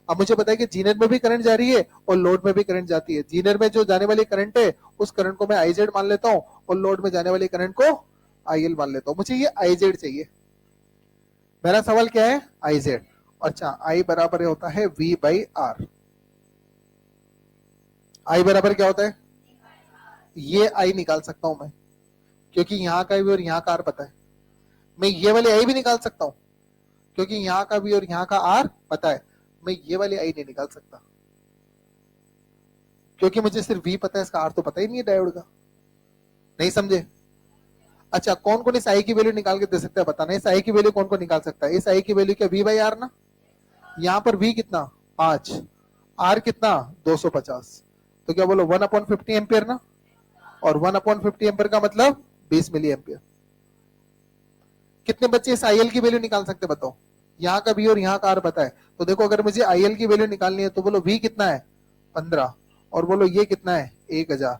अब मुझे पता है कि जीनर में भी करंट जा रही है और लोड में भी करंट जाती है। जीनर में जो जाने वाली करंट है उस करंट को मैं आईजेड मान लेता हूँ और लोड में जाने वाली करंट को आईएल मान लेता हूँ। मुझे ये आईजेड चाहिए। मेरा सवाल क्या है? आईजेड। अच्छा, आई बराबर होता है वी बाई आर। आई बराबर क्या होता है? ये आई निकाल सकता हूं मैं, क्योंकि यहाँ का भी और यहाँ का आर पता है। मैं ये वाली आई भी निकाल सकता हूँ, क्योंकि यहाँ का भी और यहाँ का आर पता है। मैं ये वाली आई नहीं निकाल सकता, क्योंकि मुझे सिर्फ वी पता है, इसका आर तो पता ही नहीं है डायोड का। नहीं समझे? अच्छा, कौन कौन इस आई की वैल्यू निकाल के दे सकता है बताना। इस आई की वैल्यू कौन कौन निकाल सकता है? इस आई की वैल्यू क्या? वी बाई आर ना। यहाँ पर वी कितना? 5, आर कितना? 250। तो क्या बोलो 1/50 एम्पियर ना, और 1/50 एम्पियर का मतलब 20 मिली एम्पियर। कितने बच्चे इस आईएल की वैल्यू निकाल सकते बताओ? यहाँ का वी और यहाँ का आर पता है। तो देखो, अगर मुझे आईएल की वैल्यू निकालनी है तो बोलो वी कितना है? 15, और बोलो ये कितना है? 1000।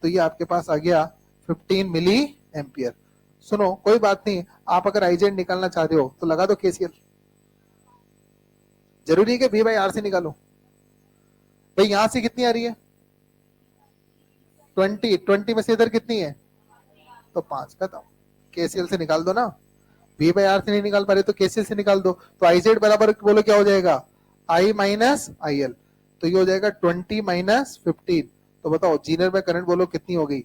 तो ये आपके पास आ गया 15 मिली एम्पियर। सुनो, कोई बात नहीं, आप अगर आईजेड निकालना चाहते हो तो लगा दो केसीएल। जरूरी है कि वी बाई आर से निकालो। भाई यहां से कितनी आ रही है? 20 में से इधर कितनी है? तो 5 का। तो केसीएल से निकाल दो ना। वी बाई आर से नहीं निकाल पा रहे तो केसीएल से निकाल दो। तो आईजेड बराबर बोलो क्या हो जाएगा? आई माइनस आईएल। तो ये हो जाएगा 20 माइनस 15। तो बताओ जीनर में करंट बोलो कितनी हो गई?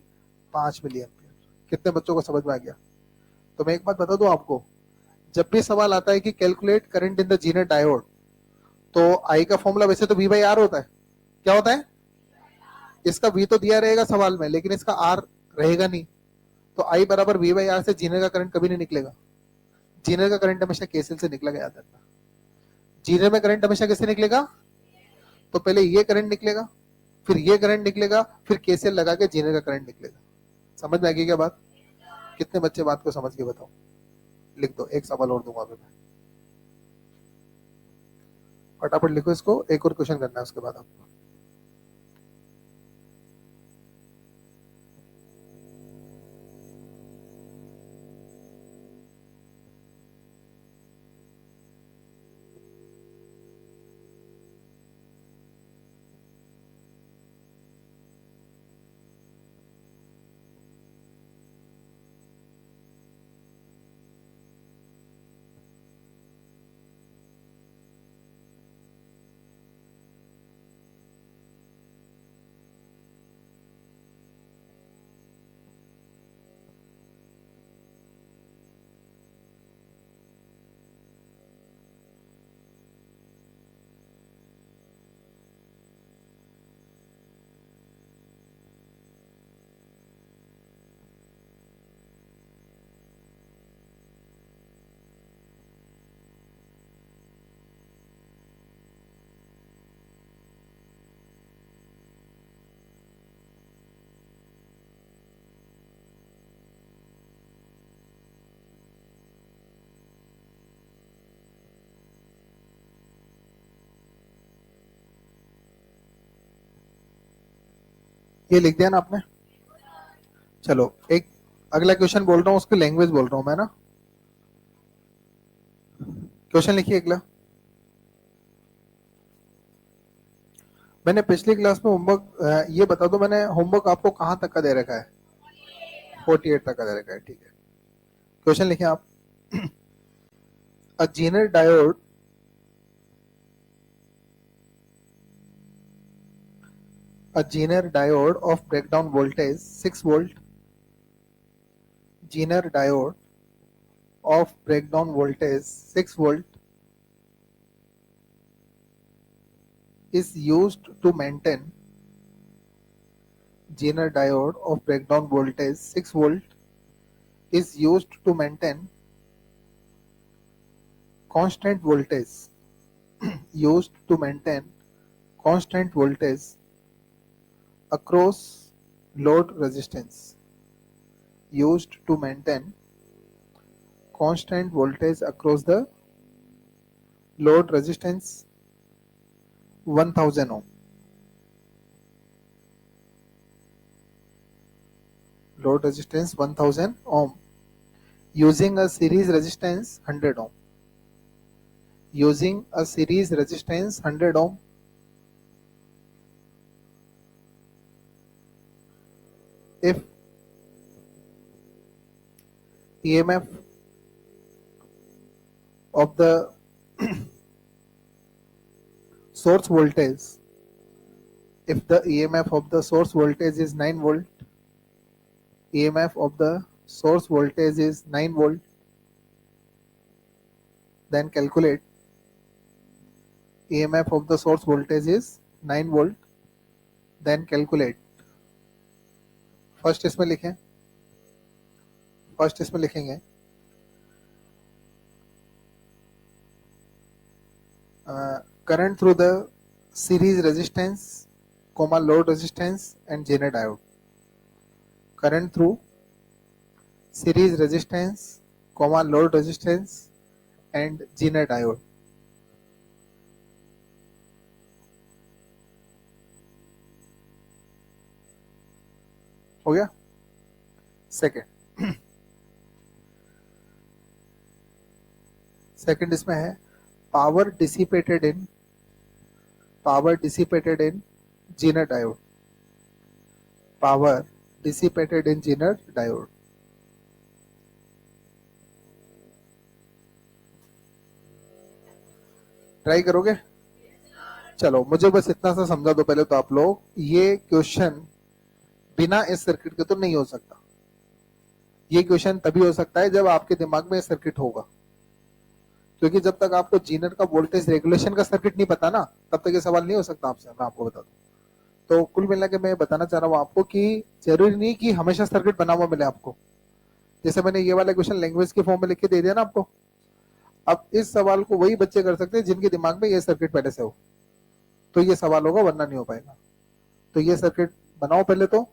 5 मिली एम्पियर। कितने बच्चों को समझ में आ गया? तो मैं एक बात बता दूं आपको, जब भी सवाल आता है कि calculate current in the Zener diode, तो आई का फॉर्मूला वैसे तो वी बाई आर होता है। क्या होता है? इसका वी तो दिया रहेगा सवाल में, लेकिन इसका आर रहेगा नहीं। तो आई बराबर वी बाई आर से जीनर का करंट कभी नहीं निकलेगा। जीनर का करंट हमेशा केसीएल से निकलेगा, याद रखना। जीनर में करंट हमेशा कैसे निकलेगा? तो पहले ये करंट निकलेगा, फिर ये करंट निकलेगा, फिर केसीएल लगा के जीनर का करंट निकलेगा। समझ में आ गई क्या बात? कितने बच्चे बात को समझ के बताओ? लिख दो, एक सवाल और दूंगा अभी मैं। फटाफट लिखो इसको, एक और क्वेश्चन करना है उसके बाद आपको। ये लिख दिया ना आपने? चलो, एक अगला क्वेश्चन बोल रहा हूँ, उसकी लैंग्वेज बोल रहा हूँ मैं ना। क्वेश्चन लिखिए अगला। मैंने पिछली क्लास में होमवर्क, ये बता दो, मैंने होमवर्क आपको कहाँ तक का दे रखा है? 48 तक का दे रखा है, ठीक है। क्वेश्चन लिखिए आप। A Zener diode a Zener diode of breakdown voltage 6 volt, Zener diode of breakdown voltage 6 volt is used to maintain Zener diode of breakdown voltage 6 volt is used to maintain constant voltage used to maintain constant voltage across load resistance used to maintain constant voltage across the load resistance 1000 ohm, load resistance 1000 ohm using a series resistance 100 ohm, using a series resistance 100 ohm if EMF of the source voltage, if the EMF of the source voltage is 9 volt, EMF of the source voltage is 9 volt, then calculate EMF of the source voltage is 9 volt, then calculate. First इसमें लिखें, first इसमें लिखेंगे current through the series resistance comma load resistance and Zener diode. Current through series resistance comma load resistance and Zener diode. हो गया. Second इसमें है power dissipated in Zener diode. Power dissipated in Zener diode. Try करोगे? चलो मुझे बस इतना सा समझा दो पहले तो आप लोग. ये क्वेश्चन बिना इस सर्किट के तो नहीं हो सकता. ये क्वेश्चन तभी हो सकता है जब आपके दिमाग में सर्किट होगा, क्योंकि जब तक आपको जीनर का वोल्टेज रेगुलेशन का सर्किट नहीं पता ना, तब तक ये सवाल नहीं हो सकता आपसे. मैं आपको बता दूं तो कुल मिला के मैं बताना चाह रहा हूँ आपको कि जरूरी नहीं कि हमेशा सर्किट बना हुआ मिले आपको. जैसे मैंने ये वाला क्वेश्चन लैंग्वेज के फॉर्म में लिख के दे दिया ना आपको. अब इस सवाल को वही बच्चे कर सकते हैं जिनके दिमाग में ये सर्किट पहले से हो, तो ये सवाल होगा, वरना नहीं हो पाएगा. तो ये सर्किट बनाओ पहले तो,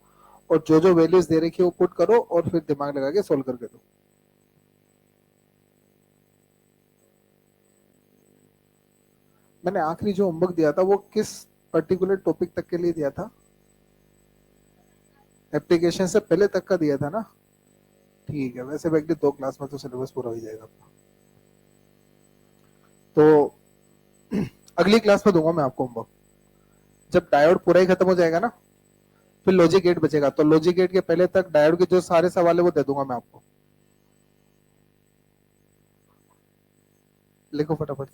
और जो जो वैल्यूज दे रखी है वो पुट करो और फिर दिमाग लगा के सोल्व करके दो. मैंने आखिरी जो होमवर्क दिया था वो किस पर्टिकुलर टॉपिक तक के लिए दिया था? एप्लीकेशन से पहले तक का दिया था ना. ठीक है, वैसे बैकली 2 क्लास में तो सिलेबस पूरा हो जाएगा. तो अगली क्लास में दूंगा मैं आपको होमवर्क. जब डायोड पूरा ही खत्म हो जाएगा ना, फिर लॉजिक गेट बचेगा, तो लॉजिक गेट के पहले तक डायोड के जो सारे सवाल है वो दे दूंगा मैं आपको. लिखो फटाफट,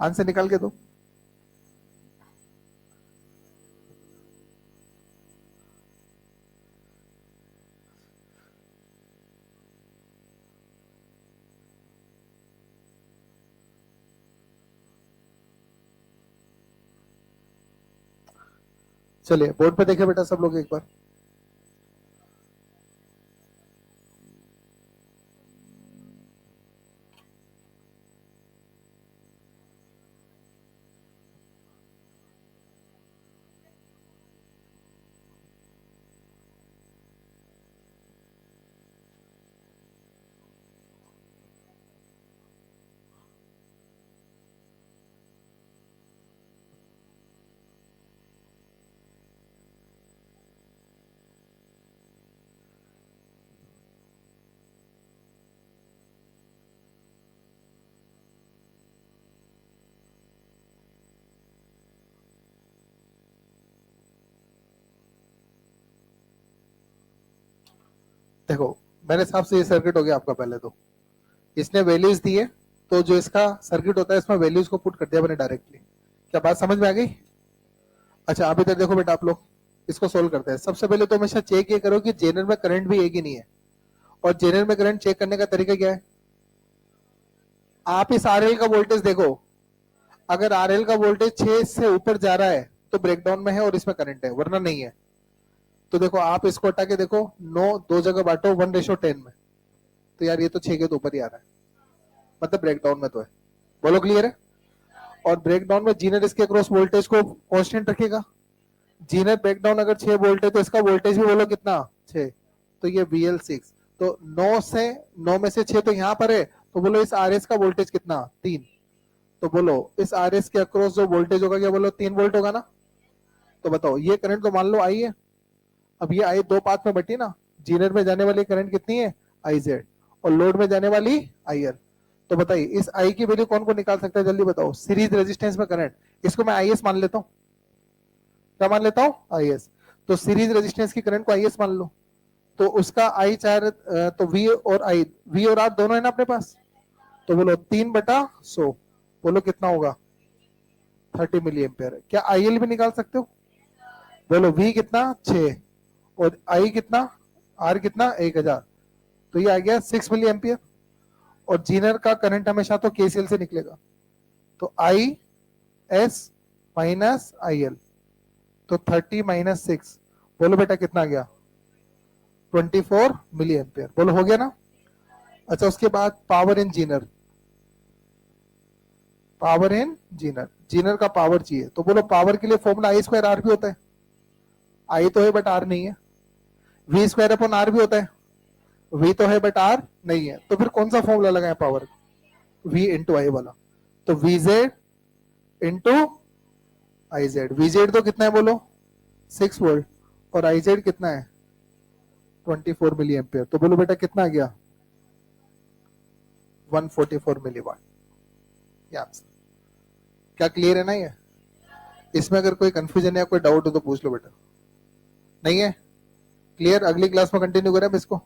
आंसर निकाल के दो. चलिए बोर्ड पे देखे बेटा सब लोग एक बार. देखो मेरे हिसाब से ये सर्किट हो गया आपका. पहले तो इसने वैल्यूज दी है, तो जो इसका सर्किट होता है इसमें वैल्यूज को पुट कर दिया मैंने डायरेक्टली. क्या बात समझ में आ गई? अच्छा आप इधर देखो बेटा, आप लोग इसको सोल्व करते हैं. सबसे पहले तो हमेशा चेक ये करो कि जेनर में करंट भी है कि नहीं है. और जेनर में करंट चेक करने का तरीका क्या है? आप इस आरएल का वोल्टेज देखो. अगर आरएल का वोल्टेज 6 से ऊपर जा रहा है तो ब्रेकडाउन में है और इसमें करंट है, वरना नहीं है. तो देखो आप इसको हटा के देखो, 9 2 जगह बांटो 1:10 में, तो यार ये तो 6 के तो ऊपर ही आ रहा है, मतलब ब्रेकडाउन में तो है. बोलो क्लियर है? और ब्रेकडाउन में जीनर इसके अक्रॉस वोल्टेज को कांस्टेंट रखेगा. जीनर ब्रेकडाउन अगर 6 वोल्ट है तो इसका वोल्टेज भी बोलो कितना? 6. तो ये VL6. तो 9 में से 6 तो यहाँ पर है, तो बोलो इस RS का वोल्टेज कितना? 3. तो बोलो इस RS के अक्रॉस जो वोल्टेज होगा क्या? बोलो 3 वोल्ट होगा ना. तो बताओ ये करंट तो मान लो आई है. अब ये आई 2 पार्ट में बटी ना. जीनर में जाने वाली करंट कितनी है? IZ. और लोड में जाने वाली IL. तो बताइए इस आई की वैल्यू कौन को निकाल सकता है, जल्दी बताओ। सीरीज रेजिस्टेंस में करंट, इसको मैं आई एस मान लेता हूं, क्या मान लेता हूं, आई एस। तो सीरीज रेजिस्टेंस की करंट को आई एस मान लो, तो उसका आई चार, तो वी और आई, वी और आर दोनों है ना अपने पास, तो बोलो 3/100, बोलो कितना होगा, 30 मिली एम्पियर। क्या आई एल भी निकाल सकते हो, बोलो वी कितना 6 और आई कितना, आर कितना 1000, तो ये आ गया 6 मिली एम्पियर। और जीनर का करंट हमेशा तो केसीएल से निकलेगा, तो I S minus I L, तो 30 माइनस 6, बोलो बेटा कितना आ गया, 24 मिली एम्पियर। बोलो हो गया ना। अच्छा उसके बाद power in Zener, power in Zener, Zener का पावर चाहिए, तो बोलो पावर के लिए फॉर्मूला आई स्क्वायर आर भी होता है, आई तो है बट आर नहीं है। वी स्क्वायर अपॉन आर भी होता है, वी तो है बट आर नहीं है, तो फिर कौन सा फॉर्मूला लगाए पावर, वी इंटू आई वाला, तो V Z into I Z. V Z तो कितना है बोलो 6 वोल्ट, और आई जेड कितना है 24 मिली एम्पियर, तो बोलो बेटा कितना आ गया 144 मिली वाट। क्या क्लियर है ना ये। इसमें अगर कोई कंफ्यूजन या कोई डाउट हो तो पूछ लो बेटा, नहीं है क्लियर, अगली क्लास में कंटिन्यू करें अब इसको।